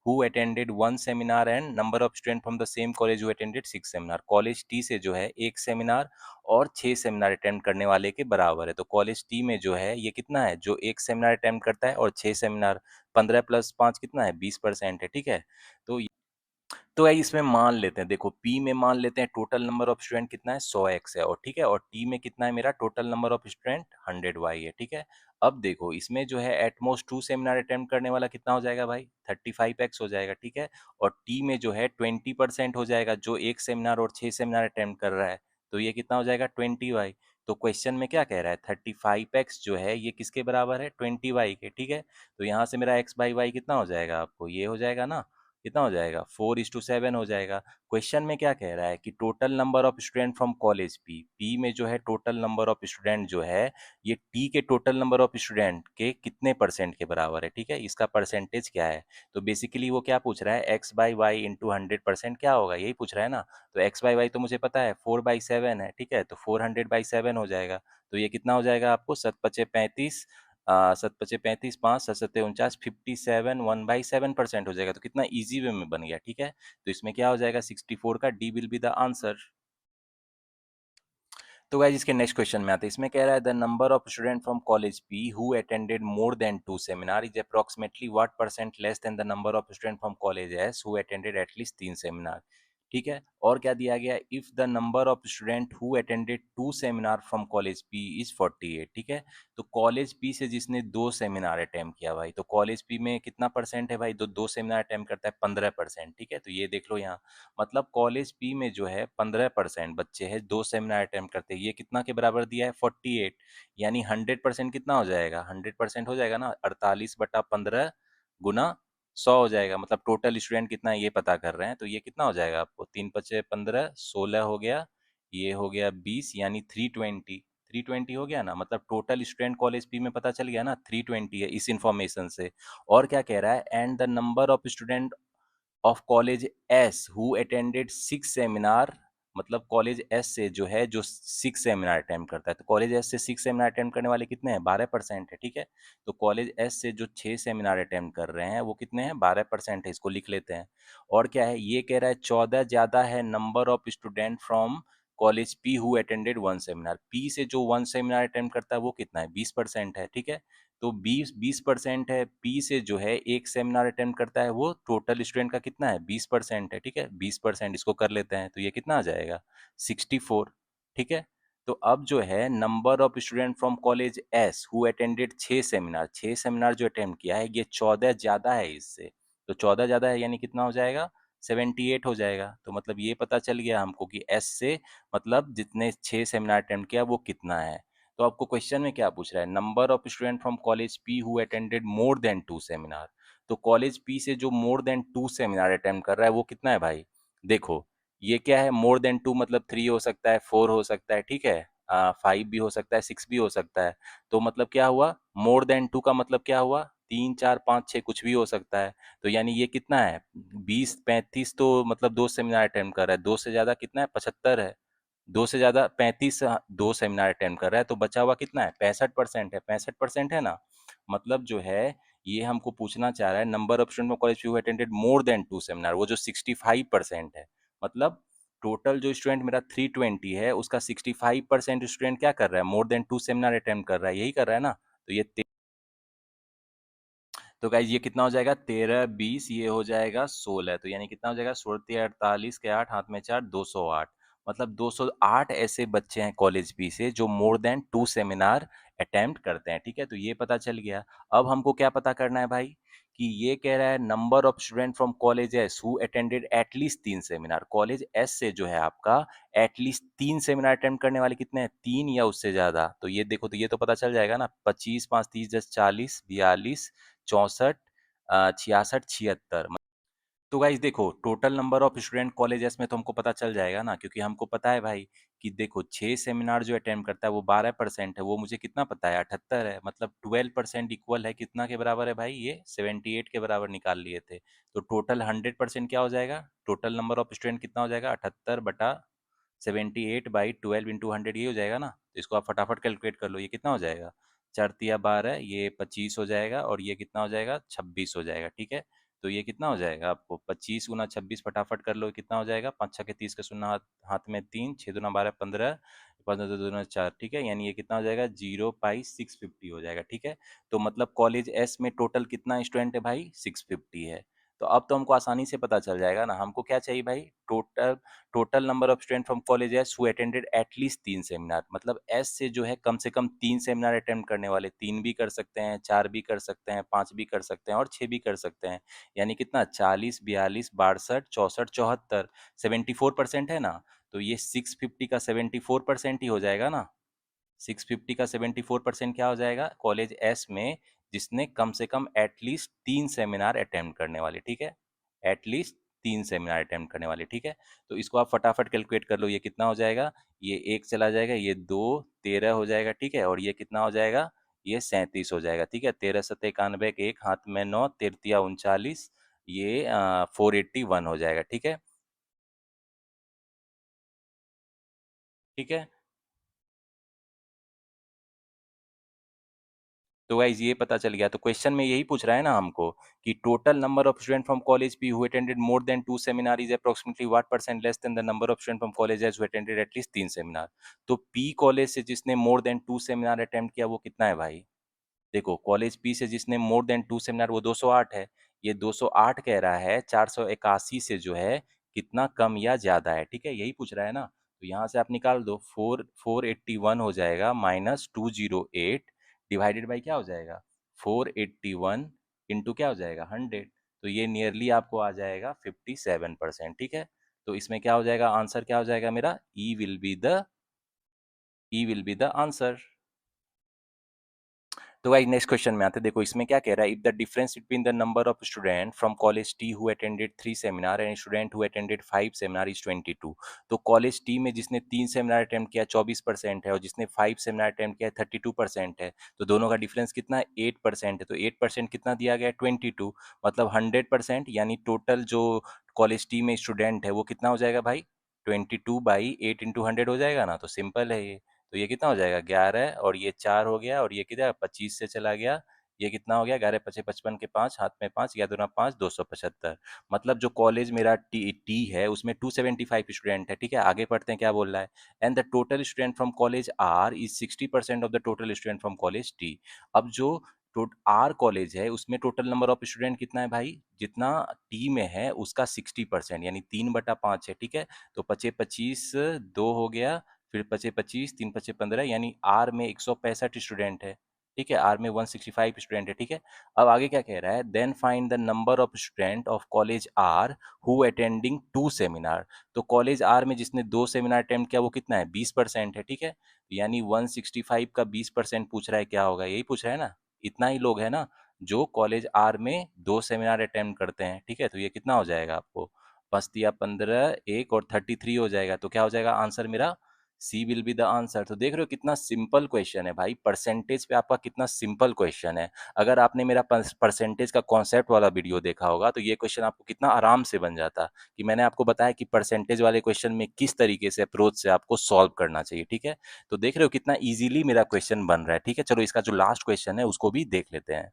who attended 1 seminar and number of student from the same college who attended 6 seminar. College T से जो है एक सेमिनार और 6 सेमिनार अटेम्प्ट करने वाले के बराबर है। तो कॉलेज टी में जो है ये कितना है, जो एक सेमिनार अटेम्प्ट करता है और 6 सेमिनार, 15 प्लस 5 कितना है, 20% है, ठीक है। तो तो भाई इसमें मान लेते हैं, देखो P में मान लेते हैं टोटल नंबर ऑफ स्टूडेंट कितना है 100x है, और ठीक है, और T में कितना है मेरा total number of student 100y है, ठीक है। अब देखो इसमें जो है एटमोस्ट 2 सेमिनार अटेम्प्ट करने वाला कितना हो जाएगा भाई 35x हो जाएगा, ठीक है। और T में जो है 20% हो जाएगा, जो एक सेमिनार और 6 सेमिनार अटेम्प्ट कर रहा है, तो ये कितना हो जाएगा 20y। तो क्वेश्चन में क्या कह रहा है 35x जो है ये किसके बराबर है 20y के, ठीक है। तो यहाँ से मेरा x बाई वाई कितना हो जाएगा, आपको ये हो जाएगा ना, कितना हो जाएगा 4:7 हो जाएगा। क्वेश्चन में क्या कह रहा है कि total number of student from college P में जो है टोटल नंबर ऑफ स्टूडेंट जो है ये टी के टोटल नंबर ऑफ स्टूडेंट के कितने परसेंट के बराबर है, ठीक है, इसका परसेंटेज क्या है। तो बेसिकली वो क्या पूछ रहा है एक्स बाई वाई इंटू 100% क्या होगा, यही पूछ रहा है ना। तो एक्स बाई वाई तो मुझे पता है 4/7 है, ठीक है, तो 400/7 हो जाएगा। तो ये कितना हो जाएगा आपको 7×5 = 35, 7×5 = 5, 7×7 = 49, 57 1/7% हो जाएगा। तो कितना इजी वे में बन गया, ठीक है। तो इसमें क्या हो जाएगा 64 का D will be the answer. तो गाइस इसके नेक्स्ट क्वेश्चन में आते हैं, इसमें कह रहा है the number of student from college P who attended more than 2 seminar is approximately what percent less than the number of student from college S who attended at least 3 seminar, ठीक है। और क्या दिया गया, if the number of student who attended 2 seminar from college P is 48, ठीक है। तो college P से जिसने 2 सेमिनार अटेम्प्ट किया भाई, तो कॉलेज पी में कितना परसेंट है भाई, दो सेमिनार अटेम्प्ट करता है 15%, ठीक है। तो ये देख लो यहाँ, मतलब कॉलेज पी में जो है 15% बच्चे हैं 2 सेमिनार अटेम्प्ट करते हैं, ये कितना के बराबर दिया है 48, यानी 100% कितना हो जाएगा 100% हो जाएगा ना, 48/15 गुना 100 हो जाएगा। मतलब टोटल स्टूडेंट कितना है ये पता कर रहे हैं, तो ये कितना हो जाएगा आपको 3×5 = 15, 16 हो गया, ये हो गया 20, यानी 320 हो गया ना। मतलब टोटल स्टूडेंट कॉलेज पी में पता चल गया ना 320 है इस इंफॉर्मेशन से। और क्या कह रहा है, and the number of student of college S who attended 6 seminar, मतलब कॉलेज एस से जो है जो 6 सेमिनार अटेम्प्ट करता है, तो कॉलेज एस से 6 सेमिनार अटेम्प्ट करने वाले कितने हैं 12% है, ठीक है। तो कॉलेज एस से जो 6 सेमिनार अटेम्प्ट कर रहे हैं वो कितने हैं 12% है, इसको लिख लेते हैं। और क्या है, ये कह रहा है 14 ज्यादा है number of student from college P who attended 1 seminar, P से जो 1 सेमिनार अटेम्प्ट करता है वो कितना है 20% है, ठीक है। तो 20% है, पी से जो है एक सेमिनार अटेम्प्ट करता है वो टोटल स्टूडेंट का कितना है 20% है, ठीक है। 20% इसको कर लेते हैं, तो ये कितना आ जाएगा 64, ठीक है। तो अब जो है number of student from college S who attended 6 seminar, 6 seminar जो अटेम्प्ट किया है ये 14 ज्यादा है इससे, तो 14 ज्यादा है यानी कितना हो जाएगा 78 हो जाएगा। तो मतलब ये पता चल गया हमको कि एस से मतलब जितने 6 सेमिनार अटेम्प्ट किया वो कितना है। तो आपको क्वेश्चन में क्या पूछ रहा है, number of student from college P who attended more than 2 seminar. तो कॉलेज पी से जो मोर देन 2 सेमिनार अटेम्प्ट कर रहा है वो कितना है भाई, देखो ये क्या है मोर देन 2 मतलब 3 हो सकता है, 4 हो सकता है, ठीक है, 5 भी हो सकता है, 6 भी हो सकता है। तो मतलब क्या हुआ मोर देन 2 का मतलब क्या हुआ 3 4 5 6 कुछ भी हो सकता है। तो यानी ये कितना है 20 35, तो मतलब 2 सेमिनार अटेम्प्ट कर रहा है, 2 से ज्यादा कितना है 75 है, 2 से ज़्यादा 35, 2 सेमिनार अटेम्प्ट कर रहा है, तो बचा हुआ कितना है 65% है, 65% है ना। मतलब जो है ये हमको पूछना चाह रहा है number of student college who attended more than 2 seminar, वो जो 65% है, मतलब टोटल जो स्टूडेंट मेरा 320 है उसका 65% स्टूडेंट क्या कर रहा है मोर देन 2 सेमिनार अटेम्प्ट कर रहा है, यही कर रहा है ना। तो ये तो गाइज ये कितना हो जाएगा 13 20, ये हो जाएगा 16, तो यानी कितना हो जाएगा 16 48 के 8 हाथ में 4 208, मतलब 208 ऐसे बच्चे हैं कॉलेज बी से जो मोर देन 2 सेमिनार अटेम्प्ट करते हैं, ठीक है। तो ये पता चल गया। अब हमको क्या पता करना है भाई, कि ये कह रहा है number of student from college S who attended at least 3 seminar, college S से जो है आपका एटलीस्ट 3 सेमिनार अटेम्प्ट करने वाले कितने हैं 3 या उससे ज्यादा। तो ये देखो, तो ये तो पता चल जाएगा ना 25 5 30 10 40 42 64 66 76। तो गाइज देखो total number of student colleges में तो हमको पता चल जाएगा ना, क्योंकि हमको पता है भाई कि देखो 6 सेमिनार जो अटेम्प्ट करता है वो 12% है, वो मुझे कितना पता है 78 है, मतलब 12% इक्वल है कितना के बराबर है भाई, ये 78 के बराबर निकाल लिए थे। तो टोटल 100% क्या हो जाएगा, टोटल नंबर ऑफ स्टूडेंट कितना हो जाएगा 78/78/12 × 100, ये हो जाएगा ना। तो इसको आप फटाफट कैलकुलेट कर लो, ये कितना हो जाएगा 4×3 = 12, ये 25 हो जाएगा, और ये कितना हो जाएगा 26 हो जाएगा, ठीक है। तो ये कितना हो जाएगा आपको 25 × 26 फटाफट कर लो कितना हो जाएगा, 5×6 = 30 का शून्य हाथ हाथ में 3, 6×2 = 12 15, 15×2 = 4, ठीक है। यानी ये कितना हो जाएगा 0/650 हो जाएगा, ठीक है। तो मतलब कॉलेज एस में टोटल कितना स्टूडेंट है भाई 650 है। तो अब तो हमको आसानी से पता चल जाएगा ना, हमको क्या चाहिए भाई, total total number of student from college S who attended at least 3 seminar, मतलब एस से जो है कम से कम 3 सेमिनार अटेम्प्ट करने वाले, 3 भी कर सकते हैं, 4 भी कर सकते हैं, 5 भी कर सकते हैं और 6 भी कर सकते हैं। यानी कितना, 40, 42, 62, 64, 74, 74% है ना। तो ये 650 का 74% ही हो जाएगा ना। 650 का 74% क्या हो जाएगा, कॉलेज एस में जिसने कम से कम एटलीस्ट 3 सेमिनार अटेम्प्ट करने वाले, ठीक है, एटलीस्ट 3 सेमिनार अटेम्प्ट करने वाले, ठीक है। तो इसको आप फटाफट कैलकुलेट कर लो, ये कितना हो जाएगा, ये एक चला जाएगा, ये दो, 13 हो जाएगा, ठीक है, और ये कितना हो जाएगा, ये 37 हो जाएगा, ठीक है। 13 सत्ते 91 के एक हाथ में 9, तिरतिया 39, ये 481 हो जाएगा, ठीक है, ठीक है। तो गाइज ये पता चल गया, तो क्वेश्चन में यही पूछ रहा है ना हमको कि total number of student from college P who attended more than 2 seminar is approximately what percent less than the number of student from college who attended at least 3 seminar. तो पी कॉलेज से जिसने मोर देन 2 सेमिनार अटेम्प्ट किया वो कितना है भाई, देखो college P से जिसने मोर देन 2 सेमिनार वो 208 है, ये 208 कह रहा है 481 से जो है कितना कम या ज्यादा है, ठीक है, यही पूछ रहा है ना। तो यहाँ से आप निकाल दो, 481 हो जाएगा माइनस 208 डिवाइडेड बाई क्या हो जाएगा, 481 इंटू क्या हो जाएगा 100, तो ये नियरली आपको आ जाएगा 57%, ठीक है। तो इसमें क्या हो जाएगा, आंसर क्या हो जाएगा मेरा, ई विल बी द आंसर। तो भाई नेक्स्ट क्वेश्चन में आते हैं, देखो इसमें क्या कह रहा है, if the difference between the number of student from college T who attended 3 seminar and student who attended 5 seminar is 22। तो कॉलेज टी में जिसने 3 सेमिनार अटेम्प्ट किया 24% है और जिसने 5 सेमिनार अटेम्प्ट किया 32% है, तो दोनों का डिफरेंस कितना है, 8% है। तो 8% कितना दिया गया है, 22, मतलब 100%, यानी टोटल जो कॉलेज टी में स्टूडेंट है वो कितना हो जाएगा भाई, 22/8 इंटू 100 हो जाएगा ना, तो सिंपल है ये। तो ये कितना हो जाएगा, 11, और ये 4 हो गया, और ये कितना 25 से चला गया, ये कितना हो गया, 11 पचे 55 के 5 हाथ में 5, या दूना 5, 275। मतलब जो कॉलेज मेरा टी टी है उसमें 275 स्टूडेंट है, ठीक है। आगे पढ़ते हैं क्या बोल रहा है, and the total student from college R is 60% of the total student from college T. अब जो आर कॉलेज है उसमें टोटल नंबर ऑफ स्टूडेंट कितना है भाई, जितना टी में है उसका 60%, यानी 3/5 है, ठीक है। तो पचे 25, 2 हो गया, फिर पचे 25, 3 पचे 15, यानी आर में 165 स्टूडेंट है, ठीक है, आर में 165 स्टूडेंट है, ठीक है। अब आगे क्या कह रहा है, then find the number of student of college R who attending 2 seminar. तो कॉलेज आर में जिसने 2 सेमिनार अटेम्प्ट किया वो कितना है, 20% है, ठीक है। यानी 165 का 20% पूछ रहा है, क्या होगा, यही पूछ रहा है ना, इतना ही लोग है ना जो कॉलेज आर में 2 सेमिनार अटेम्प्ट करते हैं, ठीक है। तो ये कितना हो जाएगा आपको, 5 या 15, एक और 33 हो जाएगा, तो क्या हो जाएगा आंसर मेरा, सी विल बी द आंसर। तो देख रहे हो कितना सिंपल क्वेश्चन है भाई, परसेंटेज पे आपका कितना सिंपल क्वेश्चन है। अगर आपने मेरा परसेंटेज का कॉन्सेप्ट वाला वीडियो देखा होगा तो ये क्वेश्चन आपको कितना आराम से बन जाता, कि मैंने आपको बताया कि परसेंटेज वाले क्वेश्चन में किस तरीके से अप्रोच से आपको सॉल्व करना चाहिए, ठीक है। तो देख रहे हो कितना इजीली मेरा क्वेश्चन बन रहा है, ठीक है। चलो इसका जो लास्ट क्वेश्चन है उसको भी देख लेते हैं।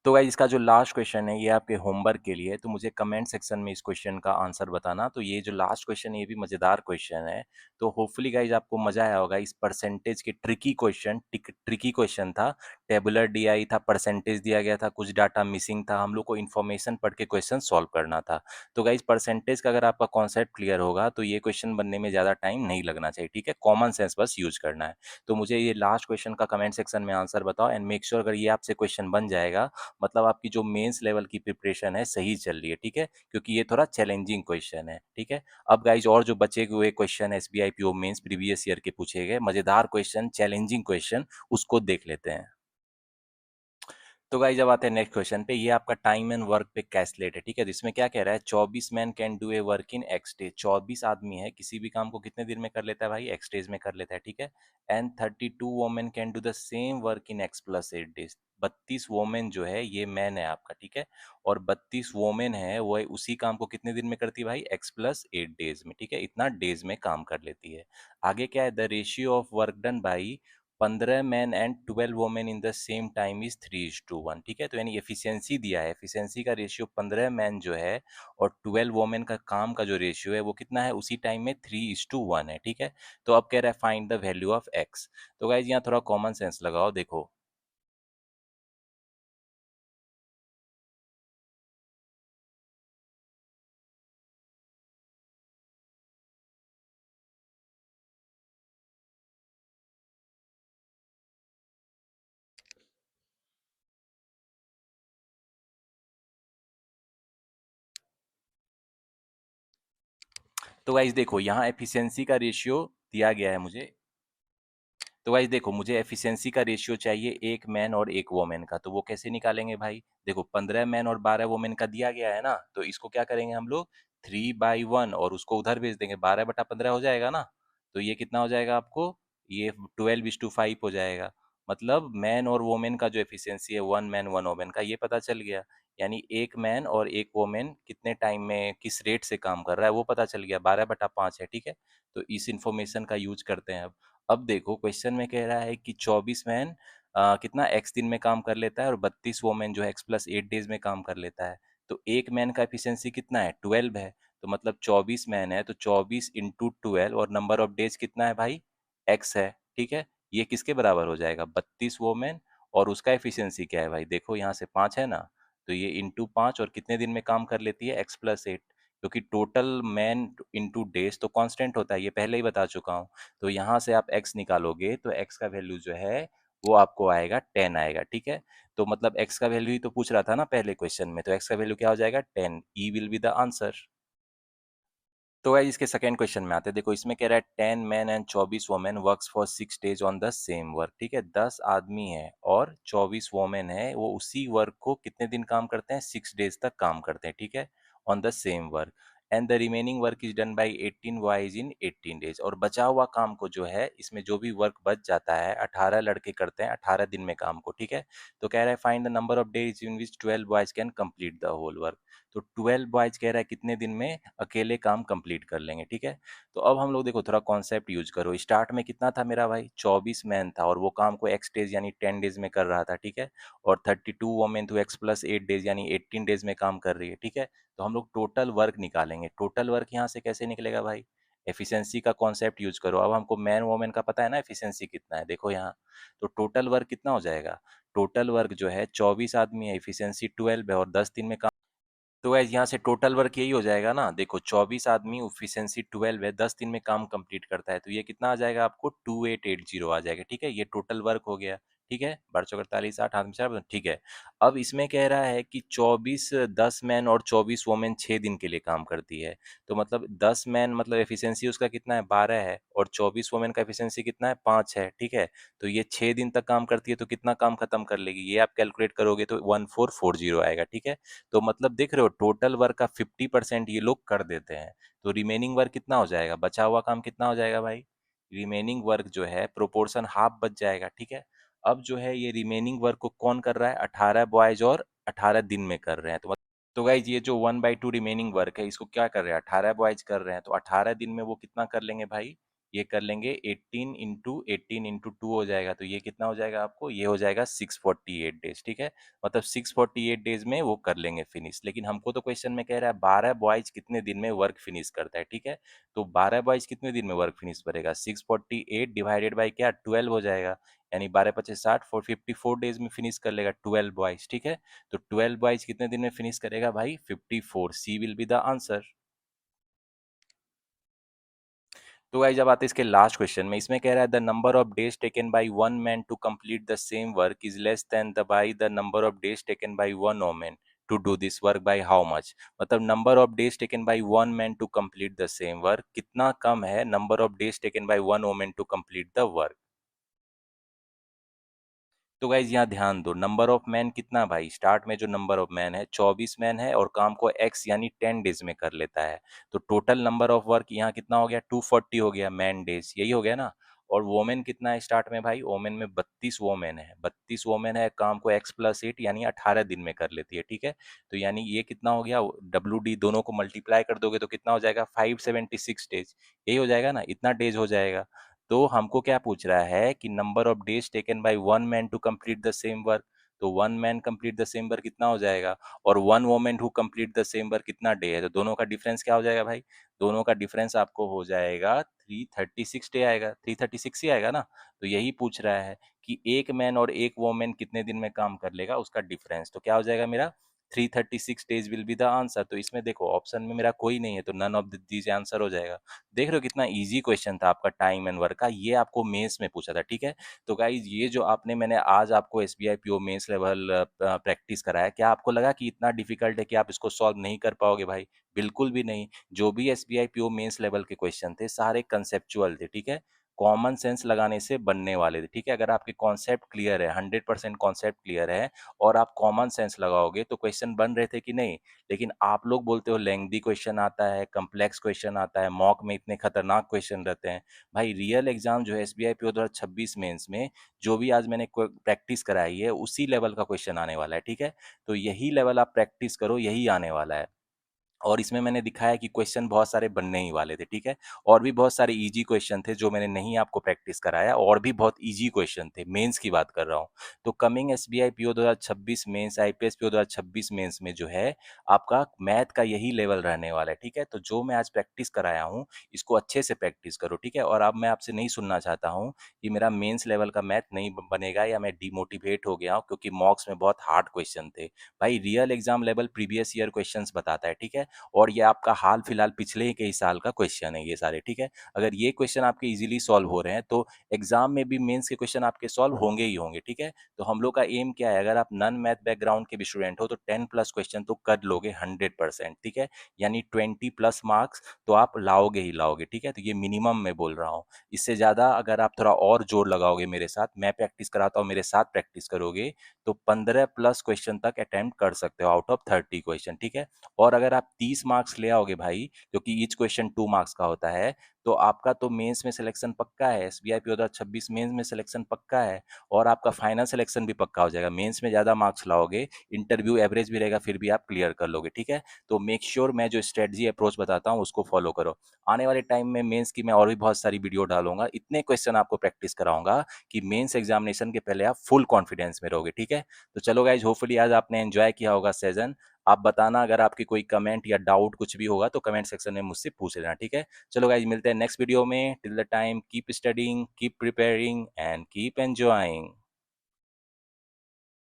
तो गाइस इसका जो लास्ट क्वेश्चन है ये आपके होमवर्क के लिए है, तो मुझे कमेंट सेक्शन में इस क्वेश्चन का आंसर बताना। तो ये जो लास्ट क्वेश्चन है ये भी मज़ेदार क्वेश्चन है, तो होपफुली गाइस आपको मज़ा आया होगा। इस परसेंटेज के ट्रिकी क्वेश्चन था, टेबुलर डीआई था, परसेंटेज दिया गया था, कुछ डाटा मिसिंग था, हम लोग को इन्फॉर्मेशन पढ़ के क्वेश्चन सॉल्व करना था। तो गाइस परसेंटेज का अगर आपका कॉन्सेप्ट क्लियर होगा तो ये क्वेश्चन बनने में ज़्यादा टाइम नहीं लगना चाहिए, ठीक है, कॉमन सेंस बस यूज करना है। तो मुझे ये लास्ट क्वेश्चन का कमेंट सेक्शन में आंसर बताओ, एंड मेक श्योर अगर ये आपसे क्वेश्चन बन जाएगा मतलब आपकी जो मेंस लेवल की प्रिपरेशन है सही चल रही है, ठीक है, क्योंकि ये थोड़ा चैलेंजिंग क्वेश्चन है, ठीक है। अब गाइज और जो बचे हुए question SBI PO mains previous year के पूछे गए मजेदार क्वेश्चन, चैलेंजिंग क्वेश्चन, उसको देख लेते हैं। तो गाइस जब आते हैं नेक्स्ट क्वेश्चन पे, ये आपका टाइम एंड वर्क पे कैलकुलेट है, ठीक है। जिसमें क्या कह रहा है, 24 man can do a work in x days, 24 आदमी है किसी भी काम को कितने दिन में कर लेता है भाई, एक्स डेज में कर लेता है, ठीक है। And 32 women can do the same work in X+8 days, 32 women जो है ये मैन है आपका, ठीक है, और 32 वोमेन है वो उसी काम को कितने दिन में करती है भाई, X+8 डेज में, ठीक है, इतना डेज में काम कर लेती है। आगे क्या है, the ratio of work done by 15 man and 12 women in the same time is 3:1, ठीक है। तो यानी एफिशिएंसी दिया है, एफिशिएंसी का रेशियो 15 मैन जो है और 12 वोमेन का काम का जो रेशियो है वो कितना है, उसी टाइम में 3:1 है, ठीक है। तो अब कह रहा है find the value of x. तो गाइज यहाँ थोड़ा कॉमन सेंस लगाओ, देखो तो गाइस देखो यहाँ एफिशिएंसी का रेशियो दिया गया है मुझे। तो गाइस देखो मुझे एफिशिएंसी का रेशियो चाहिए एक मैन और एक वोमेन का, तो वो कैसे निकालेंगे भाई? देखो 15 मैन और 12 वोमेन का दिया गया है ना, तो इसको क्या करेंगे हम लोग 3/1 और उसको उधर भेज देंगे, 12/15 हो जाएगा ना। तो ये कितना हो जाएगा आपको, ये 12:5 हो जाएगा। मतलब मैन और वोमेन का जो एफिशिएंसी है, वन मैन वन वोमेन का, ये पता चल गया। यानी एक मैन और एक वोमेन कितने टाइम में किस रेट से काम कर रहा है वो पता चल गया, 12/5 है, ठीक है। तो इस इंफॉर्मेशन का यूज करते हैं अब देखो क्वेश्चन में कह रहा है कि 24 मैन कितना एक्स दिन में काम कर लेता है और 32 वोमेन जो है x+8 डेज में काम कर लेता है। तो एक मैन का एफिशिएंसी कितना है, 12 है। तो मतलब 24 मैन है तो 24 इंटू 12 और नंबर ऑफ डेज कितना है भाई, एक्स है, ठीक है। ये किसके बराबर हो जाएगा, 32 वोमेन और उसका एफिशिएंसी क्या है भाई, देखो यहाँ से 5 है ना, तो ये इंटू 5 और कितने दिन में काम कर लेती है, x+8। क्योंकि टोटल मैन इंटू डेज तो कांस्टेंट होता है, ये पहले ही बता चुका हूँ। तो यहाँ से आप x निकालोगे तो x का वैल्यू जो है वो आपको आएगा 10 आएगा, ठीक है। तो मतलब x का वैल्यू ही तो पूछ रहा था ना पहले क्वेश्चन में, तो x का वैल्यू क्या हो जाएगा 10, ई विल बी द आंसर। तो गाइस इसके सेकंड क्वेश्चन में आते हैं, देखो इसमें कह रहा है 10 man and 24 women works for 6 days on the same work, ठीक है। 10 आदमी है और 24 वोमेन है, वो उसी वर्क को कितने दिन काम करते हैं, 6 डेज तक काम करते हैं, ठीक है, on the same work. And the remaining work is done by 18 boys in 18 days, और बचा हुआ काम को जो है, इसमें जो भी वर्क बच जाता है 18 लड़के करते हैं 18 दिन में काम को, ठीक है। तो कह रहा है find the number of days in which 12 boys can complete the whole work. तो 12 बॉयज कह रहा है कितने दिन में अकेले काम कंप्लीट कर लेंगे, ठीक है। तो अब हम लोग देखो थोड़ा कॉन्सेप्ट यूज करो, स्टार्ट में कितना था मेरा भाई, 24 मैन था और वो काम को एक्स डेज यानी 10 डेज में कर रहा था, ठीक है। और 32 वोमेन तो x+8 डेज यानी 18 डेज में काम कर रही है, ठीक है। तो हम लोग टोटल वर्क निकालेंगे, टोटल वर्क यहाँ से कैसे निकलेगा भाई, एफिशिएंसी का कॉन्सेप्ट यूज करो। अब हमको मैन वोमेन का पता है ना एफिशिएंसी कितना है, देखो यहाँ। तो टोटल वर्क कितना हो जाएगा, टोटल वर्क जो है 24 आदमी है, एफिशिएंसी 12 है और 10 दिन में काम। तो गाइस यहाँ से टोटल वर्क यही हो जाएगा ना, देखो 24 आदमी एफिशिएंसी 12 है, 10 दिन में काम कंप्लीट करता है, तो ये कितना आ जाएगा आपको 2880 आ जाएगा, ठीक है। ये टोटल वर्क हो गया, ठीक है। 12 48 8 हाथ में 4, ठीक है। अब इसमें कह रहा है कि 24 10 मैन और 24 वोमेन 6 दिन के लिए काम करती है। तो मतलब 10 मैन मतलब एफिशिएंसी उसका कितना है, 12 है, और 24 वोमेन का एफिशिएंसी कितना है, 5 है, ठीक है। तो ये 6 दिन तक काम करती है, तो कितना काम खत्म कर लेगी, ये आप कैलकुलेट करोगे तो 1440 आएगा, ठीक है। तो मतलब देख रहे हो टोटल वर्क का 50% ये लोग कर देते हैं। तो रिमेनिंग वर्क कितना हो जाएगा, बचा हुआ काम कितना हो जाएगा भाई, रिमेनिंग वर्क जो है प्रोपोर्शन हाफ बच जाएगा, ठीक है। अब जो है ये रिमेनिंग वर्क को कौन कर रहा है, 18 बॉयज और 18 दिन में कर रहे हैं। तो गाइज ये जो 1/2 रिमेनिंग वर्क है इसको क्या कर रहे हैं, 18 बॉयज कर रहे हैं, तो 18 दिन में वो कितना कर लेंगे भाई, ये कर लेंगे 18 × 18 × 2 हो जाएगा। तो ये कितना हो जाएगा आपको, ये हो जाएगा 648 डेज, ठीक है। मतलब 648 डेज में वो कर लेंगे फिनिश। लेकिन हमको तो क्वेश्चन में कह रहा है 12 बॉयज कितने दिन में वर्क फिनिश करता है, ठीक है। तो 12 बॉयज कितने दिन में वर्क फिनिश करेगा, 648 डिवाइडेड बाई क्या, 12 हो जाएगा। यानी 12×5 = 60, 454 डेज में फिनिश कर लेगा 12 बॉयज, ठीक है। तो 12 बॉयज कितने दिन में फिनिश करेगा भाई, 54, सी विल बी द आंसर। तो गाइस जब आते हैं इसके लास्ट क्वेश्चन में, इसमें कह रहा है the number of days taken by one man to complete the same work is less than the by the number of days taken by one woman to do this work by how much. मतलब number of days taken by one man to complete the same work कितना कम है number of days taken by one woman to complete the work. तो guys यहाँ ध्यान दो, number of man कितना भाई, स्टार्ट में जो नंबर ऑफ मैन है 24 मैन है और काम को एक्स यानी 10 डेज में कर लेता है। तो टोटल नंबर ऑफ वर्क यहाँ कितना हो गया, 240 हो गया मैन डेज, यही हो गया ना। और वोमेन कितना है स्टार्ट में भाई, वोमेन में 32 वोमेन है, 32 वोमेन है, काम को x+8 यानी 18 दिन में कर लेती है, ठीक है। तो यानी ये कितना हो गया, WD दोनों को मल्टीप्लाई कर दोगे तो कितना हो जाएगा, 576 डेज, यही हो जाएगा ना, इतना डेज हो जाएगा। तो हमको क्या पूछ रहा है कि number of days taken by one man to complete the same work. तो one man complete the same work कितना हो जाएगा, और one women who complete the same work कितना डे है, तो दोनों का डिफरेंस क्या हो जाएगा भाई, दोनों का डिफरेंस आपको हो जाएगा 336 डे आएगा, 336 ही आएगा ना। तो यही पूछ रहा है कि एक मैन और एक वोमेन कितने दिन में काम कर लेगा, उसका डिफरेंस तो क्या हो जाएगा मेरा 336 days will be the answer. तो इसमें देखो ऑप्शन में मेरा कोई नहीं है, तो नन ऑफ दीज आंसर हो जाएगा। देख रहे हो कितना इजी क्वेश्चन था आपका टाइम एंड वर्क का, ये आपको मेंस में पूछा था, ठीक है। तो गाइज ये जो मैंने आज आपको SBI PO mains level practice कराया, क्या आपको लगा कि इतना डिफिकल्ट है कि आप इसको सॉल्व नहीं कर पाओगे भाई? बिल्कुल भी नहीं। जो भी एसबीआई पीओ मेंस लेवल के क्वेश्चन थे सारे कंसेप्चुअल थे, ठीक है, कॉमन सेंस लगाने से बनने वाले थे, ठीक है। अगर आपके कॉन्सेप्ट क्लियर है, 100% कॉन्सेप्ट क्लियर है और आप कॉमन सेंस लगाओगे तो क्वेश्चन बन रहे थे कि नहीं। लेकिन आप लोग बोलते हो लेंथी क्वेश्चन आता है, कम्प्लेक्स क्वेश्चन आता है, मॉक में इतने खतरनाक क्वेश्चन रहते हैं। भाई रियल एग्जाम जो है एसबीआई पीओ 2026 मेंस में, जो भी आज मैंने प्रैक्टिस कराई है उसी लेवल का क्वेश्चन आने वाला है, ठीक है। तो यही लेवल आप प्रैक्टिस करो, यही आने वाला है। और इसमें मैंने दिखाया कि क्वेश्चन बहुत सारे बनने ही वाले थे, ठीक है। और भी बहुत सारे इजी क्वेश्चन थे जो मैंने नहीं आपको प्रैक्टिस कराया, और भी बहुत इजी क्वेश्चन थे, मेंस की बात कर रहा हूँ। तो coming SBI PO 2026 mains, IBPS PO 2026 mains में जो है आपका मैथ का यही लेवल रहने वाला है, ठीक है। तो जो मैं आज प्रैक्टिस कराया हूँ इसको अच्छे से प्रैक्टिस करो, ठीक है। और अब मैं आपसे नहीं सुनना चाहता हूँ कि मेरा मेंस लेवल का मैथ नहीं बनेगा या मैं डिमोटिवेट हो गया हूँ क्योंकि मॉक्स में बहुत हार्ड क्वेश्चन थे। भाई real exam level previous year question बताता है, ठीक है। और ये आपका हाल फिलहाल पिछले ही कई साल का क्वेश्चन है ये सारे, ठीक है। अगर ये क्वेश्चन आपके इजीली सॉल्व हो रहे हैं तो एग्जाम में भी मेंस के क्वेश्चन आपके सॉल्व होंगे ही होंगे, ठीक है। तो हम लोग का एम क्या है, अगर आप नॉन मैथ बैकग्राउंड के भी स्टूडेंट हो तो 10+ क्वेश्चन तो कर लोगे 100%, ठीक है। यानी 20+ मार्क्स तो आप लाओगे ही लाओगे, ठीक है। तो ये मिनिमम मैं बोल रहा हूँ। इससे ज़्यादा अगर आप थोड़ा और जोर लगाओगे मेरे साथ, मैं प्रैक्टिस कराता हूँ, मेरे साथ प्रैक्टिस करोगे तो 15+ क्वेश्चन तक अटेम्प्ट कर सकते हो आउट ऑफ 30 क्वेश्चन, ठीक है। और अगर आप 30 मार्क्स ले आओगे भाई, क्योंकि ईच क्वेश्चन 2 मार्क्स का होता है, तो आपका तो मेंस में सिलेक्शन पक्का है, एसबीआई पीओ 2026 मेंस में सिलेक्शन पक्का है। और आपका फाइनल सिलेक्शन भी पक्का हो जाएगा। मेंस में ज़्यादा मार्क्स लाओगे, इंटरव्यू एवरेज भी रहेगा, फिर भी आप क्लियर कर लोगे, ठीक है। तो मेक श्योर मैं जो स्ट्रेटजी अप्रोच बताता हूँ उसको फॉलो करो। आने वाले टाइम में मेंस की मैं और भी बहुत सारी वीडियो डालूंगा, इतने क्वेश्चन आपको प्रैक्टिस कराऊंगा कि मेंस एग्जामिनेशन के पहले आप फुल कॉन्फिडेंस में रहोगे, ठीक है। तो चलो गाइज, होपफुली आज आपने एंजॉय किया होगा सेशन। आप बताना अगर आपकी कोई कमेंट या डाउट कुछ भी होगा तो कमेंट सेक्शन में मुझसे पूछ लेना, ठीक है। चलो गाइज, मिलते हैं नेक्स्ट वीडियो में। Till the time keep studying, keep preparing and keep enjoying.